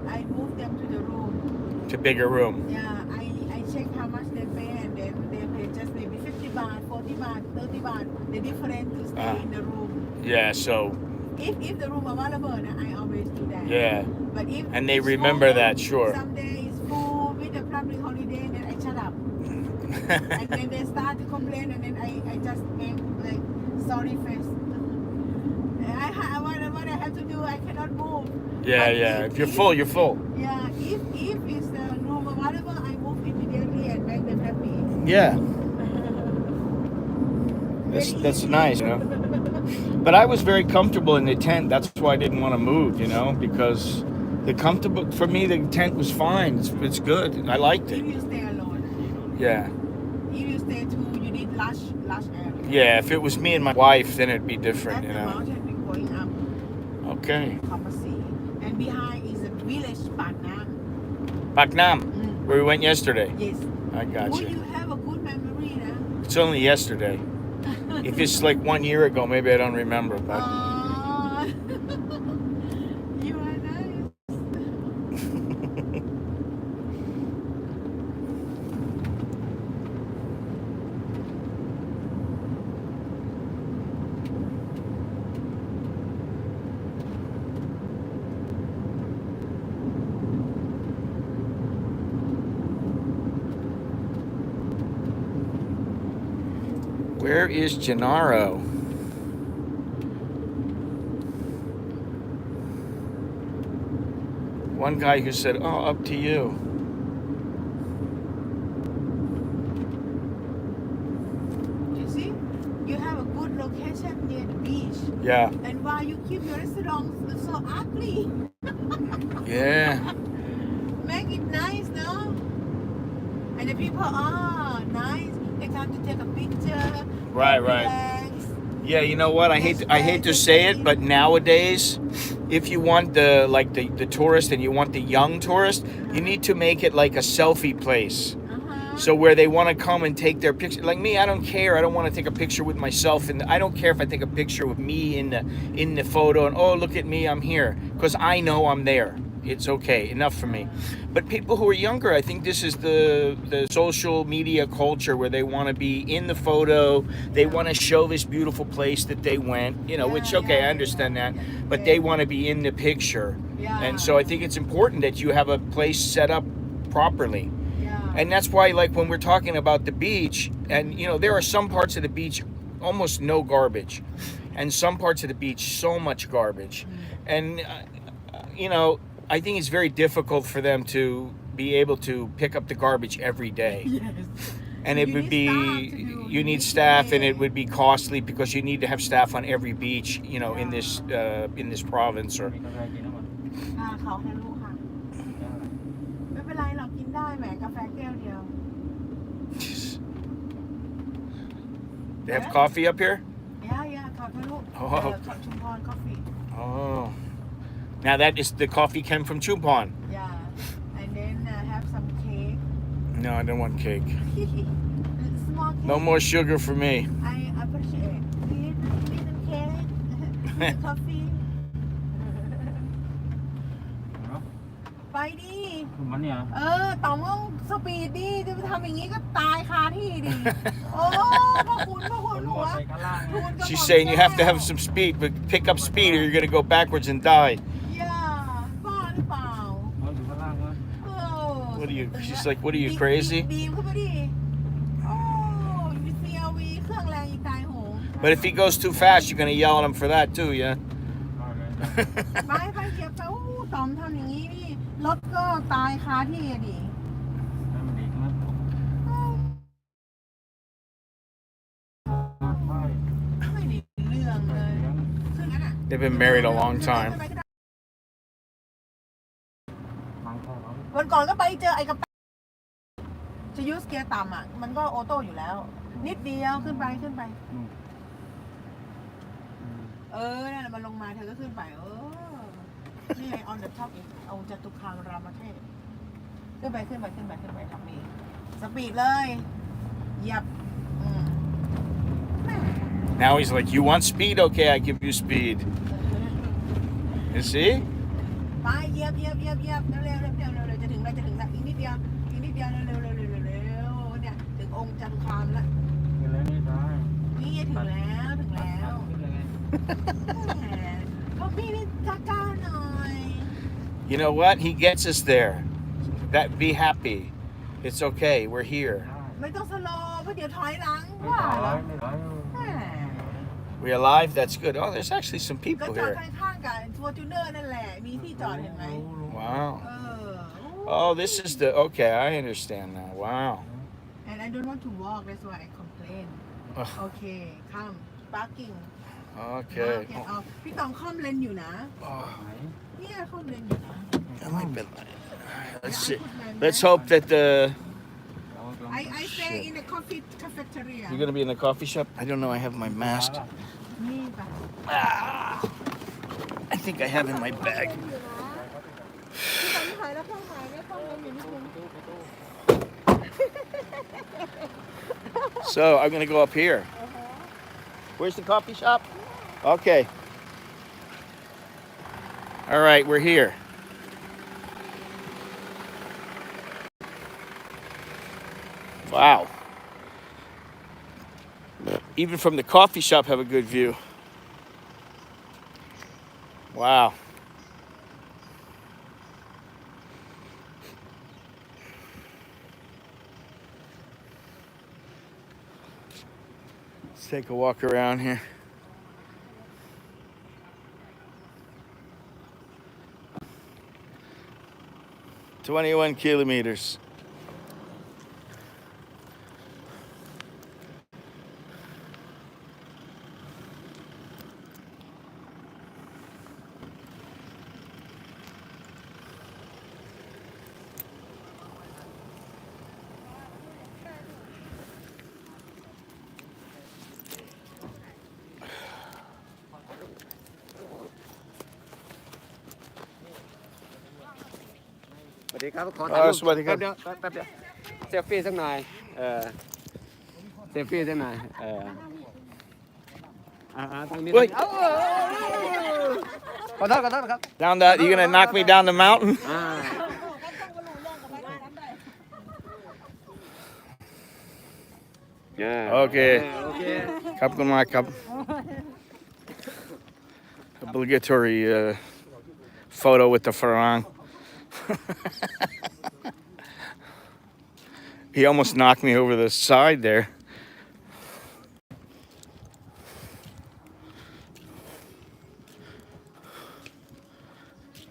I move them to the room. To bigger room. Yeah, I check how much they pay and then they pay just maybe 50 baht, 40 baht, 30 baht. The difference to stay in the room. Yeah, so If the room available, I always do that. yeah. But if And they it's remember full, that, sure. Some days full with the public holiday, then I shut up. And then they start to complain, and then I just make like sorry face. What I have to do, I cannot move. Yeah, But yeah. If you're full, you're full. Yeah, if it's the room available, I move immediately and make them happy. Yeah. Very That's easy. nice, you know. But I was very comfortable in the tent. That's why I didn't want to move, you know, because the comfortable for me the tent was fine. It's good. I liked If it. you stay alone, Yeah. if you stay too, you need lush area. Yeah, if it was me and my wife, then it'd be different, That's you the know. mountain we're going up. Okay. Pharmacy. And behind is a village Patna. Paknam, where we went yesterday. Yes. I got Oh, you. you have a good memory, huh? It's only yesterday. If it's like 1 year ago, maybe I don't remember, but Oh, you are nice. where is Gennaro? One guy who said, "Oh, up to you." You see, you have a good location near the beach. Yeah. And why you keep your restaurant so ugly? Yeah. Make it nice, no? And the people are nice. They come to take a picture. Right, relax. Yeah, you know what? I hate to say it, but nowadays, if you want the tourist and you want the young tourist, you need to make it like a selfie place. Uh-huh. So where they want to come and take their picture, like me, I don't care. I don't want to take a picture with myself, and I don't care if I take a picture with me in the photo and oh look at me, I'm here, because I know I'm there. It's okay, enough for me. But people who are younger, I think this is the social media culture where they want to be in the photo. They want to show this beautiful place that they went, which okay, I understand that, but they want to be in the picture. And so I think it's important that you have a place set up properly. And that's why, like, when we're talking about the beach, and there are some parts of the beach almost no garbage, and some parts of the beach so much garbage, and I think it's very difficult for them to be able to pick up the garbage every day. Yes. And it would be, you need staff, and it would be costly because you need to have staff on every beach, in this province. Or มีกาแฟกินทั้งหมด เขาให้ลูกค่ะ ไม่เป็นไรเรากินได้แหมกาแฟแก้วเดียว they have coffee up here. เขาให้ลูก ชุมพร coffee Oh, now that is the coffee came from Chumphon. and then have some cake No, I don't want cake. small cake No more sugar for me. I appreciate little cake coffee ไปดิ มันเนี่ย ต่อมต้องสปีดดิจะไปทำอย่างนี้ก็ตายคาที่ดิ โอ้พ่อคุณหัว She's saying you have to have some speed, but pick up speed or you're going to go backwards and die. บ้าหรือเปล่า เอาอยู่ข้างล่างวะ What are you? She's like, what are you, crazy? ดีมเข้าไปดิโอ้มี CRV เครื่องแรงอีกตายโหง But if he goes too fast, you're going to yell at him for that too, yeah? เอาเลย ไปเก็บไปต่อมทำอย่างนี้นี่รถก็ตายคาที่อะดิ ให้มันดีขึ้นไหมไม่ ไม่ดีเรื่องเลยคืองั้นอ่ะ They've been married a long time. ฟังแค่เขา วันก่อนก็ไปเจอไอ้กระจะยูสเกียร์ต่ำอ่ะมันก็ออโต้อยู่แล้ว นิดเดียวขึ้นไป อืม นั่นแหละมันลงมาเธอก็ขึ้นไปนี่ไง on the top อีกเอาจตุคามรามเทพขึ้นไปทำนี่สปีดเลยเหยียบNow he's like, you want speed? Okay, I give you speed. You see? ไปเหยียบเร็วจะถึงแล้วอีกนิดเดียวเร็วเนี่ยถึงองค์จตุคามแล้ว กินแล้วนี่ได้ นี่ถึงแล้ว ขึ้นเลยไง พวกพี่นี่กล้าหน่อย You know what? He gets us there. Be happy. It's okay. We're here. ไม่ต้องสโลว์เพราะเดี๋ยวถอยหลัง ไม่ ว่า ถอยไม่ถอย We alive? That's good. Oh, there's actually some ก็ people จอด here. ข้างๆกับฟอร์จูเนอร์นั่นแหละมีที่จอดเห็นไหม Wow. Oh, this is the... Okay, I understand now. Wow. and I don't want to walk that's why I complain okay come parking Okay. get off พี่ตองค่อมเลนอยู่นะ ไหน เนี่ยค่อมเลนอยู่นะ That might be... Let's see. Let's hope that the... I stay in the coffee cafeteria You're going to be in the coffee shop? I don't know. I have my mask. นี่ป่ะ I think I have in my bag. พี่ตองหายแล้วค่อมหายแล้วค่อมเลนอยู่นิดนึง So, I'm going to go up here. Where's the coffee shop? Okay. All right, we're here. Wow. Even from the coffee shop have a good view. Wow. Let's take a walk around here. "21 kilometers. Swadee krab, สวัสดีครับ แป๊บเดียว เซลฟี่สักหน่อยเซลฟี่สักหน่อยทางนี้ Wait. ขอโทษครับ Down that, you gonna knock me down the mountain? โอเค Cup on my cup. Obligatory photo with the farang. He almost knocked me over the side there.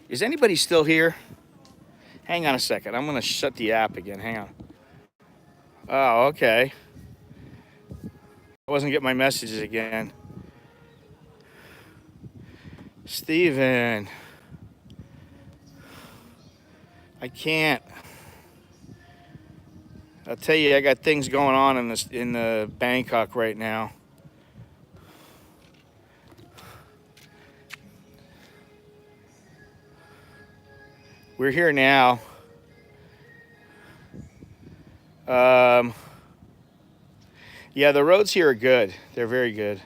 Is anybody still here? Hang on a second. I'm going to shut the app again. Hang on. Oh, okay. I wasn't getting my messages again. Steven. I can't. I'll tell you, I got things going on in the Bangkok right now. We're here now. Yeah, the roads here are good. They're very good.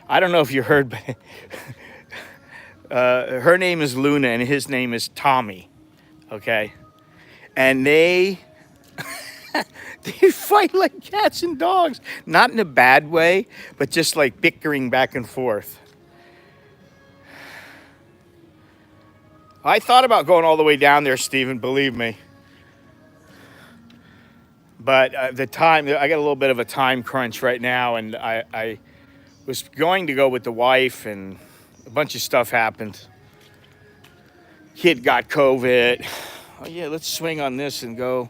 I don't know if you heard, but her name is Luna and his name is Tommy. Okay? And they fight like cats and dogs. Not in a bad way, but just like bickering back and forth. I thought about going all the way down there, Stephen, believe me. But the time, I got a little bit of a time crunch right now, and I was going to go with the wife, and a bunch of stuff happened. Kid got COVID. Oh yeah, let's swing on this and go.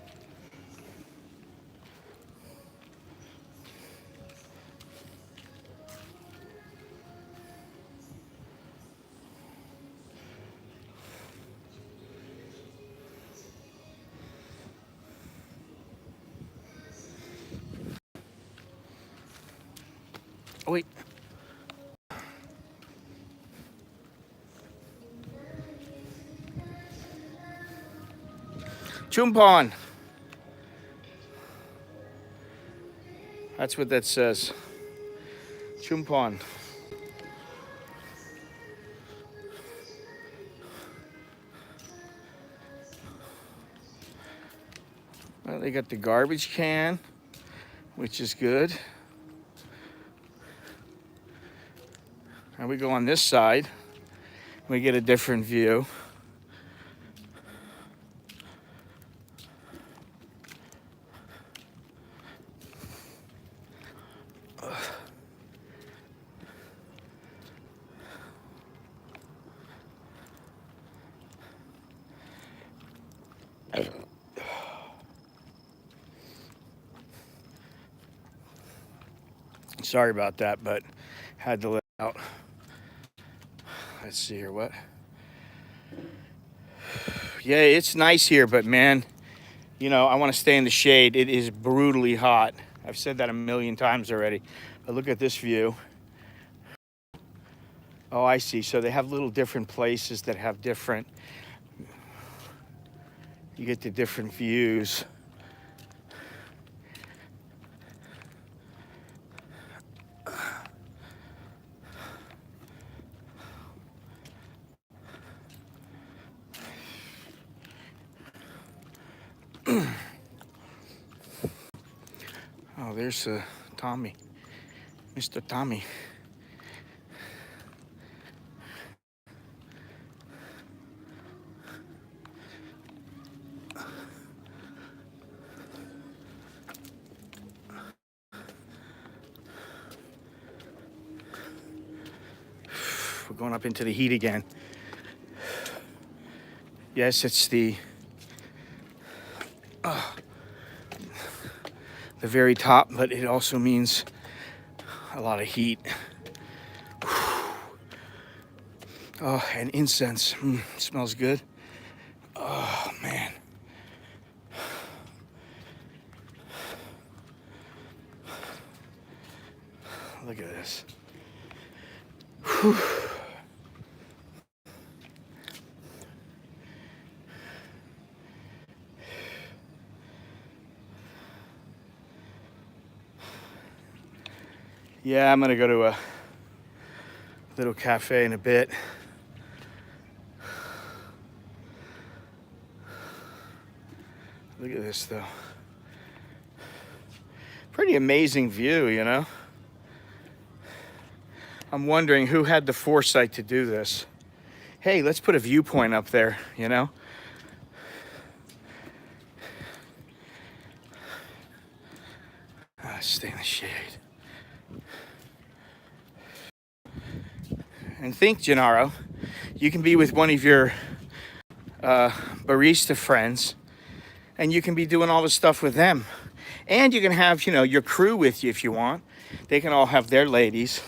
Oh, wait. Chumphon. That's what that says. Chumphon. Well, they got the garbage can, which is good. And we go on this side. We get a different view. Sorry about that, but had to let it out. Let's see here, what? Yeah, it's nice here, but man, you know, I want to stay in the shade. It is brutally hot. I've said that a million times already. But look at this view. Oh, I see. So they have little different places that have different, you get the different views. Oh, there's Tommy, Mr. Tommy. We're going up into the heat again. Yes, it's the very top, but it also means a lot of heat. Oh, and incense. Smells good. Oh, man. Look at this. Whew. Yeah, I'm gonna go to a little cafe in a bit. Look at this though. Pretty amazing view, you know? I'm wondering who had the foresight to do this. Hey, let's put a viewpoint up there, you know? Stay in the shade. And think, Gennaro, you can be with one of your barista friends and you can be doing all this stuff with them. And you can have, you know, your crew with you if you want. They can all have their ladies.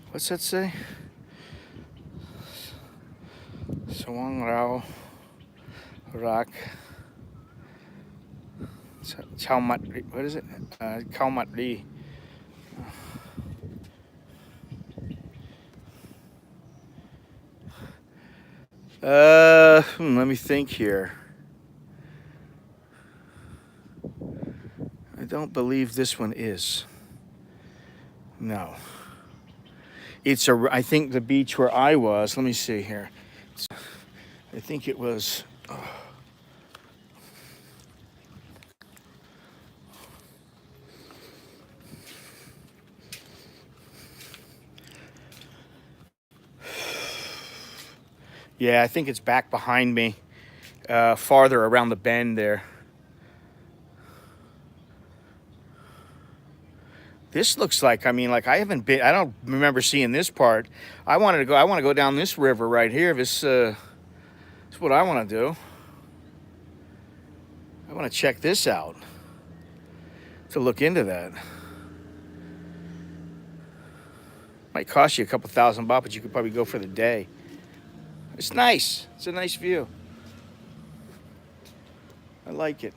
What's that say? Sawang Rao Rak Chao Mat. What is it? Khao Mat Ri. Let me think here. I don't believe this one is. No. It's I think the beach where I was, let me see here. I think it was, yeah, I think it's back behind me, farther around the bend there. This looks like, I mean, like I haven't been, I don't remember seeing this part. I want to go down this river right here. This is what I want to do. I want to check this out, to look into that. Might cost you a couple $1,000, but you could probably go for the day. It's nice. It's a nice view. I like it.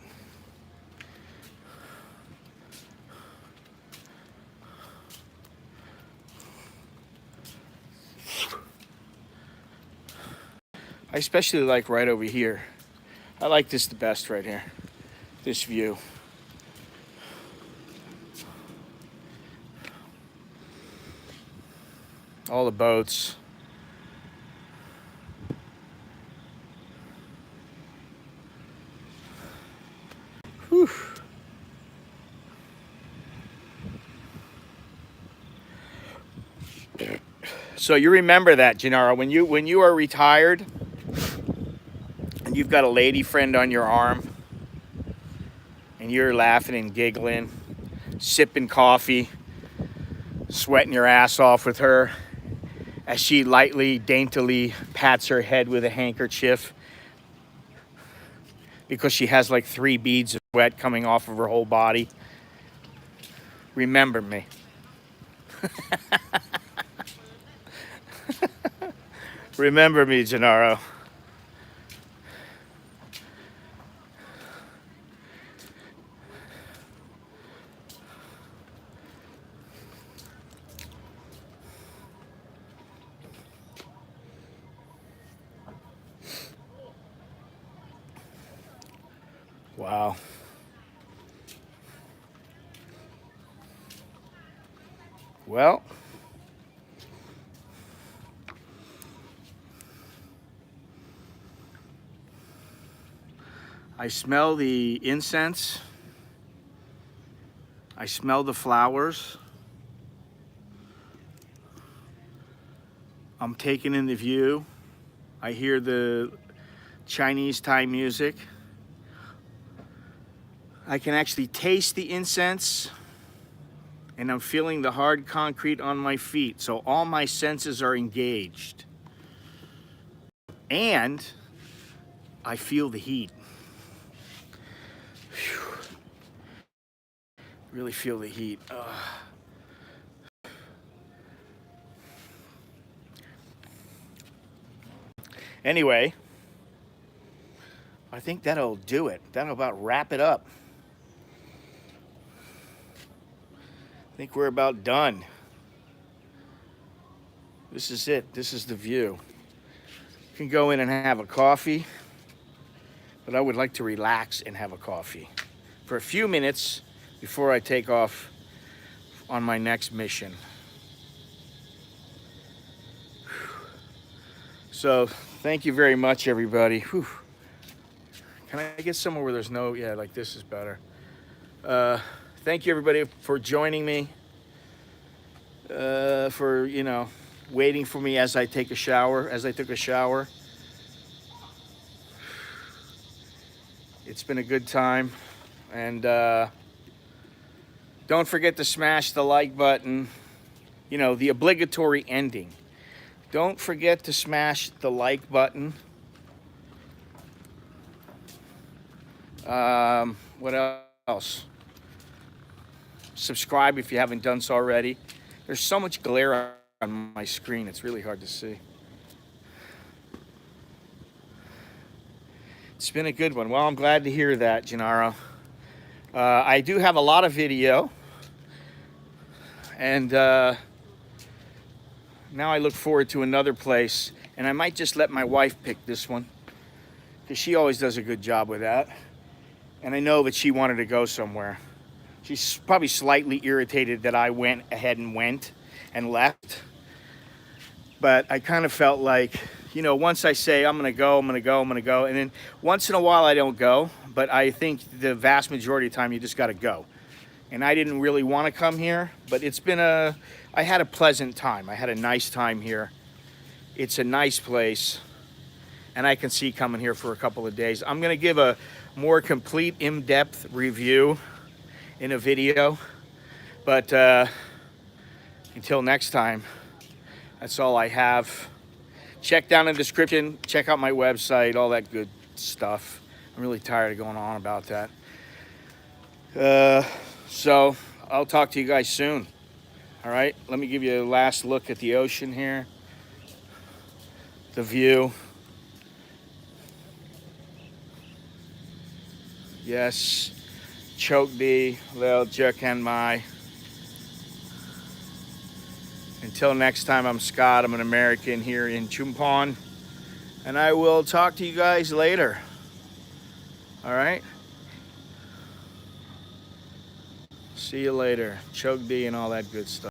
I especially like right over here. I like this the best right here. This view. All the boats. Whew. So you remember that, Gennaro, when you are retired and you've got a lady friend on your arm and you're laughing and giggling, sipping coffee, sweating your ass off with her as she lightly, daintily pats her head with a handkerchief because she has like 3 beads of sweat coming off of her whole body. Remember me. Remember me, Gennaro. Wow. Well, I smell the incense. I smell the flowers. I'm taking in the view. I hear the Chinese Thai music. I can actually taste the incense, and I'm feeling the hard concrete on my feet. So all my senses are engaged. And I feel the heat. Really feel the heat. Ugh. Anyway, I think that'll do it. That'll about wrap it up. I think we're about done. This is it. This is the view. You can go in and have a coffee, but I would like to relax and have a coffee for a few minutes before I take off on my next mission. So thank you very much, everybody. Whew. Can I get somewhere where there's no, yeah, like this is better. Thank you, everybody, for joining me, for, you know, waiting for me as I take a shower, as I took a shower. It's been a good time. And don't forget to smash the like button, you know, the obligatory ending. Don't forget to smash the like button. What else? Subscribe if you haven't done so already. There's so much glare on my screen, it's really hard to see. It's been a good one. Well, I'm glad to hear that, Gennaro. I do have a lot of video, and now I look forward to another place, and I might just let my wife pick this one, because she always does a good job with that, and I know that she wanted to go somewhere. She's probably slightly irritated that I went ahead and went and left, but I kind of felt like, you know, once I say I'm gonna go, I'm gonna go, I'm gonna go, and then once in a while I don't go, but I think the vast majority of the time you just gotta go. And I didn't really want to come here, but it's been I had a pleasant time. I had a nice time here. It's a nice place, and I can see coming here for a couple of days. I'm gonna give a more complete, in-depth review in a video, but until next time, that's all I have. Check down in the description, check out my website, all that good stuff. I'm really tired of going on about that. So I'll talk to you guys soon. All right, let me give you a last look at the ocean here. The view. Yes, Chok Di, Lel Jerkan Mai. Until next time, I'm Scott. I'm an American here in Chumphon, and I will talk to you guys later. All right? See you later. Chok Di and all that good stuff.